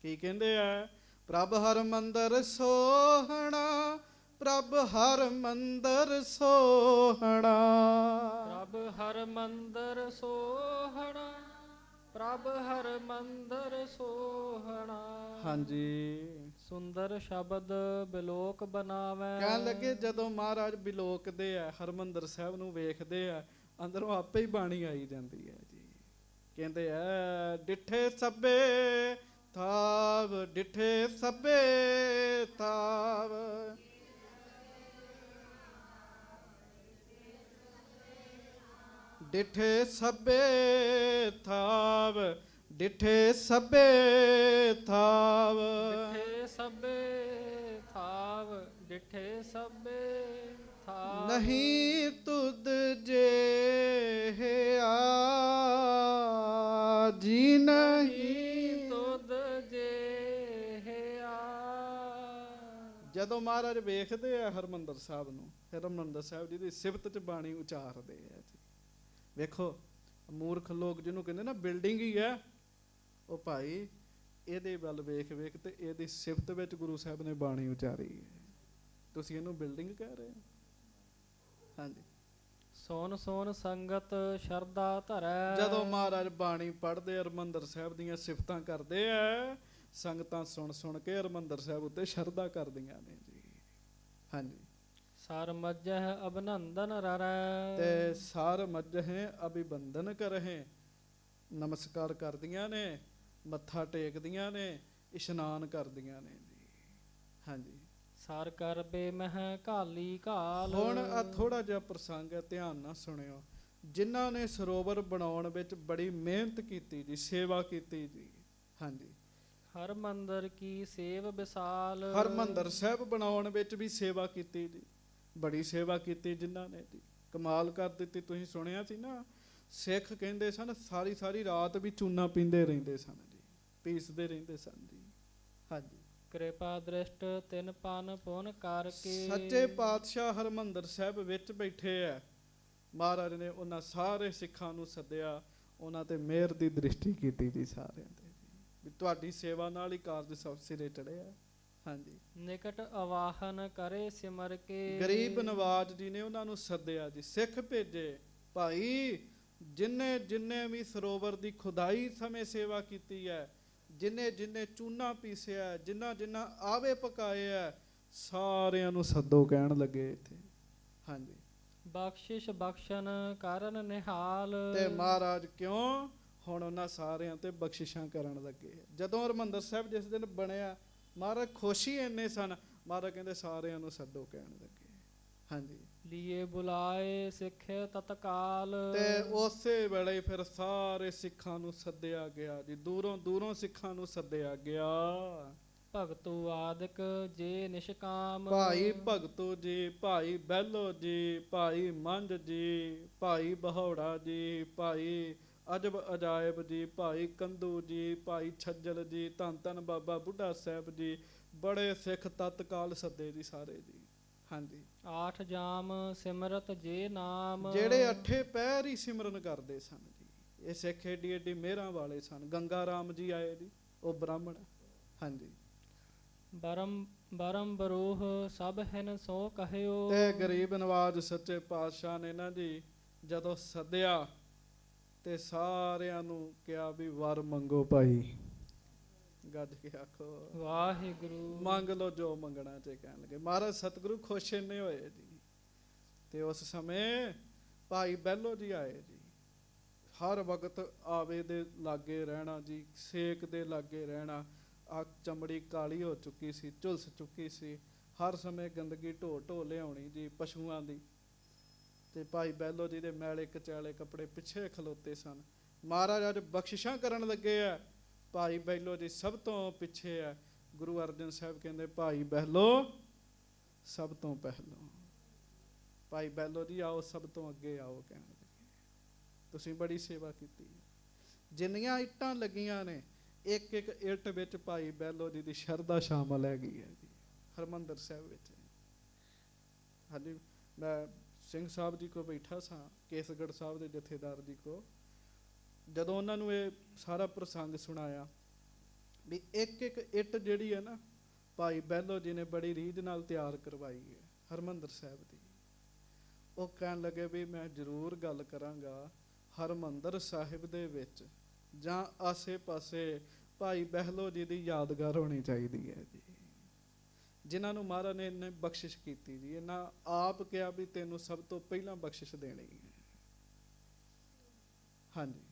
ਕੀ ਕਹਿੰਦੇ ਆ? ਪ੍ਰਭ ਹਰਮੰਦਰ ਸੋਹਣਾ, ਪ੍ਰਭ ਹਰਮੰਦਰ ਸੋਹਣਾ, ਪ੍ਰਭ ਹਰਮੰਦਰ ਸੋਹਣਾ, ਪ੍ਰਭ ਹਰਮੰਦਰ ਸੋਹਣਾ। ਹਾਂਜੀ, ਸੁੰਦਰ ਸ਼ਬਦ ਬਿਲੋਕ ਬਣਾਵੇ। ਕਹਿਣ ਲੱਗੇ ਜਦੋਂ ਮਹਾਰਾਜ ਬਿਲੋਕਦੇ ਆ, ਹਰਮੰਦਰ ਸਾਹਿਬ ਨੂੰ ਵੇਖਦੇ ਆ, ਅੰਦਰੋਂ ਆਪੇ ਹੀ ਬਾਣੀ ਆਈ ਜਾਂਦੀ ਹੈ ਜੀ। ਕਹਿੰਦੇ ਆ ਡਿਠੇ ਸਭੇ ਥਾਵ, ਡਿਠੇ ਸਭੇ ਥਾਵ, ਡਿਠੇ ਸਭੇ ਥਾਵ, ਡਿਠੇ ਸਭੇ ਥਾਵ, ਡਿਠੇ ਸਭੇ ਥਾਵ, ਡਿਠੇ ਸਭੇ ਥਾਵ। ਨਹੀਂ ਤੁਧ ਜੇ ਆ ਜੀ, ਨਹੀਂ ਤੁਧ ਜੇ ਆ। ਜਦੋਂ ਮਹਾਰਾਜ ਵੇਖਦੇ ਆ ਹਰਮੰਦਰ ਸਾਹਿਬ ਨੂੰ, ਹਰਮੰਦਰ ਸਾਹਿਬ ਜੀ ਦੀ ਸਿਫਤ ਚ ਬਾਣੀ ਉਚਾਰਦੇ ਆ ਜੀ। ਵੇਖੋ ਮੂਰਖ ਲੋਕ ਜਿਹਨੂੰ ਕਹਿੰਦੇ ਨਾ ਬਿਲਡਿੰਗ ਹੀ ਹੈ, ਉਹ ਭਾਈ ਇਹਦੇ ਵੱਲ ਵੇਖ ਵੇਖ ਤੇ ਇਹਦੀ ਸਿਫਤ ਵਿੱਚ ਗੁਰੂ ਸਾਹਿਬ ਨੇ ਬਾਣੀ ਉਚਾਰੀ ਹੈ, ਤੁਸੀਂ ਇਹਨੂੰ ਬਿਲਡਿੰਗ ਕਹਿ ਰਹੇ ਹੋ। ਹਾਂਜੀ, ਸੋਨ ਸੋਨ ਸੰਗਤ ਸ਼ਰਧਾ ਧਰੈ। ਜਦੋਂ ਮਹਾਰਾਜ ਬਾਣੀ ਪੜ੍ਹਦੇ ਹਰਮੰਦਰ ਸਾਹਿਬ ਦੀਆਂ ਸਿਫਤਾਂ ਕਰਦੇ ਆ, ਸੰਗਤਾਂ ਸੁਣ ਸੁਣ ਕੇ ਹਰਮੰਦਰ ਸਾਹਿਬ ਉੱਤੇ ਸ਼ਰਧਾ ਕਰਦੀਆਂ ਨੇ ਜੀ। ਹਾਂਜੀ, ਸਰ ਮੱਜਹ ਅਭਿਨੰਦਨ ਰਰੈ। ਤੇ ਸਾਰ ਮੱਜਹਿ ਅਭਿਵੰਦਨ ਕਰਹਿ, ਨਮਸਕਾਰ ਕਰਦੀਆਂ ਨੇ, ਮੱਥਾ ਟੇਕਦੀਆਂ ਨੇ, ਇਸ਼ਨਾਨ ਕਰਦੀਆਂ ਨੇ ਜੀ। ਹਾਂਜੀ, ਸਰ ਕਰਬੇ ਮਹਿ ਘਾਲੀ ਘਾਲ। ਹੁਣ ਆ ਥੋੜਾ ਜਿਹਾ ਪ੍ਰਸੰਗ ਹੈ, ਧਿਆਨ ਨਾਲ ਸੁਣਿਓ। ਜਿਨ੍ਹਾਂ ਨੇ ਸਰੋਵਰ ਬਣਾਉਣ ਵਿੱਚ ਬੜੀ ਮਿਹਨਤ ਕੀਤੀ ਜੀ, ਸੇਵਾ ਕੀਤੀ ਜੀ। ਹਾਂਜੀ, ਹਰਮੰਦਰ ਕੀ ਸੇਵ ਵਿਸਾਲ। ਹਰਮੰਦਰ ਸਾਹਿਬ ਬਣਾਉਣ ਵਿੱਚ ਵੀ ਸੇਵਾ ਕੀਤੀ ਜੀ, ਬੜੀ ਸੇਵਾ ਕੀਤੀ ਜਿਨ੍ਹਾਂ ਨੇ ਜੀ, ਕਮਾਲ ਕਰ ਦਿੱਤੀ। ਤੁਸੀਂ ਸੁਣਿਆ ਸੀ ਨਾ, ਸਿੱਖ ਕਹਿੰਦੇ ਸਨ ਸਾਰੀ ਸਾਰੀ ਰਾਤ ਵੀ ਚੂਨਾ ਪੀਂਦੇ ਰਹਿੰਦੇ ਸਨ ਜੀ, ਪੀਸਦੇ ਰਹਿੰਦੇ ਸਨ ਜੀ। ਹਾਂਜੀ, ਕਿਰਪਾ ਦ੍ਰਿਸ਼ਟ ਤਿਨ ਪਨ ਪੁਨ ਕਰਕੇ। ਸੱਚੇ ਪਾਤਸ਼ਾਹ ਹਰਮੰਦਰ ਸਾਹਿਬ ਵਿੱਚ ਬੈਠੇ ਆ, ਮਹਾਰਾਜ ਨੇ ਉਹਨਾਂ ਸਾਰੇ ਸਿੱਖਾਂ ਨੂੰ ਸੱਦਿਆ, ਉਹਨਾਂ ਤੇ ਮਿਹਰ ਦੀ ਦ੍ਰਿਸ਼ਟੀ ਕੀਤੀ ਜੀ ਸਾਰਿਆਂ ਤੇ ਜੀ, ਵੀ ਤੁਹਾਡੀ ਸੇਵਾ ਨਾਲ ਹੀ ਕਾਰਜ ਸਿਰੇ ਚੜਿਆ। ਹਾਂਜੀ, ਨਿਕਟ ਆਵਾਹਨ ਕਰੇ ਸਿਮਰ ਕੇ। ਗਰੀਬ ਨਵਾਜ ਜੀ ਨੇ ਉਹਨਾਂ ਨੂੰ ਸੱਦਿਆ ਜੀ, ਸਿੱਖ ਭੇਜੇ ਭਾਈ, ਜਿੰਨੇ ਜਿੰਨੇ ਵੀ ਸਰੋਵਰ ਦੀ ਖੁਦਾਈ ਸਮੇਂ ਸੇਵਾ ਕੀਤੀ ਹੈ, ਜਿੰਨੇ ਜਿੰਨੇ ਚੂਨਾ ਪੀਸਿਆ, ਜਿੰਨਾ ਜਿੰਨਾ ਆਵੇ ਪਕਾਇਆ, ਸਾਰਿਆਂ ਨੂੰ ਸੱਦੋ ਕਹਿਣ ਲੱਗੇ ਇੱਥੇ। ਹਾਂਜੀ, ਬਖਸ਼ਿਸ਼ ਬਖਸ਼ਨ ਕਰਨ ਨਿਹਾਲ। ਤੇ ਮਹਾਰਾਜ ਕਿਉਂ ਹੁਣ ਉਹਨਾਂ ਸਾਰਿਆਂ ਤੇ ਬਖਸ਼ਿਸ਼ਾਂ ਕਰਨ ਲੱਗੇ। ਜਦੋਂ ਹਰਮੰਦਰ ਸਾਹਿਬ ਜਿਸ ਦਿਨ ਬਣਿਆ, ਮਹਾਰਾਜ ਖੁਸ਼ੀ ਇੰਨੇ ਸਨ, ਮਹਾਰਾਜ ਕਹਿੰਦੇ ਸਾਰਿਆਂ ਨੂੰ ਸੱਦੋ ਕਹਿਣ ਲੱਗੇ। ਹਾਂਜੀ, ਲੀਏ ਬੁਲਾਏ ਸਿੱਖ ਤਤਕਾਲ। ਤੇ ਉਸੇ ਵੇਲੇ ਫਿਰ ਸਾਰੇ ਸਿੱਖਾਂ ਨੂੰ ਸੱਦਿਆ ਗਿਆ ਜੀ, ਦੂਰੋਂ ਦੂਰੋਂ ਸਿੱਖਾਂ ਨੂੰ ਸੱਦਿਆ ਗਿਆ। ਭਗਤੂ ਆਦਿਕ ਜੇ ਨਿਸ਼ਕਾਮ। ਭਾਈ ਭਗਤੂ ਜੀ, ਭਾਈ ਬਹਿਲੋ ਜੀ, ਭਾਈ ਮੰਝ ਜੀ, ਭਾਈ ਬਹੌੜਾ ਜੀ, ਭਾਈ ਅਜਬ ਅਜਾਇਬ ਜੀ, ਭਾਈ ਕੰਦੂ ਜੀ, ਭਾਈ ਛੱਜਲ ਜੀ, ਧੰਨ ਧੰਨ ਬਾਬਾ ਬੁੱਢਾ ਸਾਹਿਬ ਜੀ, ਬੜੇ ਸਿੱਖ ਤਤਕਾਲ ਸੱਦੇ ਜੀ ਸਾਰੇ ਜੀ। ਹਾਂਜੀ, ਆਠ ਜਾਮ ਸਿਮਰਤ ਜੇ ਨਾਮ। ਜਿਹੜੇ ਅੱਠੇ ਪੈਰ ਹੀ ਸਿਮਰਨ ਕਰਦੇ ਸਨ ਜੀ, ਇਹ ਸਿੱਖ ਏਡੀ ਏਡੀ ਮਿਹਰਾਂ ਵਾਲੇ ਸਨ। ਗੰਗਾ ਰਾਮ ਜੀ ਆਏ ਜੀ, ਉਹ ਬ੍ਰਾਹਮਣ। ਹਾਂਜੀ, ਬਰਮ ਬਰਮ ਬਰੂਹ ਸਭ ਹਿਨ ਸੋ ਕਹਿਓ। ਤੇ ਗਰੀਬ ਨਵਾਜ ਸੱਚੇ ਪਾਤਸ਼ਾਹ ਨੇ ਨਾ ਜੀ ਜਦੋਂ ਸੱਦਿਆ ਤੇ ਸਾਰਿਆਂ ਨੂੰ ਕਿਹਾ ਵੀ ਵਰ ਮੰਗੋ ਭਾਈ, ਗੱਜ ਕੇ ਆਖੋ ਵਾਹਿਗੁਰੂ। ਮੰਗ ਲੋ ਜੋ ਮੰਗਣਾ ਤੇ ਕਹਿਣ ਲੱਗੇ। ਮਹਾਰਾਜ ਸਤਿਗੁਰੂ ਖੁਸ਼ ਇੰਨੇ ਹੋਏ ਜੀ। ਤੇ ਉਸ ਸਮੇਂ ਭਾਈ ਬਹਿਲੋ ਜੀ ਆਏ ਜੀ, ਹਰ ਵਕਤ ਆਵੇ ਦੇ ਲਾਗੇ ਰਹਿਣਾ ਜੀ, ਸੇਕ ਦੇ ਲਾਗੇ ਰਹਿਣਾ। ਆ ਚਮੜੀ ਕਾਲੀ ਹੋ ਚੁੱਕੀ ਸੀ, ਝੁਲਸ ਚੁੱਕੀ ਸੀ, ਹਰ ਸਮੇਂ ਗੰਦਗੀ ਢੋ ਢੋ ਲਿਆਉਣੀ ਜੀ ਪਸ਼ੂਆਂ ਦੀ। ਤੇ ਭਾਈ ਬਹਿਲੋ ਜੀ ਦੇ ਮੈਲੇ ਕਚੈਲੇ ਕੱਪੜੇ ਪਿੱਛੇ ਖਲੋਤੇ ਸਨ। ਮਹਾਰਾਜ ਅੱਜ ਬਖਸ਼ਿਸ਼ਾਂ ਕਰਨ ਲੱਗੇ ਆ, ਭਾਈ ਬਹਿਲੋ ਜੀ ਸਭ ਤੋਂ ਪਿੱਛੇ ਆ। ਗੁਰੂ ਅਰਜਨ ਸਾਹਿਬ ਕਹਿੰਦੇ ਭਾਈ ਬਹਿਲੋ ਸਭ ਤੋਂ ਪਹਿਲੋਂ। ਭਾਈ ਬਹਿਲੋ ਜੀ ਆਓ ਸਭ ਤੋਂ ਅੱਗੇ ਆਓ ਕਹਿਣ ਲੱਗੇ। ਤੁਸੀਂ ਬੜੀ ਸੇਵਾ ਕੀਤੀ, ਜਿੰਨੀਆਂ ਇੱਟਾਂ ਲੱਗੀਆਂ ਨੇ ਇੱਕ ਇੱਕ ਇੱਟ ਵਿੱਚ ਭਾਈ ਬਹਿਲੋ ਜੀ ਦੀ ਸ਼ਰਧਾ ਸ਼ਾਮਲ ਹੈਗੀ ਹੈ ਜੀ ਹਰਿਮੰਦਰ ਸਾਹਿਬ ਵਿੱਚ। ਹਾਂਜੀ, ਮੈਂ ਸਿੰਘ ਸਾਹਿਬ ਜੀ ਕੋ ਬੈਠਾ ਸਾਂ, ਕੇਸਗੜ੍ਹ ਸਾਹਿਬ ਦੇ ਜਥੇਦਾਰ ਜੀ ਕੋ, ਜਦੋਂ ਉਹਨਾਂ ਨੂੰ ਇਹ ਸਾਰਾ ਪ੍ਰਸੰਗ ਸੁਣਾਇਆ ਵੀ ਇੱਕ ਇੱਕ ਇੱਟ ਜਿਹੜੀ ਹੈ ਨਾ ਭਾਈ ਬਹਿਲੋ ਜੀ ਨੇ ਬੜੀ ਰੀਝ ਨਾਲ ਤਿਆਰ ਕਰਵਾਈ ਹੈ ਹਰਿਮੰਦਰ ਸਾਹਿਬ ਦੀ। ਉਹ ਕਹਿਣ ਲੱਗੇ ਵੀ ਮੈਂ ਜ਼ਰੂਰ ਗੱਲ ਕਰਾਂਗਾ ਹਰਿਮੰਦਰ ਸਾਹਿਬ ਦੇ ਵਿੱਚ ਜਾਂ ਆਸੇ ਪਾਸੇ ਭਾਈ ਬਹਿਲੋ ਜੀ ਦੀ ਯਾਦਗਾਰ ਹੋਣੀ ਚਾਹੀਦੀ ਹੈ ਜੀ, ਜਿਨ੍ਹਾਂ ਨੂੰ ਮਹਾਰਾਜ ਨੇ ਇਹਨੇ ਬਖਸ਼ਿਸ਼ ਕੀਤੀ ਜੀ। ਇਹਨਾਂ ਆਪ ਕਿਹਾ ਵੀ ਤੈਨੂੰ ਸਭ ਤੋਂ ਪਹਿਲਾਂ ਬਖਸ਼ਿਸ਼ ਦੇਣੀ ਹੈ। ਹਾਂਜੀ,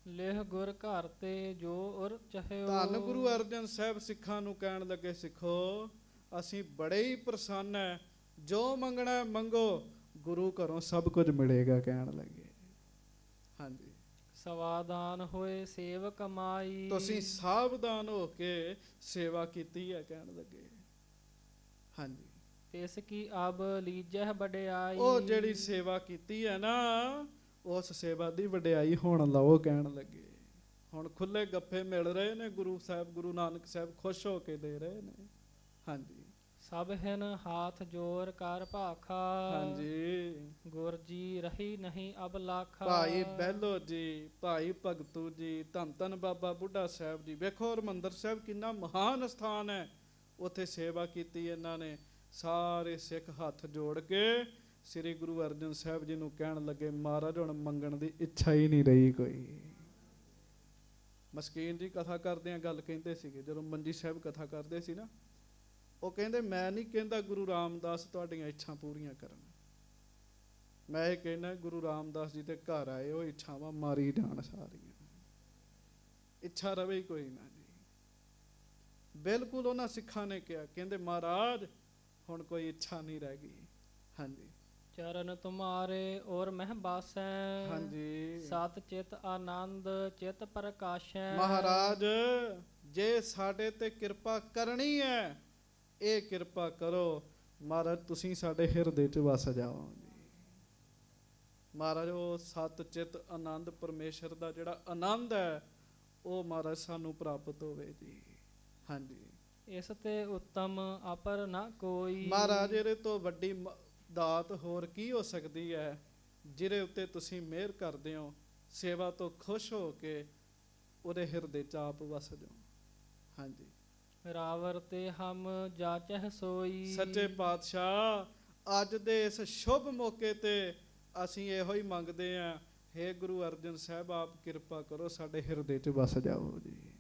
ਲਿਹ ਗੁਰ ਘਰ ਤੇ ਜੋ ਉਰ ਚਾਹਿਓ। ਧੰਨ ਗੁਰੂ ਅਰਜਨ ਸਾਹਿਬ ਸਿੱਖਾਂ ਨੂੰ ਕਹਿਣ ਲੱਗੇ, ਸਿੱਖੋ ਅਸੀਂ ਬੜੇ ਹੀ ਪ੍ਰਸੰਨ ਹੈ, ਜੋ ਮੰਗਣਾ ਮੰਗੋ, ਗੁਰੂ ਘਰੋਂ ਸਭ ਕੁਝ ਮਿਲੇਗਾ ਕਹਿਣ ਲੱਗੇ। ਹਾਂਜੀ, ਸਵਾਦਾਨ ਹੋਏ ਸੇਵ ਕਮਾਈ। ਤੁਸੀਂ ਸਾਵਧਾਨ ਹੋ ਕੇ ਸੇਵਾ ਕੀਤੀ ਹੈ ਕਹਿਣ ਲੱਗੇ। ਹਾਂਜੀ, ਤਿਸ ਕੀ ਅਬ ਲੀਜਹਿ ਵਡਿਆਈ। ਉਹ ਜਿਹੜੀ ਸੇਵਾ ਕੀਤੀ ਹੈ ਨਾ, ਉਸ ਸੇਵਾ ਦੀ ਵਡਿਆਈ ਹੁਣ ਲਓ ਕਹਿਣ ਲੱਗੇ। ਹੁਣ ਖੁੱਲੇ ਗੱਫੇ ਮਿਲ ਰਹੇ ਨੇ, ਗੁਰੂ ਸਾਹਿਬ ਗੁਰੂ ਨਾਨਕ ਸਾਹਿਬ ਖੁਸ਼ ਹੋ ਕੇ ਦੇ ਰਹੇ ਨੇ। ਹਾਂਜੀ, ਸਭ ਹਿਨ ਹਾਥ ਜੋਰ ਕਰ ਭਾਖਾ। ਹਾਂਜੀ, ਗੁਰ ਜੀ ਰਹੀ ਨਹੀਂ ਅਬ ਲਾਖਾ। ਭਾਈ ਬਹਿਲੋ ਜੀ, ਭਾਈ ਭਗਤੂ ਜੀ, ਧੰਨ ਧੰਨ ਬਾਬਾ ਬੁੱਢਾ ਸਾਹਿਬ ਜੀ। ਵੇਖੋ ਹਰਿਮੰਦਰ ਸਾਹਿਬ ਕਿੰਨਾ ਮਹਾਨ ਸਥਾਨ ਹੈ, ਉੱਥੇ ਸੇਵਾ ਕੀਤੀ ਇਹਨਾਂ ਨੇ। ਸਾਰੇ ਸਿੱਖ ਹੱਥ ਜੋੜ ਕੇ ਸ੍ਰੀ ਗੁਰੂ ਅਰਜਨ ਸਾਹਿਬ ਜੀ ਨੂੰ ਕਹਿਣ ਲੱਗੇ, ਮਹਾਰਾਜ ਹੁਣ ਮੰਗਣ ਦੀ ਇੱਛਾ ਹੀ ਨਹੀਂ ਰਹੀ ਕੋਈ। ਮਸਕੀਨ ਜੀ ਕਥਾ ਕਰਦੇ ਆ ਗੱਲ ਕਹਿੰਦੇ ਸੀਗੇ, ਜਦੋਂ ਮੰਜੀ ਸਾਹਿਬ ਕਥਾ ਕਰਦੇ ਸੀ ਨਾ, ਉਹ ਕਹਿੰਦੇ ਮੈਂ ਨਹੀਂ ਕਹਿੰਦਾ ਗੁਰੂ ਰਾਮਦਾਸ ਤੁਹਾਡੀਆਂ ਇੱਛਾ ਪੂਰੀਆਂ ਕਰਨ, ਮੈਂ ਇਹ ਕਹਿਣਾ ਗੁਰੂ ਰਾਮਦਾਸ ਜੀ ਦੇ ਘਰ ਆਏ ਉਹ ਇੱਛਾਵਾਂ ਮਾਰੀ ਜਾਣ ਸਾਰੀਆਂ, ਇੱਛਾ ਰਵੇ ਹੀ ਕੋਈ ਨਾ ਜੀ। ਬਿਲਕੁਲ ਉਹਨਾਂ ਸਿੱਖਾਂ ਨੇ ਕਿਹਾ, ਕਹਿੰਦੇ ਮਹਾਰਾਜ ਹੁਣ ਕੋਈ ਇੱਛਾ ਨਹੀਂ ਰਹਿ ਗਈ। ਹਾਂਜੀ, ਚਰਨ ਤੁਮਾਰੇ ਔਰ ਮਹਿ ਬਾਸੈ। ਹਾਂਜੀ, ਸਤ ਚਿਤ ਆਨੰਦ ਚਿਤ ਪ੍ਰਕਾਸ਼ੈ। ਮਹਾਰਾਜ ਜੇ ਸਾਡੇ ਤੇ ਕਿਰਪਾ ਕਰਨੀ ਹੈ, ਇਹ ਕਿਰਪਾ ਕਰੋ ਮਹਾਰਾਜ, ਤੁਸੀਂ ਸਾਡੇ ਹਿਰਦੇ 'ਚ ਵਸ ਜਾਓ ਜੀ। ਮਹਾਰਾਜ ਉਹ ਸਤ ਚਿਤ ਆਨੰਦ ਪਰਮੇਸ਼ਰ ਦਾ ਜਿਹੜਾ ਆਨੰਦ ਹੈ, ਉਹ ਮਹਾਰਾਜ ਸਾਨੂੰ ਪ੍ਰਾਪਤ ਹੋਵੇ ਜੀ। ਹਾਂਜੀ, ਇਸ ਤੇ ਉੱਤਮ ਅਪਰ ਨਾ ਕੋਈ। ਮਹਾਰਾਜ ਇਹਦੇ ਤੋਂ ਵੱਡੀ ਦਾਤ ਹੋਰ ਕੀ ਹੋ ਸਕਦੀ ਹੈ, ਜਿਹਦੇ ਉੱਤੇ ਤੁਸੀਂ ਮਿਹਰ ਕਰਦੇ ਹੋ, ਸੇਵਾ ਤੋਂ ਖੁਸ਼ ਹੋ ਕੇ ਉਹਦੇ ਹਿਰਦੇ 'ਚ ਆਪ ਵਸ ਜਾਓ। ਹਾਂਜੀ, ਰਾਵਰ ਤੇ ਹਮ ਜਾਚਹਿ ਸੋਈ। ਸੱਚੇ ਪਾਤਸ਼ਾਹ ਅੱਜ ਦੇ ਇਸ ਸ਼ੁਭ ਮੌਕੇ ਤੇ ਅਸੀਂ ਇਹੋ ਹੀ ਮੰਗਦੇ ਹਾਂ, ਹੇ ਗੁਰੂ ਅਰਜਨ ਸਾਹਿਬ ਆਪ ਕਿਰਪਾ ਕਰੋ ਸਾਡੇ ਹਿਰਦੇ 'ਚ ਵਸ ਜਾਓ ਜੀ।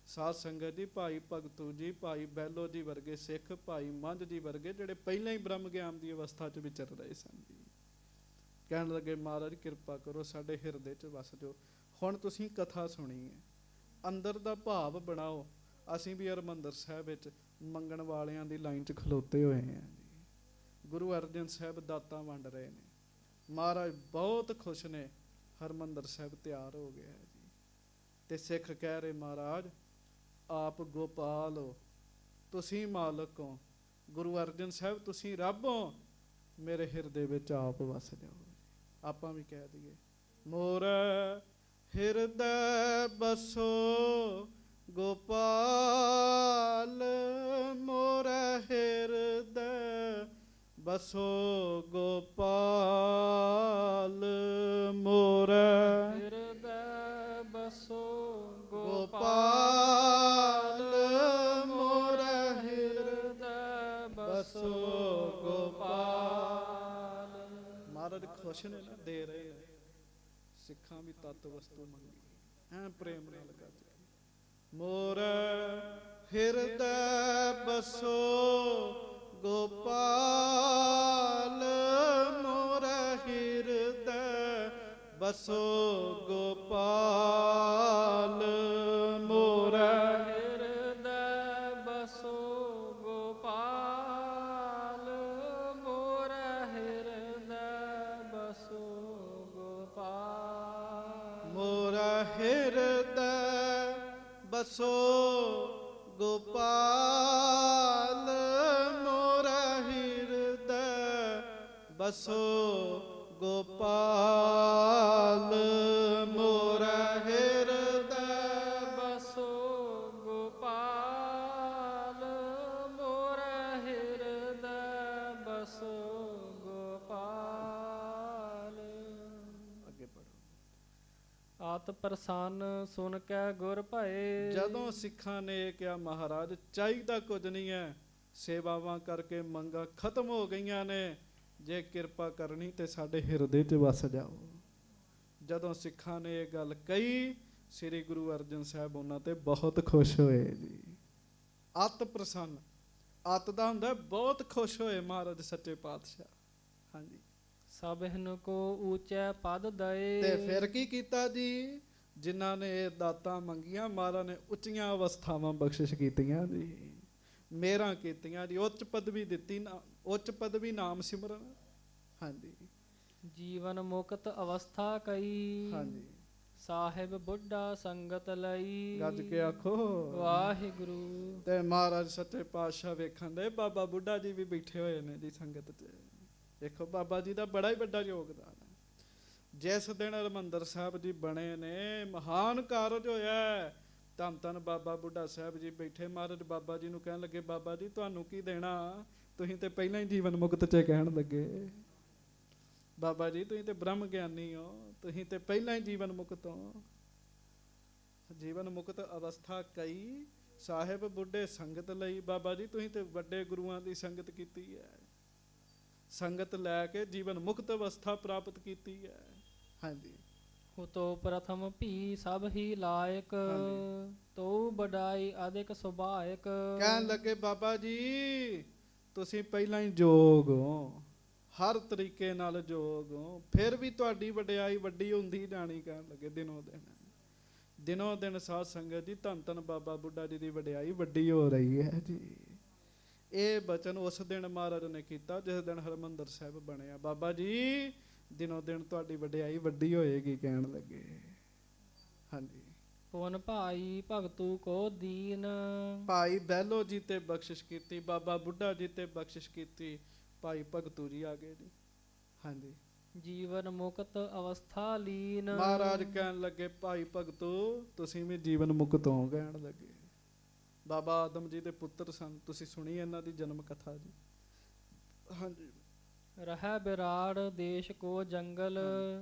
ਸਾਧ ਸੰਗਤ ਜੀ, ਭਾਈ ਭਗਤੂ ਜੀ, ਭਾਈ ਬਹਿਲੋ ਜੀ ਵਰਗੇ ਸਿੱਖ, ਭਾਈ ਮੰਝ ਜੀ ਵਰਗੇ ਜਿਹੜੇ ਪਹਿਲਾਂ ਹੀ ਬ੍ਰਹਮ ਗਿਆਨ ਦੀ ਅਵਸਥਾ 'ਚ ਵਿਚਰ ਰਹੇ ਸਨ ਜੀ, ਕਹਿਣ ਲੱਗੇ ਮਹਾਰਾਜ ਕਿਰਪਾ ਕਰੋ ਸਾਡੇ ਹਿਰਦੇ 'ਚ ਵਸ ਜਾਓ। ਹੁਣ ਤੁਸੀਂ ਕਥਾ ਸੁਣੀ ਹੈ, ਅੰਦਰ ਦਾ ਭਾਵ ਬਣਾਓ। ਅਸੀਂ ਵੀ ਹਰਿਮੰਦਰ ਸਾਹਿਬ ਵਿੱਚ ਮੰਗਣ ਵਾਲਿਆਂ ਦੀ ਲਾਈਨ 'ਚ ਖਲੋਤੇ ਹੋਏ ਹਾਂ ਜੀ। ਗੁਰੂ ਅਰਜਨ ਸਾਹਿਬ ਦਾਤਾਂ ਵੰਡ ਰਹੇ ਨੇ, ਮਹਾਰਾਜ ਬਹੁਤ ਖੁਸ਼ ਨੇ, ਹਰਿਮੰਦਰ ਸਾਹਿਬ ਤਿਆਰ ਹੋ ਗਿਆ ਜੀ। ਤੇ ਸਿੱਖ ਕਹਿ ਰਹੇ ਮਹਾਰਾਜ ਆਪ ਗੋਪਾਲ ਹੋ, ਤੁਸੀਂ ਮਾਲਕ ਹੋ, ਗੁਰੂ ਅਰਜਨ ਸਾਹਿਬ ਤੁਸੀਂ ਰੱਬ ਹੋ, ਮੇਰੇ ਹਿਰਦੇ ਵਿੱਚ ਆਪ ਵਸ ਜਾਓ। ਆਪਾਂ ਵੀ ਕਹਿ ਦਈਏ, ਮੋਰ ਹਿਰਦੈ ਬਸੋ ਗੋਪਾਲ, ਮੋਰ ਹਿਰਦੈ ਬਸੋ ਗੋਪਾਲ, ਮੋਰ ਹਿਰਦੈ ਬਸੋ ਗੋਪਾਲ, ਮੋਰ ਹਿਰਦੈ ਬਸੋ ਗੋਪਾਲ। ਮਹਾਰਾਜ ਖੁਸ਼ ਨੇ ਨਾ, ਦੇ ਰਹੇ ਆ। ਸਿੱਖਾਂ ਵੀ ਤਤ ਵਸਤੂ ਮੰਗੀ ਐ ਪ੍ਰੇਮ ਨਾਲ ਗੱਜ ਕੇ, ਮੋਰ ਹਿਰਦੈ ਬਸੋ ਗੋਪਾਲ, ਮੋਰ ਹਿਰਦੈ ਬਸੋ ਗੋਪਾਲ, ਮੋਰ ਹਿਰਦੈ ਬਸੋ ਗੋਪਾਲ, ਮੋਰ ਹਿਰਦੈ ਬਸੋ ਗੋਪਾਲ, ਮੋਰ ਹਿਰਦੈ ਬਸੋ ਗੋਪਾਲ, ਮੋਰ ਹਿਰਦੈ ਬਸੋ ਗੋਪਾਲ, ਮੋਰ ਹਿਰਦੈ ਬਸੋ ਆਤ ਪ੍ਰਸੰਨ ਸੁਨ ਕੈ ਗੁਰ ਭਏ। ਜਦੋਂ ਸਿੱਖਾਂ ਨੇ ਇਹ ਕਿਹਾ ਮਹਾਰਾਜ ਚਾਹੀਦਾ ਕੁਝ ਨਹੀਂ ਹੈ, ਸੇਵਾਵਾਂ ਕਰਕੇ ਮੰਗਾਂ ਖਤਮ ਹੋ ਗਈਆਂ ਨੇ, ਜੇ ਕਿਰਪਾ ਕਰਨੀ ਤੇ ਸਾਡੇ ਹਿਰਦੇ 'ਚ ਵਸ ਜਾਓ। ਜਦੋਂ ਸਿੱਖਾਂ ਨੇ ਇਹ ਗੱਲ ਕਹੀ, ਸ੍ਰੀ ਗੁਰੂ ਅਰਜਨ ਸਾਹਿਬ ਉਹਨਾਂ ਤੇ ਬਹੁਤ ਖੁਸ਼ ਹੋਏ ਜੀ। ਅਤ ਪ੍ਰਸੰਨ, ਅਤ ਦਾ ਹੁੰਦਾ ਬਹੁਤ ਖੁਸ਼ ਹੋਏ ਮਹਾਰਾਜ ਸੱਚੇ ਪਾਤਸ਼ਾਹ। ਹਾਂਜੀ, ਸਭਨ ਕੋ ਊਚੈ ਪਦ ਦਏ। ਤੇ ਫਿਰ ਕੀ ਕੀਤਾ ਜੀ, ਜਿਨ੍ਹਾਂ ਨੇ ਇਹ ਦਾਤਾਂ ਮੰਗੀਆਂ ਮਹਾਰਾਜ ਨੇ ਉੱਚੀਆਂ ਅਵਸਥਾਵਾਂ ਬਖਸ਼ਿਸ਼ ਕੀਤੀਆਂ ਜੀ, ਮੇਹਰਾਂ ਕੀਤੀਆਂ ਜੀ, ਉੱਚ ਪਦਵੀ ਦਿੱਤੀ, ਉੱਚ ਪਦਵੀ ਨਾਮ ਸਿਮਰਨ। ਹਾਂਜੀ, ਜੀਵਨ ਮੁਕਤ ਅਵਸਥਾ ਕਈ। ਹਾਂਜੀ, ਸਾਹਿਬ ਬੁੱਢਾ ਸੰਗਤ ਲਈ। ਗੱਜ ਕੇ ਆਖੋ ਵਾਹਿਗੁਰੂ। ਤੇ ਮਹਾਰਾਜ ਸੱਚੇ ਪਾਤਸ਼ਾਹ ਵੇਖਣ ਦੇ, ਬਾਬਾ ਬੁੱਢਾ ਜੀ ਵੀ ਬੈਠੇ ਹੋਏ ਨੇ ਜੀ ਸੰਗਤ 'ਚ। ਦੇਖੋ ਬਾਬਾ ਜੀ ਦਾ ਬੜਾ ਹੀ ਵੱਡਾ ਯੋਗਦਾਨ ਹੈ। ਜਿਸ ਦਿਨ ਹਰਿਮੰਦਰ ਸਾਹਿਬ ਜੀ ਬਣੇ ਨੇ, ਮਹਾਨ ਕਾਰਜ ਹੋਇਆ। ਧੰਨ ਧੰਨ ਬਾਬਾ ਬੁੱਢਾ ਸਾਹਿਬ ਜੀ ਬੈਠੇ, ਮਹਾਰਾਜ ਬਾਬਾ ਜੀ ਨੂੰ ਕਹਿਣ ਲੱਗੇ, ਬਾਬਾ ਜੀ ਤੁਹਾਨੂੰ ਕੀ ਦੇਣਾ, ਤੁਸੀਂ ਤੇ ਪਹਿਲਾਂ ਹੀ ਜੀਵਨ ਮੁਕਤ 'ਚ ਕਹਿਣ ਲੱਗੇ। ਬਾਬਾ ਜੀ ਤੁਸੀਂ ਤੇ ਬ੍ਰਹਮ ਗਿਆਨੀ ਹੋ, ਤੁਸੀਂ ਤੇ ਪਹਿਲਾਂ ਹੀ ਜੀਵਨ ਮੁਕਤ ਹੋ। ਜੀਵਨ ਮੁਕਤ ਅਵਸਥਾ ਕਈ, ਸਾਹਿਬ ਬੁੱਢੇ ਸੰਗਤ ਲਈ। ਬਾਬਾ ਜੀ ਤੁਸੀਂ ਤੇ ਵੱਡੇ ਗੁਰੂਆਂ ਦੀ ਸੰਗਤ ਕੀਤੀ ਹੈ, ਸੰਗਤ ਲੈ ਕੇ ਜੀਵਨ ਮੁਕਤ ਅਵਸਥਾ ਪ੍ਰਾਪਤ ਕੀਤੀ ਹੈ। ਹਾਂਜੀ, ਹੁਤੋ ਪ੍ਰਥਮ ਭੀ ਸਭ ਹੀ ਲਾਇਕ। ਹਾਂਜੀ। ਤੋ ਬਡਾਈ ਅਧਿਕ ਸੁਭਾਇਕ। ਕਹਿਣ ਲੱਗੇ ਬਾਬਾ ਜੀ ਤੁਸੀਂ ਪਹਿਲਾਂ ਹੀ ਜੋਗ ਹੋ, ਹਰ ਤਰੀਕੇ ਨਾਲ ਜੋਗ ਹੋ, ਫਿਰ ਵੀ ਤੁਹਾਡੀ ਵਡਿਆਈ ਵੱਡੀ ਹੁੰਦੀ ਜਾਣੀ। ਕਹਿਣ ਲੱਗੇ ਦਿਨੋਂ ਦਿਨ ਸਾਧ ਸੰਗਤ ਜੀ ਧੰਨ ਧੰਨ ਬਾਬਾ ਬੁੱਢਾ ਜੀ ਦੀ ਵਡਿਆਈ ਵੱਡੀ ਹੋ ਰਹੀ ਹੈ ਜੀ। ਇਹ ਬਚਨ ਉਸ ਦਿਨ ਮਹਾਰਾਜ ਨੇ ਕੀਤਾ ਜਿਸ ਦਿਨ ਹਰਿਮੰਦਰ ਸਾਹਿਬ ਬਣਿਆ। ਬਾਬਾ ਜੀ ਦਿਨੋਂ ਦਿਨ ਤੁਹਾਡੀ ਵਡਿਆਈ ਵੱਡੀ ਹੋਏਗੀ। ਕਹਿਣ ਲੱਗੇ ਹਾਂਜੀ। ਪੁਨ ਭਾਈ ਭਗਤੂ ਕੋ ਦੀਨ। ਭਾਈ ਬਹਿਲੋ ਜੀ ਤੇ ਬਖਸ਼ਿਸ਼ ਕੀਤੀ, ਬਾਬਾ ਬੁੱਢਾ ਜੀ ਤੇ ਬਖਸ਼ਿਸ਼ ਕੀਤੀ, ਭਾਈ ਭਗਤੂ ਜੀ ਆ ਗਏ ਜੀ। ਹਾਂਜੀ, ਜੀਵਨ ਮੁਕਤ ਅਵਸਥਾ ਲੀਨ। ਮਹਾਰਾਜ ਕਹਿਣ ਲੱਗੇ ਭਾਈ ਭਗਤੂ ਤੁਸੀਂ ਵੀ ਜੀਵਨ ਮੁਕਤ ਹੋ। ਕਹਿਣ ਲੱਗੇ ਬਾਬਾ ਆਦਮ ਜੀ ਦੇ ਪੁੱਤਰ ਸਨ, ਤੁਸੀਂ ਸੁਣੀ ਇਹਨਾਂ ਦੀ ਜਨਮ ਕਥਾ ਜੀ। ਹਾਂਜੀ, ਰਹਿ ਬਿਰਾੜ ਦੇਸ਼ ਕੋ ਜੰਗਲ।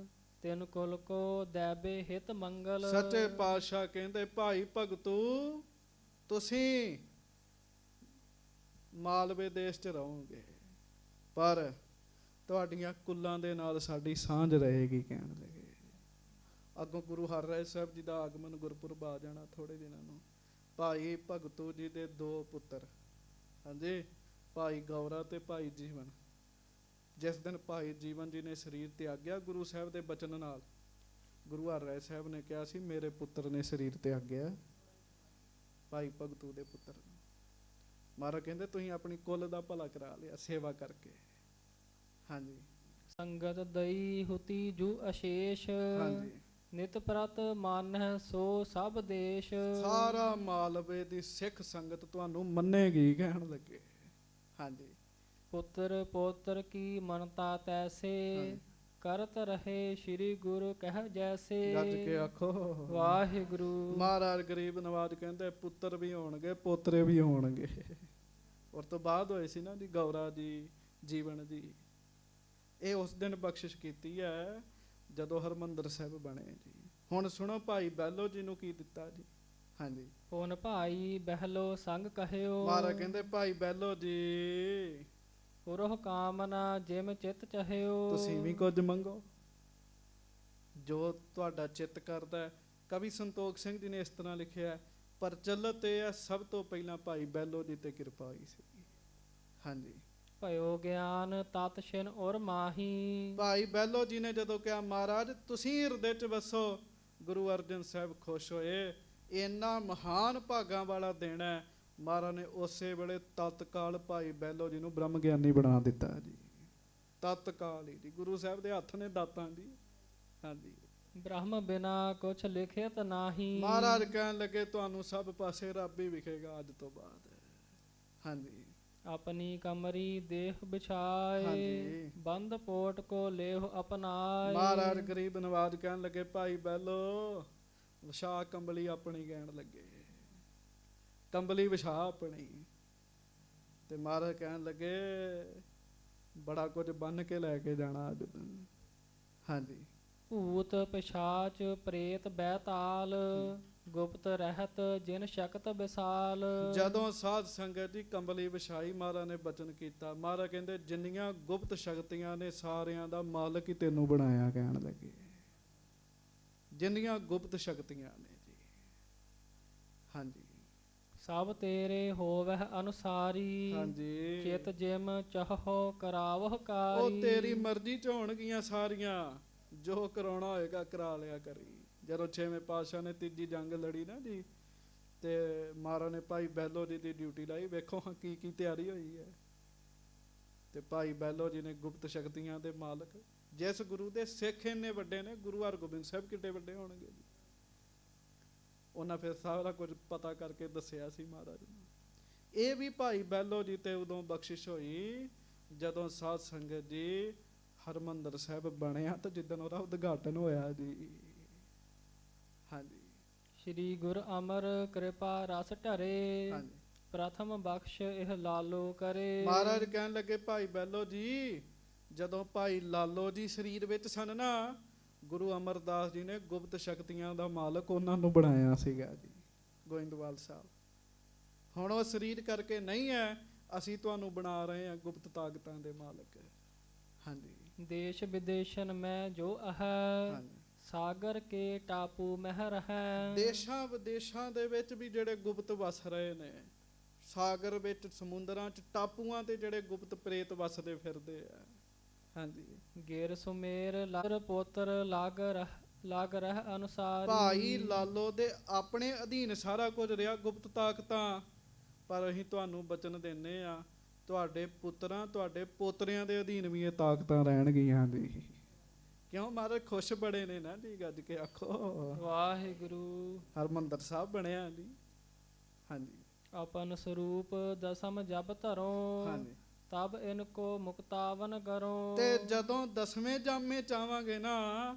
ਤਿਨ ਕੁਲ ਕੋ ਦੈਬੇ ਹਿਤ ਮੰਗਲ। ਸੱਚੇ ਪਾਤਸ਼ਾਹ ਕਹਿੰਦੇ ਭਾਈ ਭਗਤੂ ਤੁਸੀਂ ਮਾਲਵੇ ਦੇਸ਼ 'ਚ ਰਹੋਗੇ, ਪਰ ਤੁਹਾਡੀਆਂ ਕੁੱਲਾਂ ਦੇ ਨਾਲ ਸਾਡੀ ਸਾਂਝ ਰਹੇਗੀ। ਕਹਿਣ ਲੱਗੇ ਅੱਗੋਂ ਗੁਰੂ ਹਰਿਰਾਏ ਸਾਹਿਬ ਜੀ ਦਾ ਆਗਮਨ ਗੁਰਪੁਰਬ ਆ ਜਾਣਾ ਥੋੜੇ ਦਿਨਾਂ ਨੂੰ। ਭਾਈ ਭਗਤੂ ਜੀ ਦੇ ਦੋ ਪੁੱਤਰ, ਹਾਂਜੀ, ਭਾਈ ਗੌਰਾ ਤੇ ਭਾਈ ਜੀਵਨ। ਜਿਸ ਦਿਨ ਭਾਈ ਜੀਵਨ ਜੀ ਨੇ ਸਰੀਰ ਤਿਆਗਿਆ, ਗੁਰੂ ਸਾਹਿਬ ਦੇ ਬਚਨ ਨਾਲ ਗੁਰੂ ਹਰਿਰਾਏ ਸਾਹਿਬ ਨੇ ਕਿਹਾ ਸੀ ਮੇਰੇ ਪੁੱਤਰ ਨੇ ਸਰੀਰ ਤਿਆਗਿਆ, ਭਾਈ ਭਗਤੂ ਦੇ ਪੁੱਤਰ। ਮਹਾਰਾਜ ਕਹਿੰਦੇ ਤੁਸੀਂ ਆਪਣੀ ਕੁੱਲ ਦਾ ਭਲਾ ਕਰਾ ਲਿਆ ਸੇਵਾ ਕਰਕੇ। ਹਾਂਜੀ, ਸੰਗਤ ਦਈ ਹੁਤੀ ਜੂ ਅਸ਼ੇਸ਼। ਹਾਂਜੀ, ਨਿਤ ਪ੍ਰਤ ਮਾਨਹਿ ਸੋ ਸਭ ਦੇਸ਼। ਸਾਰਾ ਮਾਲਵੇ ਦੀ ਸਿੱਖ ਸੰਗਤ ਤੁਹਾਨੂੰ ਮੰਨੇਗੀ। ਕਹਿਣ ਲੱਗੇ ਹਾਂਜੀ। ਪੁੱਤਰ ਪੋਤਰ ਕੀ ਮਨਤਾ ਤੈਸੇ। ਹਾਂਜੀ। ਕਰਤ ਰਹੇ ਸ੍ਰੀ ਗੁਰੂ ਕਹਿ ਜੈਸੇ। ਗੱਜ ਕੇ ਆਖੋ ਵਾਹਿਗੁਰੂ। ਮਹਾਰਾਜ ਗਰੀਬ ਨਵਾਜ ਕਹਿੰਦੇ ਪੁੱਤਰ ਵੀ ਹੋਣਗੇ ਪੋਤਰੇ ਵੀ ਹੋਣਗੇ। ਔਰ ਤੋਂ ਬਾਅਦ ਹੋਏ ਸੀ ਨਾ ਜੀ ਗੌਰਾ ਜੀ, ਜੀਵਨ ਜੀ। ਇਹ ਉਸ ਦਿਨ ਬਖਸ਼ਿਸ਼ ਕੀਤੀ ਹੈ ਜਦੋਂ ਹਰਿਮੰਦਰ ਸਾਹਿਬ ਬਣੇ ਜੀ। ਹੁਣ ਸੁਣੋ ਭਾਈ ਬਹਿਲੋ ਜੀ ਨੂੰ ਕੀ ਦਿੱਤਾ ਜੀ। ਹਾਂਜੀ, ਪੁਨ ਭਾਈ ਬਹਿਲੋ ਸੰਗ ਕਹਿਓ। ਮਹਾਰਾਜ ਕਹਿੰਦੇ ਭਾਈ ਬਹਿਲੋ ਜੀ ਪੁਰਹ ਕਾਮਨਾ ਜਿਮ ਚਿਤ ਚਾਹਿਓ। ਤੁਸੀਂ ਵੀ ਕੁਝ ਮੰਗੋ ਜੋ ਤੁਹਾਡਾ ਚਿੱਤ ਕਰਦਾ। ਕਵੀ ਸੰਤੋਖ ਸਿੰਘ ਜੀ ਨੇ ਇਸ ਤਰ੍ਹਾਂ ਲਿਖਿਆ, ਪ੍ਰਚਲਿਤ ਇਹ ਹੈ ਸਭ ਤੋਂ ਪਹਿਲਾਂ ਭਾਈ ਬਹਿਲੋ ਜੀ ਤੇ ਕਿਰਪਾ ਹੋਈ ਸੀ। ਹਾਂਜੀ, ਭਇਓ ਗਿਆਨ ਤਤ ਛਿਨ ਔਰ ਮਾਹੀ। ਭਾਈ ਬਹਿਲੋ ਜੀ ਨੇ ਜਦੋਂ ਕਿਹਾ ਮਹਾਰਾਜ ਤੁਸੀਂ ਹਿਰਦੇ 'ਚ ਵਸੋ, ਗੁਰੂ ਅਰਜਨ ਸਾਹਿਬ ਖੁਸ਼ ਹੋਏ। ਇੰਨਾ ਮਹਾਨ ਭਾਗਾਂ ਵਾਲਾ ਦਿਨ ਹੈ। ਮਹਾਰਾਜ ਨੇ ਉਸੇ ਵੇਲੇ ਤਤਕਾਲ ਭਾਈ ਬਹਿਲੋ ਜੀ ਨੂੰ ਬ੍ਰਹਮ ਗਿਆਨੀ ਬਣਾ ਦਿੱਤਾ ਜੀ। ਤਤਕਾਲ ਹੀ ਜੀ, ਗੁਰੂ ਸਾਹਿਬ ਦੇ ਹੱਥ ਨੇ ਦਾਤਾਂ ਜੀ। ਹਾਂਜੀ, ਬ੍ਰਹਮ ਬਿਨਾ ਕੁਛ ਲਿਖਿਤ ਨਾਹੀ। ਮਹਾਰਾਜ ਕਹਿਣ ਲੱਗੇ ਤੁਹਾਨੂੰ ਸਭ ਪਾਸੇ ਰੱਬ ਹੀ ਵਿਖੇਗਾ ਅੱਜ ਤੋਂ ਬਾਅਦ। ਹਾਂਜੀ, ਆਪਣੀ ਕਮਰੀ ਦੇਹ ਬਿਛਾਏ। ਹਾਂਜੀ। ਬੰਦ ਪੋਟ ਕੋ ਲੇਹ ਅਪਨਾਏ। ਮਹਾਰਾਜ ਗਰੀਬ ਨਵਾਜ ਕਹਿਣ ਲੱਗੇ ਭਾਈ ਬਹਿਲੋ ਵਿਛਾ ਕੰਬਲੀ ਆਪਣੀ। ਕਹਿਣ ਲੱਗੇ ਕੰਬਲੀ ਵਿਛਾ ਆਪਣੀ। ਤੇ ਮਹਾਰਾਜ ਕਹਿਣ ਲੱਗੇ ਬੜਾ ਕੁਝ ਬੰਨ ਕੇ ਲੈ ਕੇ ਜਾਣਾ ਅੱਜ। ਹਾਂਜੀ, ਭੂਤ ਪਿਸ਼ਾਚ ਪ੍ਰੇਤ ਬੈਤਾਲ ਗੁਪਤ ਰਹਿਤ ਜਿਨ ਸ਼ਕਤ ਵਿਸਾਲ। ਜਦੋਂ ਸਾਧ ਸੰਗਤ ਦੀ ਕੰਬਲੀ ਵਿਛਾਈ ਮਹਾਰਾਜ ਨੇ ਬਚਨ ਕੀਤਾ। ਮਹਾਰਾਜ ਕਹਿੰਦੇ ਜਿੰਨੀਆਂ ਗੁਪਤ ਸ਼ਕਤੀਆਂ ਨੇ ਸਾਰਿਆਂ ਦਾ ਮਾਲਕ ਹੀ ਤੈਨੂੰ ਬਣਾਇਆ, ਕਹਿਣ ਲੱਗੇ ਜਿੰਨੀਆਂ ਗੁਪਤ ਸ਼ਕਤੀਆਂ ਨੇ ਜੀ। ਹਾਂਜੀ ਸਭ ਤੇਰੇ ਹੋਵਹਿ ਅਨੁਸਾਰੀ ਹਾਂਜੀ ਚਿਤ ਜਿਮ ਚਾਹੋ ਕਰਾਵਹੁ ਕਾਰੀ। ਉਹ ਤੇਰੀ ਮਰਜ਼ੀ ਚ ਹੋਣਗੀਆਂ ਸਾਰੀਆਂ, ਜੋ ਕਰਾਉਣਾ ਹੋਏਗਾ ਕਰਾ ਲਿਆ ਕਰੀ। ਜਦੋਂ 6ਵੇਂ ਪਾਤਸ਼ਾਹ ਨੇ ਤੀਜੀ ਜੰਗ ਲੜੀ ਨਾ ਜੀ, ਤੇ ਮਹਾਰਾਜ ਨੇ ਭਾਈ ਬਹਿਲੋ ਜੀ ਦੀ ਡਿਊਟੀ ਲਾਈ। ਵੇਖੋ ਹਾਂ ਕੀ ਤਿਆਰੀ ਹੋਈ ਹੈ। ਤੇ ਭਾਈ ਬਹਿਲੋ ਜੀ ਨੇ ਗੁਪਤ ਸ਼ਕਤੀਆਂ ਦੇ ਮਾਲਕ, ਜਿਸ ਗੁਰੂ ਦੇ ਸਿੱਖ ਇੰਨੇ ਵੱਡੇ ਨੇ, ਗੁਰੂ ਹਰਗੋਬਿੰਦ ਸਾਹਿਬ ਕਿੱਡੇ ਵੱਡੇ ਹੋਣਗੇ ਜੀ। ਉਹਨਾਂ ਫਿਰ ਸਾਰਾ ਕੁਝ ਪਤਾ ਕਰਕੇ ਦੱਸਿਆ ਸੀ ਮਹਾਰਾਜ ਨੂੰ। ਇਹ ਵੀ ਭਾਈ ਬਹਿਲੋ ਜੀ ਤੇ ਉਦੋਂ ਬਖਸ਼ਿਸ਼ ਹੋਈ ਜਦੋਂ ਸਾਧ ਸੰਗਤ ਜੀ ਹਰਮੰਦਰ ਸਾਹਿਬ ਬਣਿਆ, ਤੇ ਜਿੱਦਣ ਉਹਦਾ ਉਦਘਾਟਨ ਹੋਇਆ ਜੀ। ਹਾਂਜੀ ਸ਼੍ਰੀ ਗੁਰ ਅਮਰ ਕਿਰਪਾ ਰਸ ਢਰੇ ਹਾਂਜੀ ਪ੍ਰਥਮ ਬਖਸ਼ ਇਹ ਲਾਲੋ ਕਰੇ। ਮਹਾਰਾਜ ਕਹਿਣ ਲੱਗੇ ਭਾਈ ਬਹਿਲੋ ਜੀ, ਜਦੋਂ ਭਾਈ ਲਾਲੋ ਜੀ ਸਰੀਰ ਵਿੱਚ ਸਨ ਨਾ, ਗੁਰੂ ਅਮਰਦਾਸ ਜੀ ਨੇ ਗੁਪਤ ਸ਼ਕਤੀਆਂ ਦਾ ਮਾਲਕ ਉਹਨਾਂ ਨੂੰ ਬਣਾਇਆ ਸੀਗਾ ਜੀ, ਗੋਇੰਦਵਾਲ ਸਾਹਿਬ। ਹੁਣ ਉਹ ਸਰੀਰ ਕਰਕੇ ਨਹੀਂ ਹੈ, ਅਸੀਂ ਤੁਹਾਨੂੰ ਬਣਾ ਰਹੇ ਹਾਂ ਗੁਪਤ ਤਾਕਤਾਂ ਦੇ ਮਾਲਕ। ਹਾਂਜੀ ਦੇਸ਼ ਵਿਦੇਸ਼ਨ ਮੈਂ ਜੋ ਅਹ ਹਾਂਜੀ ਸਾਗਰ ਕੇ ਟਾਪੂ ਮਹਿ ਰਹੈ। ਦੇਸ਼ਾਂ ਵਿਦੇਸ਼ਾਂ ਦੇ ਵਿੱਚ ਵੀ ਜਿਹੜੇ ਗੁਪਤ ਵਸ ਰਹੇ ਨੇ, ਸਾਗਰ ਵਿੱਚ, ਸਮੁੰਦਰਾਂ 'ਚ, ਟਾਪੂਆਂ ਤੇ ਜਿਹੜੇ ਗੁਪਤ ਪ੍ਰੇਤ ਵਸਦੇ ਫਿਰਦੇ ਆ। ਹਾਂਜੀ ਗੇਰ ਸੁਮੇਰ ਲਗ ਪੋਤਰ ਲਾਗ ਰਹਿ ਅਨੁਸਾਰੀ। ਭਾਈ ਲਾਲੋ ਦੇ ਆਪਣੇ ਅਧੀਨ ਸਾਰਾ ਕੁਝ ਰਿਹਾ ਗੁਪਤ ਤਾਕਤਾਂ, ਪਰ ਅਸੀਂ ਤੁਹਾਨੂੰ ਬਚਨ ਦਿੰਨੇ ਆ, ਤੁਹਾਡੇ ਪੁੱਤਰਾਂ ਤੁਹਾਡੇ ਪੋਤਰਿਆਂ ਦੇ ਅਧੀਨ ਵੀ ਇਹ ਤਾਕਤਾਂ ਰਹਿਣਗੀਆਂ ਜੀ। ਕਿਉਂ ਮਹਾਰਾਜ ਖੁਸ਼ ਬੜੇ ਨੇ ਨਾ ਜੀ, ਗੱਜ ਕੇ ਆਖੋ ਵਾਹਿਗੁਰੂ। ਹਰਮੰਦਰ ਸਾਹਿਬ ਬਣਿਆ ਜੀ। ਹਾਂਜੀ ਆਪਨ ਸਰੂਪ ਦਸਮ ਜਬ ਧਰੋ ਹਾਂਜੀ ਤਬ ਇਨਕੋ ਮੁਕਤਾਵਨ ਕਰੋ। ਤੇ ਜਦੋਂ 10ਵੇਂ ਜਾਮੇ ਚਾਵਾਂਗੇ ਨਾ,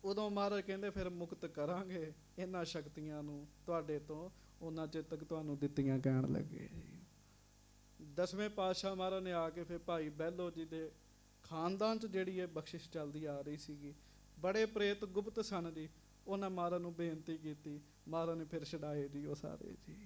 ਉਦੋਂ ਮਹਾਰਾਜ ਕਹਿੰਦੇ ਫਿਰ ਮੁਕਤ ਕਰਾਂਗੇ ਇਹਨਾਂ ਸ਼ਕਤੀਆਂ ਨੂੰ ਤੁਹਾਡੇ ਤੋਂ, ਉਹਨਾਂ ਚਿਰ ਤੱਕ ਤੁਹਾਨੂੰ ਦਿੱਤੀਆਂ, ਕਹਿਣ ਲੱਗੇ ਜੀ। 10ਵੇਂ ਪਾਤਸ਼ਾਹ ਮਹਾਰਾਜ ਨੇ ਆ ਕੇ ਫਿਰ ਭਾਈ ਬਹਿਲੋ ਜੀ ਦੇ ਖਾਨਦਾਨ 'ਚ ਜਿਹੜੀ ਇਹ ਬਖਸ਼ਿਸ਼ ਚੱਲਦੀ ਆ ਰਹੀ ਸੀਗੀ, ਬੜੇ ਪ੍ਰੇਤ ਗੁਪਤ ਸਨ ਜੀ, ਉਹਨਾਂ ਮਹਾਰਾਜ ਨੂੰ ਬੇਨਤੀ ਕੀਤੀ, ਮਹਾਰਾਜ ਨੇ ਫਿਰ ਛਡਾਏ ਜੀ ਉਹ ਸਾਰੇ ਜੀ।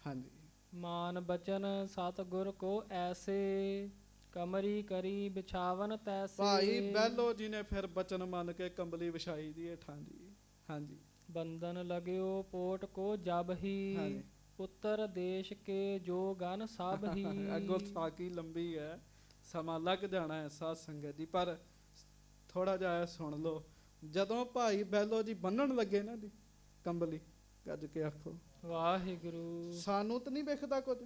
ਹਾਂਜੀ ਮਾਨ ਬਚਨ ਸਤਿਗੁਰ ਕੋ ਐਸੇ ਕਮਰੀ ਕਰੀ ਬਿਛਾਵਨ ਤੈਸੇ। ਭਾਈ ਬਹਿਲੋ ਜੀ ਨੇ ਫਿਰ ਬਚਨ ਮੰਨ ਕੇ ਕੰਬਲੀ ਵਿਛਾਈ ਜੀ ਹੇਠਾਂ ਜੀ। ਹਾਂਜੀ ਬੰਧਨ ਲਗਿਓ ਪੋਟ ਕੋ ਜਬ ਹੀ ਹਾਂਜੀ ਉੱਤਰ ਦੇਸ਼ ਕੇ ਜੋ ਗਨ ਸਭ ਹੀ। ਅੱਗੋਂ ਸਾਕੀ ਲੰਬੀ ਹੈ, ਸਮਾਂ ਲੱਗ ਜਾਣਾ ਹੈ ਸਾਧ ਸੰਗਤ ਜੀ, ਪਰ ਥੋੜਾ ਜਿਹਾ ਸੁਣ ਲਓ। ਜਦੋਂ ਭਾਈ ਬਹਿਲੋ ਜੀ ਬੰਨਣ ਲੱਗੇ ਨਾ ਜੀ ਕੰਬਲੀ, ਗੱਜ ਕੇ ਆਖੋ ਵਾਹਿਗੁਰੂ। ਸਾਨੂੰ ਤਾਂ ਨਹੀਂ ਵਿਖਦਾ ਕੁਝ,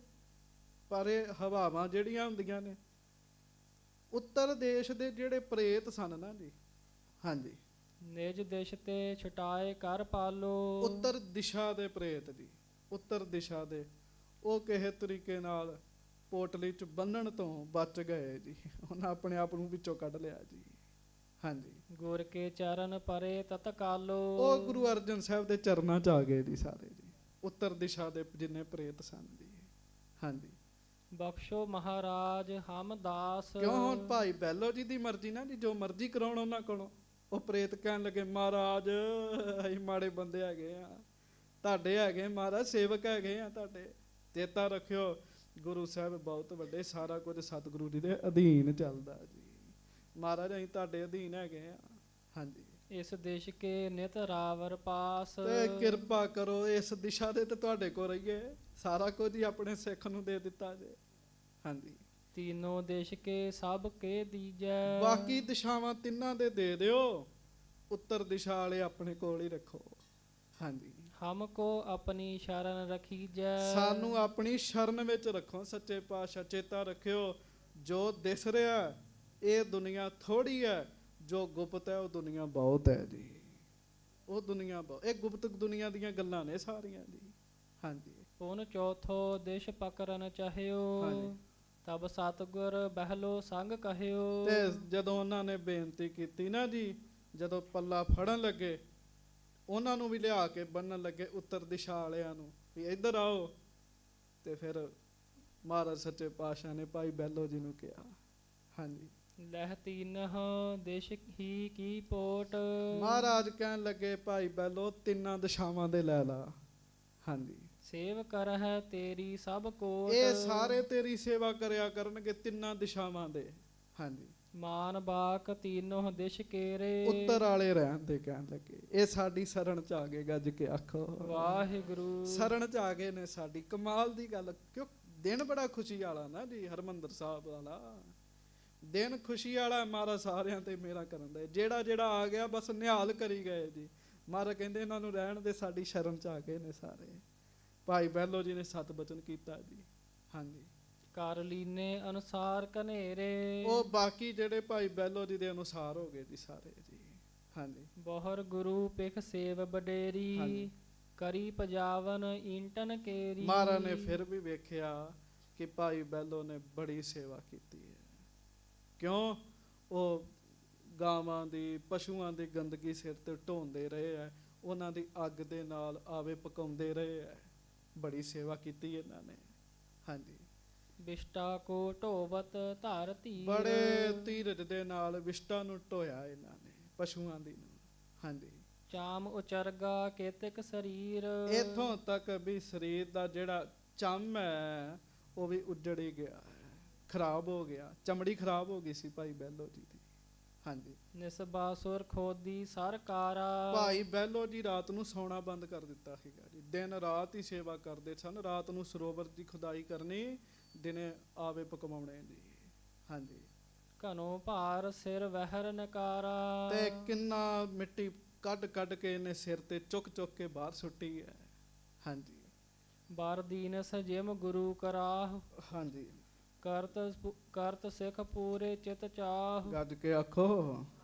ਪਰ ਇਹ ਹਵਾਵਾਂ ਜਿਹੜੀਆਂ ਹੁੰਦੀਆਂ ਨੇ, ਉੱਤਰ ਦੇਸ਼ ਦੇ ਜਿਹੜੇ ਪ੍ਰੇਤ ਸਨ ਨਾ ਜੀ, ਹਾਂਜੀ ਨਿਜ ਦੇਸ਼ ਤੇ ਛਟਾਏ ਕਰ ਪਾਲੋ। ਉੱਤਰ ਦਿਸ਼ਾ ਦੇ ਪ੍ਰੇਤ ਜੀ, ਉੱਤਰ ਦਿਸ਼ਾ ਦੇ, ਉਹ ਕਿਸੇ ਤਰੀਕੇ ਨਾਲ ਪੋਟਲੀ 'ਚ ਬੰਨਣ ਤੋਂ ਬਚ ਗਏ ਜੀ, ਉਹਨਾਂ ਆਪਣੇ ਆਪ ਨੂੰ ਵਿੱਚੋਂ ਕੱਢ ਲਿਆ ਜੀ। ਹਾਂਜੀ ਗੁਰ ਕੇ ਚਰਨ ਪਰੇ ਤਤਕਾਲੋ। ਉਹ ਗੁਰੂ ਅਰਜਨ ਸਾਹਿਬ ਦੇ ਚਰਨਾਂ 'ਚ ਆ ਗਏ ਜੀ ਸਾਰੇ ਜੀ, ਉੱਤਰ ਦਿਸ਼ਾ ਦੇ ਜਿੰਨੇ ਪ੍ਰੇਤ ਸਨ ਜੀ। ਹਾਂਜੀ ਬਖਸ਼ੋ ਮਹਾਰਾਜ ਹਮ ਦਾਸ। ਕਿਉਂ ਹੁਣ ਭਾਈ ਬਹਿਲੋ ਜੀ ਦੀ ਮਰਜ਼ੀ ਨਾ ਜੀ, ਜੋ ਮਰਜ਼ੀ ਕਰਾਉਣ ਉਹਨਾਂ ਕੋਲੋਂ। ਉਹ ਪ੍ਰੇਤ ਕਹਿਣ ਲੱਗੇ ਮਹਾਰਾਜ ਅਸੀਂ ਮਾੜੇ ਬੰਦੇ ਹੈਗੇ ਆ, ਤੁਹਾਡੇ ਹੈਗੇ ਮਹਾਰਾਜ, ਸੇਵਕ ਹੈਗੇ ਆ ਤੁਹਾਡੇ, ਚੇਤਾ ਰੱਖਿਓ ਗੁਰੂ ਸਾਹਿਬ ਬਹੁਤ ਵੱਡੇ, ਸਾਰਾ ਕੁਝ ਸਤਿਗੁਰੂ ਜੀ ਦੇ ਅਧੀਨ ਚੱਲਦਾ ਜੀ। ਮਹਾਰਾਜ ਅਸੀਂ ਤੁਹਾਡੇ ਅਧੀਨ ਹੈਗੇ ਆ। ਹਾਂਜੀ ਇਸ ਦੇਸ਼ ਕੇ ਨਿਤ ਰਾਵਰ ਪਾਸ। ਤੇ ਕਿਰਪਾ ਕਰੋ ਇਸ ਦਿਸ਼ਾ ਦੇ ਤੇ ਤੁਹਾਡੇ ਕੋਲ ਰਹੀਏ, ਸਾਰਾ ਕੁਝ ਹੀ ਆਪਣੇ ਸਿੱਖ ਨੂੰ ਦੇ ਦਿੱਤਾ ਜੇ। ਹਾਂਜੀ ਤੀਨੋਂ ਦੇਸ਼ ਕੇ ਸਭ ਕੇ ਦੀਜੈ। ਬਾਕੀ ਦਿਸ਼ਾਵਾਂ ਤਿੰਨਾਂ ਦੇ ਦੇ ਦਿਓ, ਉੱਤਰ ਦਿਸ਼ਾ ਵਾਲੇ ਆਪਣੇ ਕੋਲ ਹੀ ਰੱਖੋ। ਹਾਂਜੀ ਹਮ ਕੋ ਆਪਣੀ ਸ਼ਰਨ ਰਖੀਜੈ। ਸਾਨੂੰ ਆਪਣੀ ਸ਼ਰਨ ਵਿੱਚ ਰੱਖੋ ਸੱਚੇ ਪਾਤਸ਼ਾਹ। ਚੇਤਾ ਰੱਖਿਓ ਜੋ ਦਿਸ ਰਿਹਾ ਇਹ ਦੁਨੀਆ ਥੋੜੀ ਹੈ, ਜੋ ਗੁਪਤ ਹੈ ਉਹ ਦੁਨੀਆ ਬਹੁਤ ਹੈ ਜੀ। ਉਹ ਦੁਨੀਆ ਬਹੁਤ, ਇਹ ਗੁਪਤ ਦੁਨੀਆ ਦੀਆਂ ਗੱਲਾਂ ਨੇ ਸਾਰੀਆਂ ਜੀ। ਹਾਂਜੀ ਪੁਨ ਚੌਥੋ ਦਿਸ਼ ਪਕਰਨ ਚਾਹਿਓ ਹਾਂਜੀ ਤਬ ਸਤਿਗੁਰ ਬਹਿਲੋ ਸੰਗ ਕਹਿਓ। ਤੇ ਜਦੋਂ ਉਹਨਾਂ ਨੇ ਬੇਨਤੀ ਕੀਤੀ ਨਾ ਜੀ, ਜਦੋਂ ਪੱਲਾ ਫੜਨ ਲੱਗੇ, ਉਹਨਾਂ ਨੂੰ ਵੀ ਲਿਆ ਕੇ ਬੰਨਣ ਲੱਗੇ ਉੱਤਰ ਦਿਸ਼ਾ ਵਾਲਿਆਂ ਨੂੰ ਵੀ ਇੱਧਰ ਆਓ, ਤੇ ਫਿਰ ਮਹਾਰਾਜ ਸੱਚੇ ਪਾਤਸ਼ਾਹ ਨੇ ਭਾਈ ਬਹਿਲੋ ਜੀ ਨੂੰ ਕਿਹਾ। ਹਾਂਜੀ ਲਹਿ ਤੀਨਹ ਦੇਸ਼ ਹੀ ਕੀ ਪੋਟ। ਮਹਾਰਾਜ ਕਹਿਣ ਲੱਗੇ ਭਾਈ ਬੈਲੋ ਤਿੰਨਾਂ ਦਿਸ਼ਾਵਾਂ ਦੇ ਲੈ ਲਾ। ਹਾਂਜੀ, ਸੇਵ ਕਰਹਿ ਤੇਰੀ ਸਭ ਕੋਟ। ਇਹ ਸਾਰੇ ਤੇਰੀ ਸੇਵਾ ਕਰਿਆ ਕਰਨਗੇ ਤਿੰਨਾਂ ਦਿਸ਼ਾਵਾਂ ਦੇ। ਹਾਂਜੀ, ਮਾਨ ਬਾਕ ਤੀਨੋਂ ਦਿਸ਼ ਕੇਰੇ। ਉੱਤਰ ਵਾਲੇ ਰਹਿਣ ਦੇ ਕਹਿਣ ਲੱਗੇ। ਇਹ ਸਾਡੀ ਸ਼ਰਨ ਚ ਆ ਗਏ, ਗੱਜ ਕੇ ਆਖੋ ਵਾਹਿਗੁਰੂ। ਸ਼ਰਨ ਚ ਆ ਗਏ ਨੇ ਸਾਡੀ। ਕਮਾਲ ਦੀ ਗੱਲ, ਕਿਉਂ ਦਿਨ ਬੜਾ ਖੁਸ਼ੀ ਵਾਲਾ ਨਾ ਜੀ, ਹਰਮੰਦਰ ਸਾਹਿਬ ਵਾਲਾ ਦਿਨ ਖੁਸ਼ੀ ਵਾਲਾ। ਮਹਾਰਾਜ ਸਾਰਿਆਂ ਤੇ ਮੇਰਾ ਕਰਨ ਦੇ, ਜਿਹੜਾ ਜਿਹੜਾ ਆ ਗਿਆ ਬਸ ਨਿਹਾਲ ਕਰੀ ਗਏ ਜੀ। ਮਹਾਰਾਜ ਕਹਿੰਦੇ ਇਹਨਾਂ ਨੂੰ ਰਹਿਣ ਦੇ, ਸਾਡੀ ਸ਼ਰਨ ਚ ਆ ਗਏ ਨੇ ਸਾਰੇ। ਭਾਈ ਬਹਿਲੋ ਜੀ ਨੇ ਸਤ ਬਚਨ ਕੀਤਾ ਜੀ। ਹਾਂਜੀ, ਕਰ ਲੀਨੇ ਅਨੁਸਾਰ ਕਨੇਰੇ। ਉਹ ਬਾਕੀ ਜਿਹੜੇ ਭਾਈ ਬਹਿਲੋ ਜੀ ਦੇ ਅਨੁਸਾਰ ਹੋ ਗਏ ਜੀ ਸਾਰੇ ਜੀ। ਹਾਂਜੀ, ਬਹੁਰ ਗੁਰੂ ਪਿਖ ਸੇਵ ਬਡੇਰੀ। ਹਾਂਜੀ। ਕਰੀ ਪਜਾਵਨ ਇੰਟਨ ਕੇਰੀ। ਮਹਾਰਾਜ ਨੇ ਫਿਰ ਵੀ ਵੇਖਿਆ ਕਿ ਭਾਈ ਬਹਿਲੋ ਨੇ ਬੜੀ ਸੇਵਾ ਕੀਤੀ ਹੈ। ਕਿਉਂ? ਉਹ ਗਾਵਾਂ ਦੀ ਪਸ਼ੂਆਂ ਦੀ ਗੰਦਗੀ ਸਿਰ ਤੇ ਢੋਂਦੇ ਰਹੇ ਹੈ, ਉਹਨਾਂ ਦੀ ਅੱਗ ਦੇ ਨਾਲ ਆਵੇ ਪਕਾਉਂਦੇ ਰਹੇ ਹੈ। ਬੜੀ ਸੇਵਾ ਕੀਤੀ ਇਹਨਾਂ ਨੇ। ਹਾਂਜੀ, ਬਿਸ਼ਟਾ ਕੋ ਢੋਵਤ ਧਰ ਧੀਰ। ਬੜੇ ਧੀਰਜ ਦੇ ਨਾਲ ਵਿਸ਼ਟਾ ਨੂੰ ਢੋਇਆ ਇਹਨਾਂ ਨੇ, ਪਸ਼ੂਆਂ ਦੀ ਨੂੰ। ਹਾਂਜੀ, ਚਾਮ ਉਚਰਗਾ ਕੇਤਕ ਸਰੀਰ। ਇੱਥੋਂ ਤੱਕ ਵੀ ਸਰੀਰ ਦਾ ਜਿਹੜਾ ਚੰਮ ਹੈ ਉਹ ਵੀ ਉੱਜੜ ਹੀ ਗਿਆ ਹੈ, ਖਰਾਬ ਹੋ ਗਿਆ। ਚਮੜੀ ਖਰਾਬ ਹੋ ਗਈ ਸੀ ਭਾਈ ਬਹਿਲੋ ਜੀ ਦੀ। ਹਾਂਜੀ, ਨਿਸਬਾਸੁਰ ਖੋਦੀ ਸਰਕਾਰਾ। ਭਾਈ ਬਹਿਲੋ ਜੀ ਰਾਤ ਨੂੰ ਸੌਣਾ ਬੰਦ ਕਰ ਦਿੱਤਾ ਸੀਗਾ ਜੀ। ਦਿਨ ਰਾਤ ਹੀ ਸੇਵਾ ਕਰਦੇ ਸਨ। ਰਾਤ ਨੂੰ ਸਰੋਵਰ ਦੀ ਖੁਦਾਈ ਕਰਨੀ, ਦਿਨੇ ਆਵੇ ਪਕਵਾਉਣੇ ਜੀ। ਹਾਂਜੀ, ਘਨੋ ਭਾਰ ਸਿਰ ਵਹਿਰ ਨਕਾਰਾ। ਤੇ ਕਿੰਨਾ ਮਿੱਟੀ ਕੱਢ ਕੱਢ ਕੇ ਇਹਨੇ ਸਿਰ ਤੇ ਚੁੱਕ ਚੁੱਕ ਕੇ ਬਾਹਰ ਸੁੱਟੀ ਹੈ। ਹਾਂਜੀ, ਬਾਰ ਦੀਨਸ ਜਿਮ ਗੁਰੂ ਕਰਾਹ। ਹਾਂਜੀ, ਕਰਤ ਸਿੱਖ ਪੂਰੇ ਚਿਤ ਚਾਹ। ਗੱਜ ਕੇ ਆਖੋ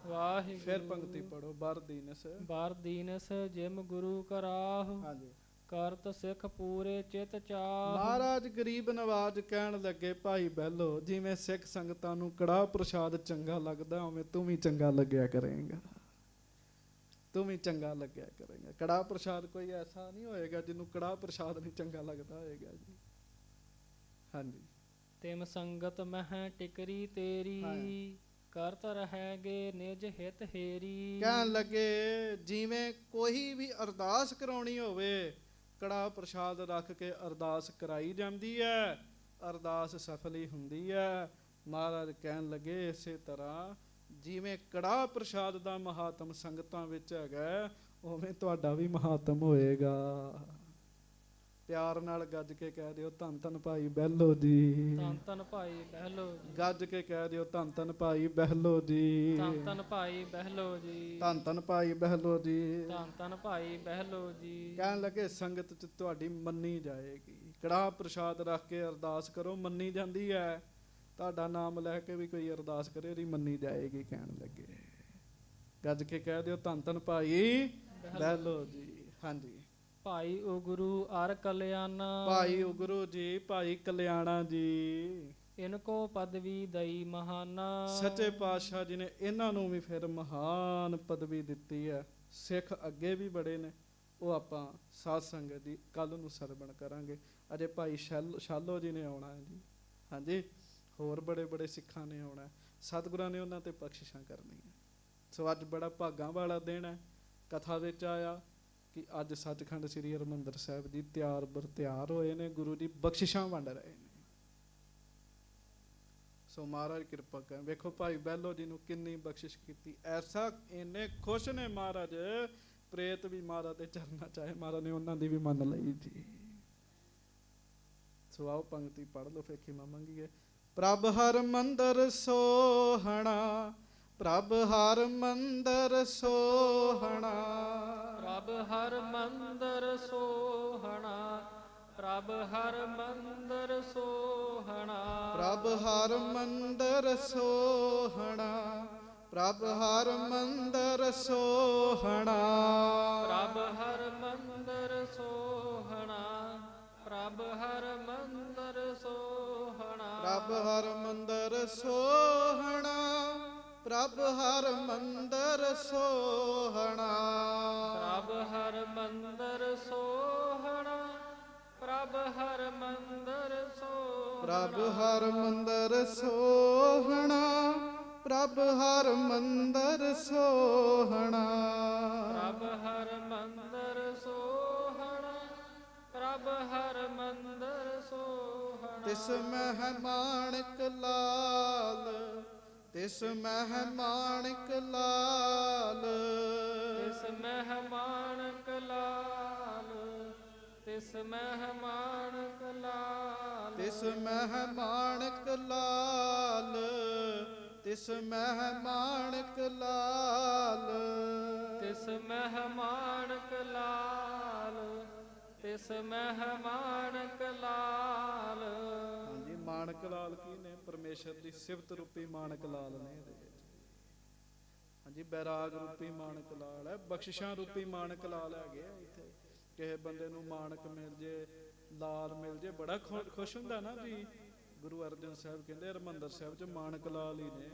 ਵਾਹਿਗੁਰੂ। ਫਿਰ ਪੰਕਤੀ ਪੜੋ। ਬਾਰ ਦੀਨਸ। ਬਾਰ ਦੀਨਸ ਜਿਮ ਗੁਰੂ ਕਰਾਹ। ਹਾਂਜੀ, ਕਰਤ ਸਿੱਖ ਪੂਰੇ ਚਿਤ ਚਾਹ। ਮਹਾਰਾਜ ਗਰੀਬ ਨਵਾਜ ਕਹਿਣ ਲੱਗੇ ਭਾਈ ਬਹਿਲੋ, ਜਿਵੇਂ ਸਿੱਖ ਸੰਗਤਾਂ ਨੂੰ ਕੜਾਹ ਪ੍ਰਸ਼ਾਦ ਚੰਗਾ ਲੱਗਦਾ, ਉਵੇਂ ਤੂੰ ਵੀ ਚੰਗਾ ਲੱਗਿਆ ਕਰੇਂਗਾ। ਤੂੰ ਵੀ ਚੰਗਾ ਲੱਗਿਆ ਕਰੇਂਗਾ। ਕੜਾਹ ਪ੍ਰਸ਼ਾਦ ਕੋਈ ਐਸਾ ਨਹੀਂ ਹੋਏਗਾ ਜਿਹਨੂੰ ਕੜਾਹ ਪ੍ਰਸ਼ਾਦ ਨਹੀਂ ਚੰਗਾ ਲੱਗਦਾ ਹੋਏਗਾ ਜੀ। ਹਾਂਜੀ, ਤਿਮ ਸੰਗਤ ਮਹਿ ਟਿਕਰੀ ਤੇਰੀ। ਕਰਤ ਰਹੈਗੇ ਨਿਜ ਹਿਤ ਹੇਰੀ। ਕਹਿਣ ਲੱਗੇ ਜਿਵੇਂ ਕੋਈ ਵੀ ਅਰਦਾਸ ਕਰਾਉਣੀ ਹੋਵੇ, ਕੜਾਹ ਪ੍ਰਸ਼ਾਦ ਰੱਖ ਕੇ ਅਰਦਾਸ ਕਰਾਈ ਜਾਂਦੀ ਹੈ, ਅਰਦਾਸ ਸਫਲ ਹੀ ਹੁੰਦੀ ਹੈ। ਮਹਾਰਾਜ ਕਹਿਣ ਲੱਗੇ ਇਸੇ ਤਰ੍ਹਾਂ ਜਿਵੇਂ ਕੜਾਹ ਪ੍ਰਸ਼ਾਦ ਦਾ ਮਹਾਤਮ ਸੰਗਤਾਂ ਵਿੱਚ ਹੈਗਾ, ਉਵੇਂ ਤੁਹਾਡਾ ਵੀ ਮਹਾਤਮ ਹੋਏਗਾ। ਪਿਆਰ ਨਾਲ ਗੱਜ ਕੇ ਕਹਿ ਦਿਓ ਧੰਨ ਧੰਨ ਭਾਈ ਬਹਿਲੋ ਜੀ। ਧੰਨ ਧੰਨ ਭਾਈ ਬਹਿਲੋ ਜੀ। ਗੱਜ ਕੇ ਕਹਿ ਦਿਓ ਧੰਨ ਧੰਨ ਭਾਈ ਬਹਿਲੋ ਜੀ। ਧੰਨ ਧੰਨ ਭਾਈ ਬਹਿਲੋ ਜੀ। ਧੰਨ ਧੰਨ ਭਾਈ ਬਹਿਲੋ ਜੀ। ਧੰਨ ਧੰਨ ਭਾਈ ਬਹਿਲੋ ਜੀ। ਕਹਿਣ ਲੱਗੇ ਸੰਗਤ ਚ ਤੁਹਾਡੀ ਮੰਨੀ ਜਾਏਗੀ। ਕੜਾਹ ਪ੍ਰਸ਼ਾਦ ਰੱਖ ਕੇ ਅਰਦਾਸ ਕਰੋ, ਮੰਨੀ ਜਾਂਦੀ ਹੈ। ਤੁਹਾਡਾ ਨਾਮ ਲੈ ਕੇ ਵੀ ਕੋਈ ਅਰਦਾਸ ਕਰੇ, ਉਹਦੀ ਮੰਨੀ ਜਾਏਗੀ। ਕਹਿਣ ਲੱਗੇ ਗੱਜ ਕੇ ਕਹਿ ਦਿਓ ਧੰਨ ਧੰਨ ਭਾਈ ਬਹਿਲੋ ਜੀ। ਹਾਂਜੀ, ਭਾਈ ਉਗਰੂ ਅਰ ਕਲਿਆਣਾ। ਭਾਈ ਉਗਰੂ ਜੀ, ਭਾਈ ਕਲਿਆਣਾ ਜੀ। ਇਨਕੋ ਪਦਵੀ ਦਈ ਮਹਾਨਾ। ਸੱਚੇ ਪਾਤਸ਼ਾਹ ਜੀ ਨੇ ਇਹਨਾਂ ਨੂੰ ਵੀ ਫਿਰ ਮਹਾਨ ਪਦਵੀ ਦਿੱਤੀ ਹੈ। ਸਿੱਖ ਅੱਗੇ ਵੀ ਬੜੇ ਨੇ, ਉਹ ਆਪਾਂ ਸਾਧ ਸੰਗਤ ਦੀ ਕੱਲ ਨੂੰ ਸਰਵਣ ਕਰਾਂਗੇ। ਅਜੇ ਭਾਈ ਸ਼ਾਲੋ ਜੀ ਨੇ ਆਉਣਾ ਹੈ ਜੀ। ਹਾਂਜੀ, ਹੋਰ ਬੜੇ ਬੜੇ ਸਿੱਖਾਂ ਨੇ ਆਉਣਾ। ਸਤਿਗੁਰਾਂ ਨੇ ਉਹਨਾਂ ਤੇ ਬਖਸ਼ਿਸ਼ਾਂ ਕਰਨੀਆਂ। ਸੋ ਅੱਜ ਬੜਾ ਭਾਗਾਂ ਵਾਲਾ ਦਿਨ ਹੈ। ਕਥਾ ਵਿੱਚ ਆਇਆ ਕਿ ਅੱਜ ਸੱਚਖੰਡ ਸ੍ਰੀ ਹਰਿਮੰਦਰ ਸਾਹਿਬ ਜੀ ਤਿਆਰ ਬਰ ਤਿਆਰ ਹੋਏ ਨੇ, ਗੁਰੂ ਜੀ ਬਖਸ਼ਿਸ਼ਾਂ ਵੰਡ ਰਹੇ ਨੇ। ਸੋ ਮਹਾਰਾਜ ਕਿਰਪਾ ਕਰ। ਵੇਖੋ ਭਾਈ ਬਹਿਲੋ ਜੀ ਨੂੰ ਕਿੰਨੀ ਬਖਸ਼ਿਸ਼ ਕੀਤੀ। ਐਸਾ ਇੰਨੇ ਖੁਸ਼ ਨੇ ਮਹਾਰਾਜ, ਪ੍ਰੇਤ ਵੀ ਮਹਾਰਾਜ ਦੇ ਚਰਨਾਂ ਚਾਹੇ, ਮਹਾਰਾਜ ਨੇ ਉਹਨਾਂ ਦੀ ਵੀ ਮੰਨ ਲਈ ਜੀ। ਸੋ ਆਓ ਪੰਕਤੀ ਪੜ੍ਹ ਲਓ, ਫਿਰ ਖਿਮਾ ਮੰਗੀਏ। ਪ੍ਰਭ ਹਰ ਮੰਦਰ ਸੋਹਣਾ, ਪ੍ਰਭ ਹਰ ਮੰਦਰ ਸੋਹਣਾ। ਪ੍ਰਭ ਹਰ ਮੰਦਰ ਸੋਹਣਾ। ਪ੍ਰਭ ਹਰ ਮੰਦਰ ਸੋਹਣਾ। ਪ੍ਰਭ ਹਰ ਮੰਦਰ ਸੋਹਣਾ। ਪ੍ਰਭ ਹਰ ਮੰਦਰ ਸੋਹਣਾ। ਪ੍ਰਭ ਹਰ ਮੰਦਰ ਸੋਹਣਾ। ਪ੍ਰਭ ਹਰ ਮੰਦਰ ਸੋਹਣਾ। ਪ੍ਰਭ ਹਰ ਮੰਦਰ ਸੋਹਣਾ। ਪ੍ਰਭ ਹਰ ਮੰਦਰ ਸੋਹਣਾ। ਪ੍ਰਭ ਹਰ ਮੰਦਰ ਸੋਹਣਾ। ਪ੍ਰਭ ਹਰ ਮੰਦਰ ਸੋਹਣਾ। ਪ੍ਰਭ ਹਰ ਮੰਦਰ ਸੋਹਣਾ। ਪ੍ਰਭ ਹਰ ਮੰਦਰ ਸੋਹਣਾ, ਪ੍ਰਭ ਹਰ ਮੰਦਰ ਸੋਹਣਾ, ਪ੍ਰਭ ਹਰ ਮੰਦਰ ਸੋਹਣਾ। ਤਿਸ ਮਹਿ ਮਾਣਕ ਲਾਲ, ਤਿਸ ਮਹਿ ਮਾਣਕ ਲਾਲ, ਤਿਸ ਮਹਿ ਮਾਣਕ ਲਾਲ, ਤਿਸ ਮਹਿ ਮਾਣਕ ਲਾਲ, ਤਿਸ ਮਹਿ ਮਾਣਕ ਲਾਲ, ਤਿਸ ਮਹਿ ਮਾਣਕ ਲਾਲ, ਤਿਸ ਮਹਿ ਮਾਣਕ ਲਾਲ, ਤਿਸ ਮਹਿ ਮਾਣਕ ਲਾਲ। ਹਾਂਜੀ, ਮਾਣਕ ਲਾਲ ਕੀ ਨੇ? ਪਰਮੇਸ਼ਰ ਦੀ ਸਿਫਤ ਰੂਪੀ ਮਾਣਕ ਲਾਲ ਨੇ ਇਹਦੇ ਵਿੱਚ। ਹਾਂਜੀ, ਬੈਰਾਗ ਰੂਪੀ ਮਾਣਕ ਲਾਲ ਹੈ, ਬਖਸ਼ਿਸ਼ਾਂ ਰੂਪੀ ਮਾਣਕ ਲਾਲ ਹੈਗੇ ਆ ਇੱਥੇ। ਕਿਸੇ ਬੰਦੇ ਨੂੰ ਮਾਣਕ ਮਿਲ ਜੇ, ਲਾਲ ਮਿਲ ਜੇ, ਬੜਾ ਖੁਸ਼ ਹੁੰਦਾ ਨਾ ਵੀ। ਗੁਰੂ ਅਰਜਨ ਸਾਹਿਬ ਕਹਿੰਦੇ ਹਰਿਮੰਦਰ ਸਾਹਿਬ 'ਚ ਮਾਣਕ ਲਾਲ ਹੀ ਨੇ,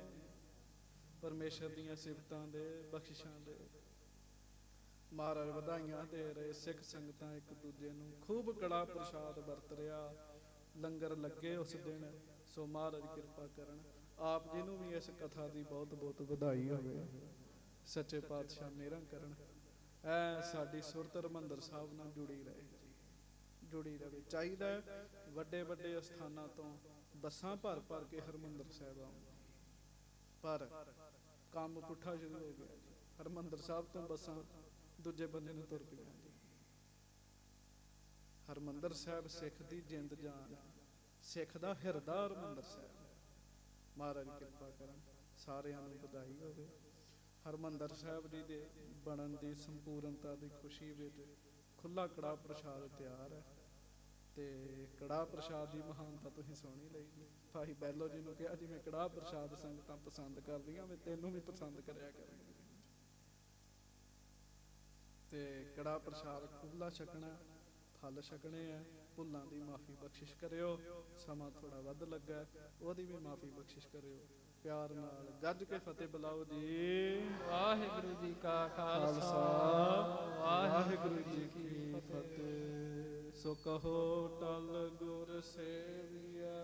ਪਰਮੇਸ਼ਰ ਦੀਆਂ ਸਿਫਤਾਂ ਦੇ, ਬਖਸ਼ਿਸ਼ਾਂ ਦੇ। ਮਹਾਰਾਜ ਵਧਾਈਆਂ ਦੇ ਰਹੇ, ਸਿੱਖ ਸੰਗਤਾਂ ਇੱਕ ਦੂਜੇ ਨੂੰ ਖੂਬ ਕੜਾ ਪ੍ਰਸ਼ਾਦ ਵਰਤ ਰਿਹਾ, ਲੰਗਰ ਲੱਗੇ ਉਸ ਦਿਨ। ਸੋ ਮਹਾਰਾਜ ਕਿਰਪਾ ਕਰਨ, ਆਪ ਜੀ ਨੂੰ ਵੀ ਇਸ ਕਥਾ ਦੀ ਬਹੁਤ ਬਹੁਤ ਵਧਾਈ ਹੋਵੇ। ਸੱਚੇ ਪਾਤਸ਼ਾਹ ਮਿਹਰਾਂ ਕਰਨ, ਐ ਸਾਡੀ ਸੁਰਤ ਹਰਿਮੰਦਰ ਸਾਹਿਬ ਨਾਲ ਜੁੜੀ ਰਹੇ, ਜੁੜੀ ਰਹੇ। ਚਾਹੀਦਾ ਵੱਡੇ ਵੱਡੇ ਅਸਥਾਨਾਂ ਤੋਂ ਬੱਸਾਂ ਭਰ ਭਰ ਕੇ ਹਰਿਮੰਦਰ ਸਾਹਿਬ ਆਉਣ, ਪਰ ਕੰਮ ਪੁੱਠਾ ਸ਼ੁਰੂ ਹੋ ਗਿਆ ਜੀ। ਹਰਿਮੰਦਰ ਸਾਹਿਬ ਤੋਂ ਬੱਸਾਂ ਦੂਜੇ ਬੰਦੇ ਨੂੰ ਤੁਰ ਪਈਆਂ ਜੀ। ਹਰਿਮੰਦਰ ਸਾਹਿਬ ਸਿੱਖ ਦੀ ਜਿੰਦ ਜਾਨ, ਸਿੱਖ ਦਾ ਹਿਰਦਾ ਹਰਿਮੰਦਰ ਸਾਹਿਬ। ਮਹਾਰਾਜ ਕਿਰਪਾ ਕਰਨ, ਸਾਰਿਆਂ ਨੂੰ ਵਧਾਈ ਹੋਵੇ। ਹਰਿਮੰਦਰ ਸਾਹਿਬ ਜੀ ਦੇ ਬਣਨ ਦੀ ਸੰਪੂਰਨਤਾ ਦੀ ਖੁਸ਼ੀ ਵਿੱਚ ਖੁੱਲਾ ਕੜਾ ਪ੍ਰਸ਼ਾਦ ਤਿਆਰ ਹੈ। ਤੇ ਕੜਾ ਪ੍ਰਸ਼ਾਦ ਦੀ ਮਹਾਨਤਾ ਤੁਸੀਂ ਸੁਣੀ ਲਈ ਜੀ। ਭਾਈ ਬੈਲੋ ਜੀ ਨੂੰ ਕਿਹਾ ਜਿਵੇਂ ਕੜਾ ਪ੍ਰਸ਼ਾਦ ਸੰਗਤਾਂ ਪਸੰਦ ਕਰਦੀਆਂ ਵੇ, ਤੈਨੂੰ ਵੀ ਪਸੰਦ ਕਰਿਆ ਕਰਨਗੇ। ਤੇ ਕੜਾ ਪ੍ਰਸ਼ਾਦ ਖੁੱਲਾ ਛਕਣਾ, ਫਲ ਛਕਣੇ ਆ। ਭੁੱਲਾਂ ਦੀ ਮਾਫੀ ਬਖਸ਼ਿਸ਼ ਕਰਿਓ, ਸਮਾਂ ਥੋੜਾ ਵੱਧ ਲੱਗਾ ਉਹਦੀ ਵੀ ਮਾਫੀ ਬਖਸ਼ਿਸ਼ ਕਰਿਓ। ਪਿਆਰ ਨਾਲ ਗੱਜ ਕੇ ਫਤਿਹ ਬੁਲਾਓ ਜੀ। ਵਾਹਿਗੁਰੂ ਜੀ ਕਾ ਖਾਲਸਾ, ਵਾਹਿਗੁਰੂ ਜੀ ਕੀ ਫਤਿਹ। ਸੋ ਕਹੋ ਟਲ ਗੁਰ ਸੇਵੀਐ।